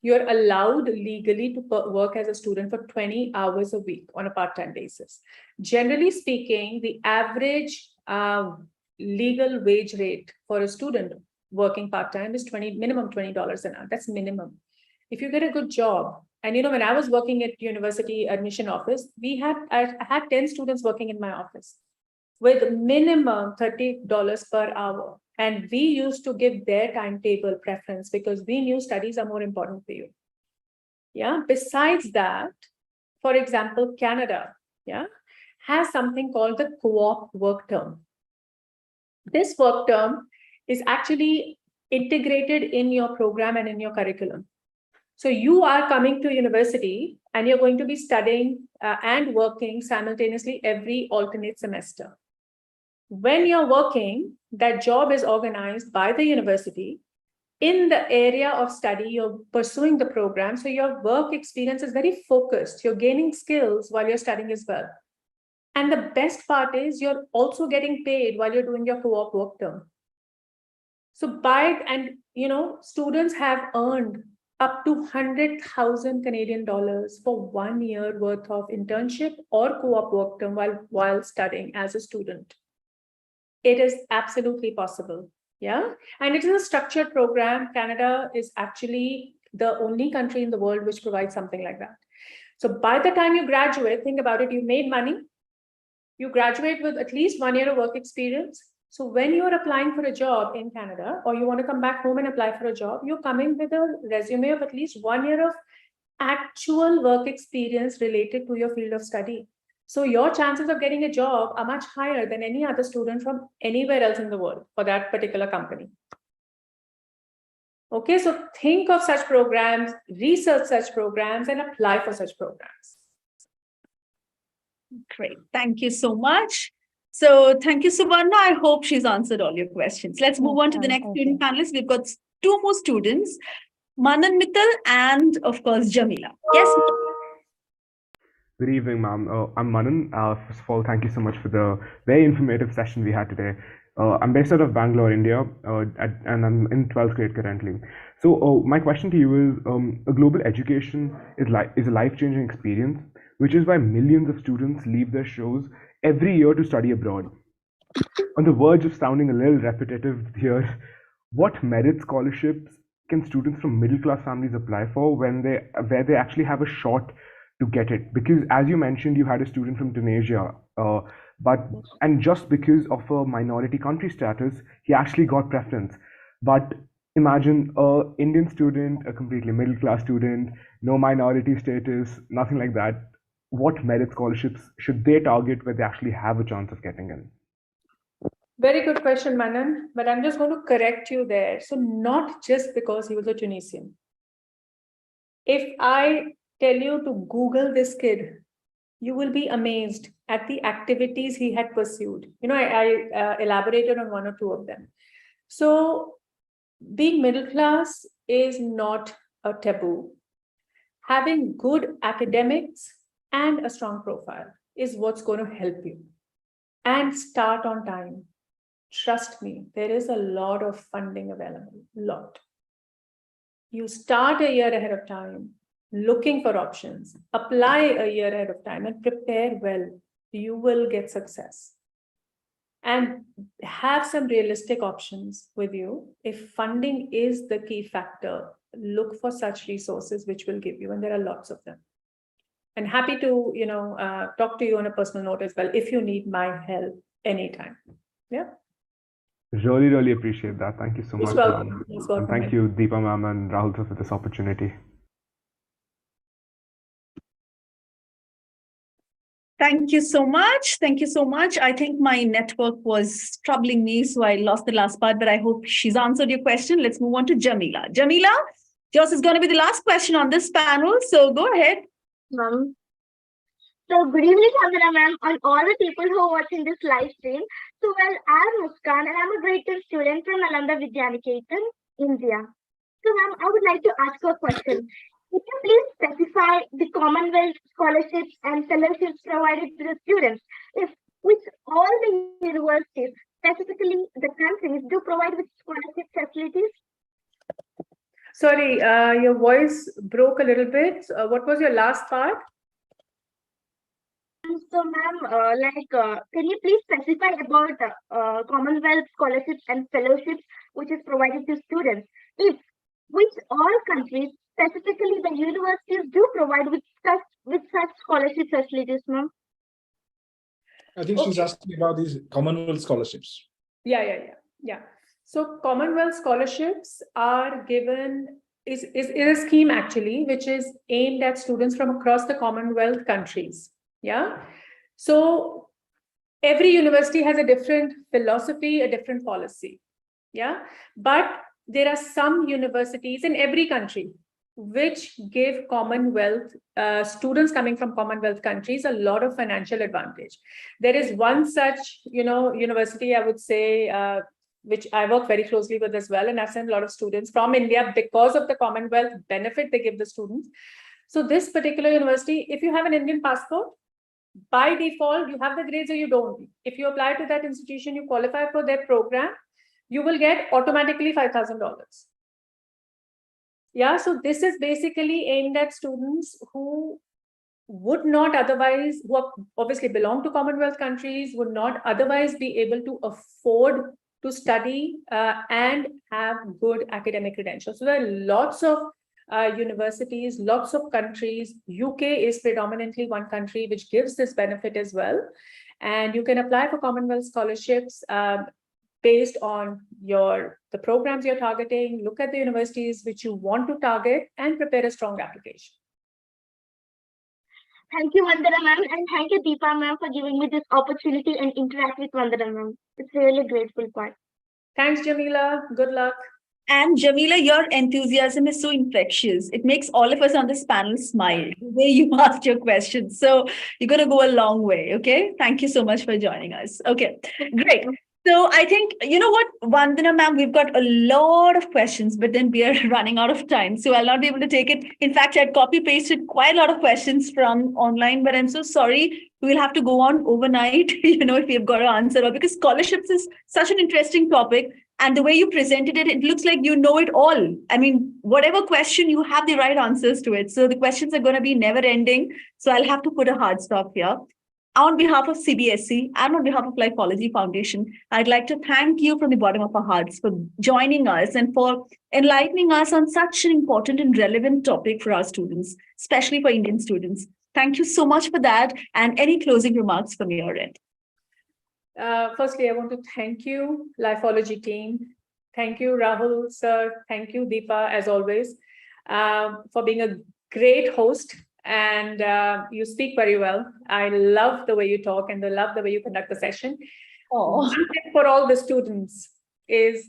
You're allowed legally to work as a student for 20 hours a week on a part-time basis. Generally speaking, the average legal wage rate for a student working part-time is minimum $20 an hour. That's minimum. If you get a good job, and when I was working at university admission office, I had 10 students working in my office with minimum $30 per hour. And we used to give their timetable preference because we knew studies are more important for you. Yeah. Besides that, for example, Canada, yeah, has something called the co-op work term. This work term is actually integrated in your program and in your curriculum. So you are coming to university and you're going to be studying and working simultaneously every alternate semester. When you're working, that job is organized by the university in the area of study. You're pursuing the program. So your work experience is very focused. You're gaining skills while you're studying as well. And the best part is you're also getting paid while you're doing your co-op work term. So students have earned up to 100,000 Canadian dollars for 1 year worth of internship or co-op work term while studying as a student. It is absolutely possible. Yeah. And it is a structured program. Canada is actually the only country in the world which provides something like that. So by the time you graduate, think about it, you made money, you graduate with at least 1 year of work experience. So when you're applying for a job in Canada, or you want to come back home and apply for a job, you're coming with a resume of at least 1 year of actual work experience related to your field of study. So your chances of getting a job are much higher than any other student from anywhere else in the world for that particular company. Okay, so think of such programs, research such programs, and apply for such programs. Great. Thank you so much. So thank you, Suvarna. I hope she's answered all your questions. Let's move on to the next student panelist. We've got two more students, Manan Mittal and, of course, Jamila. Yes. Good evening, ma'am. I'm Manan. First of all, thank you so much for the very informative session we had today. I'm based out of Bangalore, India, and I'm in 12th grade currently. So my question to you is, a global education is a life-changing experience, which is why millions of students leave their shows every year to study abroad. On the verge of sounding a little repetitive here, what merit scholarships can students from middle-class families apply for where they actually have a shot to get it? Because as you mentioned, you had a student from Tunisia, and just because of a minority country status, he actually got preference. But imagine an Indian student, a completely middle-class student, no minority status, nothing like that. What merit scholarships should they target where they actually have a chance of getting in? Very good question, Manan, but I'm just going to correct you there. So not just because he was a Tunisian. If I tell you to Google this kid, you will be amazed at the activities he had pursued. I elaborated on one or two of them. So being middle class is not a taboo. Having good academics and a strong profile is what's going to help you. And start on time. Trust me, there is a lot of funding available, lot. you start a year ahead of time, looking for options, apply a year ahead of time and prepare well, you will get success. And have some realistic options with you. If funding is the key factor, look for such resources which will give you, and there are lots of them. And happy to, talk to you on a personal note as well, if you need my help anytime. Yeah. Really, really appreciate that. Thank you so much, welcome. ma'am. Most And welcome. thank you, Deepa ma'am and Rahul sir, for this opportunity. Thank you so much. Thank you so much. I think my network was troubling me, so I lost the last part, but I hope she's answered your question. Let's move on to Jamila. Jamila, yours is going to be the last question on this panel, so go ahead. Ma'am. So good evening, Vandana ma'am, and all the people who are watching this live stream. So well, I'm Muskan and I'm a grade 10 student from Nalanda Vidyaniketan, India. So ma'am, I would like to ask you a question. Could you please specify the Commonwealth scholarships and fellowships provided to the students, which all the universities, specifically the countries, do provide with scholarship facilities? Sorry, your voice broke a little bit. What was your last part? So ma'am, can you please specify about Commonwealth scholarships and fellowships which is provided to students? Which all countries, specifically the universities, do provide with such scholarship facilities, ma'am? I think she's asking about these Commonwealth scholarships. Yeah. So Commonwealth scholarships are given, is a scheme actually, which is aimed at students from across the Commonwealth countries. Yeah. So every university has a different philosophy, a different policy. Yeah. But there are some universities in every country which give Commonwealth students coming from Commonwealth countries a lot of financial advantage. There is one such, university, I would say, which I work very closely with as well, and I've sent a lot of students from India because of the Commonwealth benefit they give the students. So this particular university, if you have an Indian passport, by default, you have the grades or you don't. If you apply to that institution, you qualify for their program, you will get automatically $5,000. Yeah, so this is basically aimed at students who would not otherwise, who obviously belong to Commonwealth countries, would not otherwise be able to afford to study and have good academic credentials. So there are lots of universities, lots of countries. UK is predominantly one country which gives this benefit as well. And you can apply for Commonwealth scholarships based on the programs you're targeting, look at the universities which you want to target and prepare a strong application. Thank you, Vandana ma'am, and thank you, Deepa ma'am, for giving me this opportunity and interact with Vandana ma'am. It's really grateful part. Thanks, Jamila. Good luck. And Jamila, your enthusiasm is so infectious. It makes all of us on this panel smile the way you asked your questions. So you're going to go a long way. Okay. Thank you so much for joining us. Okay, great. So I think, you know what, Vandana ma'am, we've got a lot of questions, but then we are running out of time. So I'll not be able to take it. In fact, I'd copy pasted quite a lot of questions from online, but I'm so sorry. We'll have to go on overnight, if we've got to answer all, because scholarships is such an interesting topic. And the way you presented it, it looks like you know it all. I mean, whatever question, you have the right answers to it. So the questions are going to be never ending. So I'll have to put a hard stop here. On behalf of CBSE and on behalf of Lifeology Foundation, I'd like to thank you from the bottom of our hearts for joining us and for enlightening us on such an important and relevant topic for our students, especially for Indian students. Thank you so much for that. And any closing remarks from your end? Firstly, I want to thank you, Lifeology team. Thank you, Rahul sir. Thank you, Deepa, as always, for being a great host. And you speak very well. I love the way you talk and I love the way you conduct the session. One tip for all the students is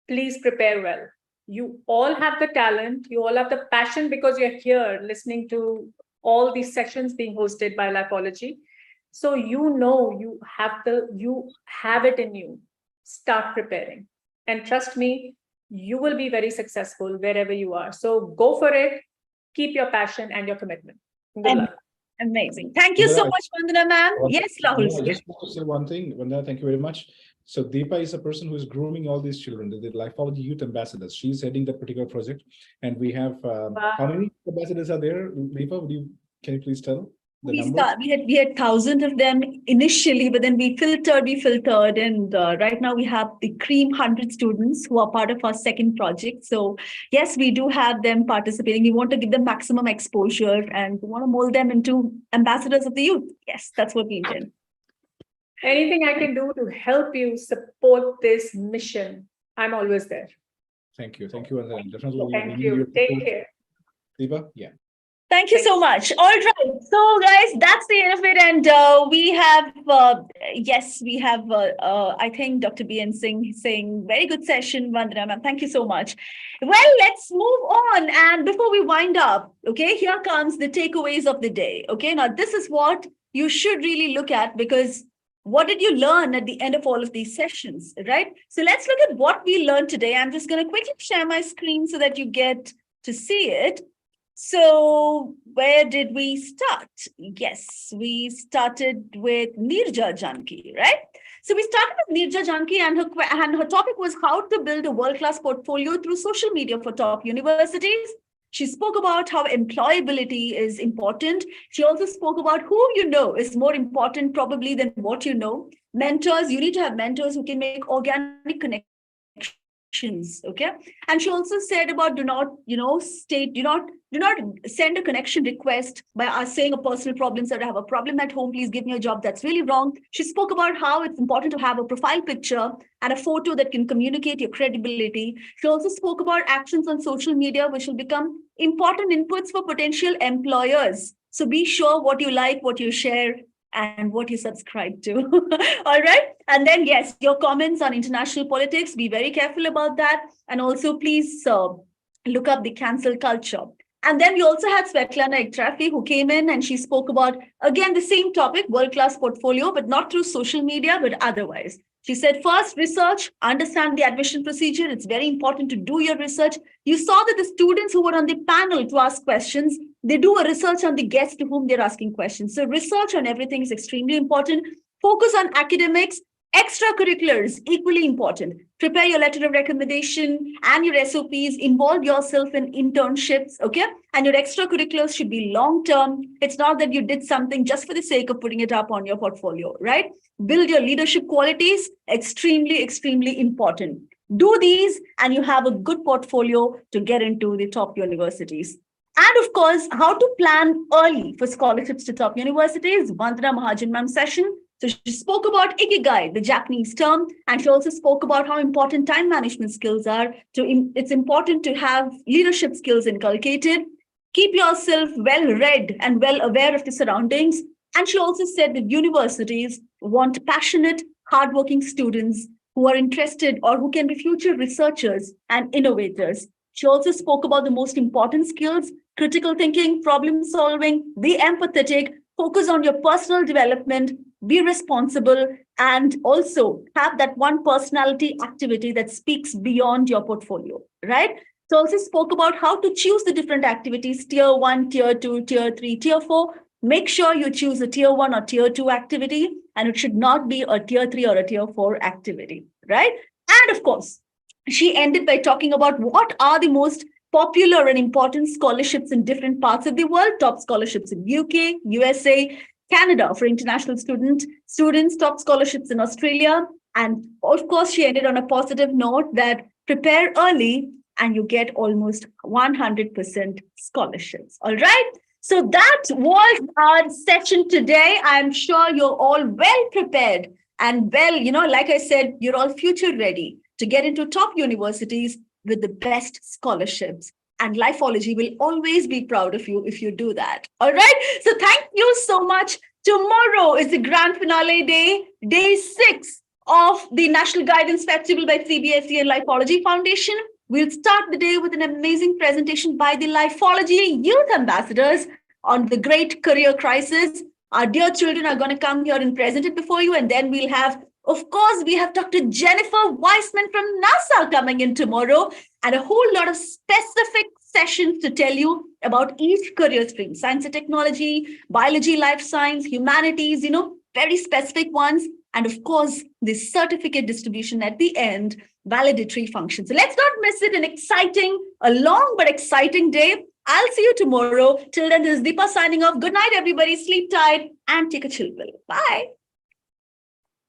please prepare well. You all have the talent, you all have the passion because you're here listening to all these sessions being hosted by Lifeology. So you have it in you. Start preparing. And trust me, you will be very successful wherever you are. So go for it. Keep your passion and your commitment. Good luck. Amazing. Thank you so much, Vandana ma'am. Yes, Rahul. I just want to say one thing, Vandana, thank you very much. So Deepa is a person who is grooming all these children, the Lifeology Youth Ambassadors. She's heading that particular project. And we have, how many ambassadors are there, Deepa? Can you please tell the number? We had thousands of them initially, but then we filtered, and right now we have the cream 100 students who are part of our second project. So yes, we do have them participating. We want to give them maximum exposure, and we want to mold them into ambassadors of the youth. Yes, that's what we intend. Anything I can do to help you support this mission, I'm always there. Thank you. Thank you. And definitely. Thank you. Take care. Deepa, yeah. Thank you so much. All right. So guys, that's the end of it. And we have, I think Dr. B.N. Singh saying very good session, Vandana ma'am. Thank you so much. Well, let's move on. And before we wind up, okay, here comes the takeaways of the day. Okay, now this is what you should really look at, because what did you learn at the end of all of these sessions, right? So let's look at what we learned today. I'm just going to quickly share my screen so that you get to see it. So where did we start? Yes, we started with Neerja Janki, right? So we started with Neerja Janki, and her topic was how to build a world-class portfolio through social media for top universities. She spoke about how employability is important. She also spoke about who you know is more important probably than what you know. Mentors, you need to have mentors who can make organic connections, okay? And she also said about do not send a connection request by us saying a personal problem, so I have a problem at home, please give me a job. That's really wrong. She spoke about how it's important to have a profile picture and a photo that can communicate your credibility. She also spoke about actions on social media, which will become important inputs for potential employers. So be sure what you like, what you share, and what you subscribe to. All right. And then, yes, your comments on international politics, be very careful about that. And also, please look up the cancel culture. And then we also had Svetlana Ektrafi, who came in and she spoke about, again, the same topic, world-class portfolio, but not through social media, but otherwise. She said, first, research, understand the admission procedure. It's very important to do your research. You saw that the students who were on the panel to ask questions, they do a research on the guests to whom they're asking questions. So research on everything is extremely important. Focus on academics. Extracurriculars, equally important. Prepare your letter of recommendation and your SOPs. Involve yourself in internships, okay? And your extracurriculars should be long-term. It's not that you did something just for the sake of putting it up on your portfolio, right? Build your leadership qualities, extremely, extremely important. Do these and you have a good portfolio to get into the top universities. And of course, how to plan early for scholarships to top universities, Vandana Mahajan ma'am session. So she spoke about Ikigai, the Japanese term, and she also spoke about how important time management skills are. It's important to have leadership skills inculcated. Keep yourself well-read and well-aware of the surroundings. And she also said that universities want passionate, hardworking students who are interested or who can be future researchers and innovators. She also spoke about the most important skills: critical thinking, problem solving, be empathetic, focus on your personal development, be responsible, and also have that one personality activity that speaks beyond your portfolio, right? So also spoke about how to choose the different activities, tier 1, tier 2, tier 3, tier 4. Make sure you choose a tier 1 or tier 2 activity, and it should not be a tier 3 or a tier 4 activity, right? And of course, she ended by talking about what are the most popular and important scholarships in different parts of the world, top scholarships in UK, USA, Canada for international students, top scholarships in Australia. And of course, she ended on a positive note that prepare early and you get almost 100% scholarships. All right. So that was our session today. I'm sure you're all well prepared and like I said, you're all future ready to get into top universities with the best scholarships. And Lifeology will always be proud of you if you do that. All right. So thank you so much. Tomorrow is the grand finale day, day 6 of the National Guidance Festival by CBSE and Lifeology Foundation. We'll start the day with an amazing presentation by the Lifeology Youth Ambassadors on the great career crisis. Our dear children are going to come here and present it before you. And then we'll have, of course, we have Dr. Jennifer Weissman from NASA coming in tomorrow, and a whole lot of specific sessions to tell you about each career stream: science and technology, biology, life science, humanities, very specific ones. and of course, the certificate distribution at the end, validatory function. So let's not miss it. A long but exciting day. I'll see you tomorrow. Till then, this is Deepa signing off. Good night, everybody. Sleep tight and take a chill pill. Bye.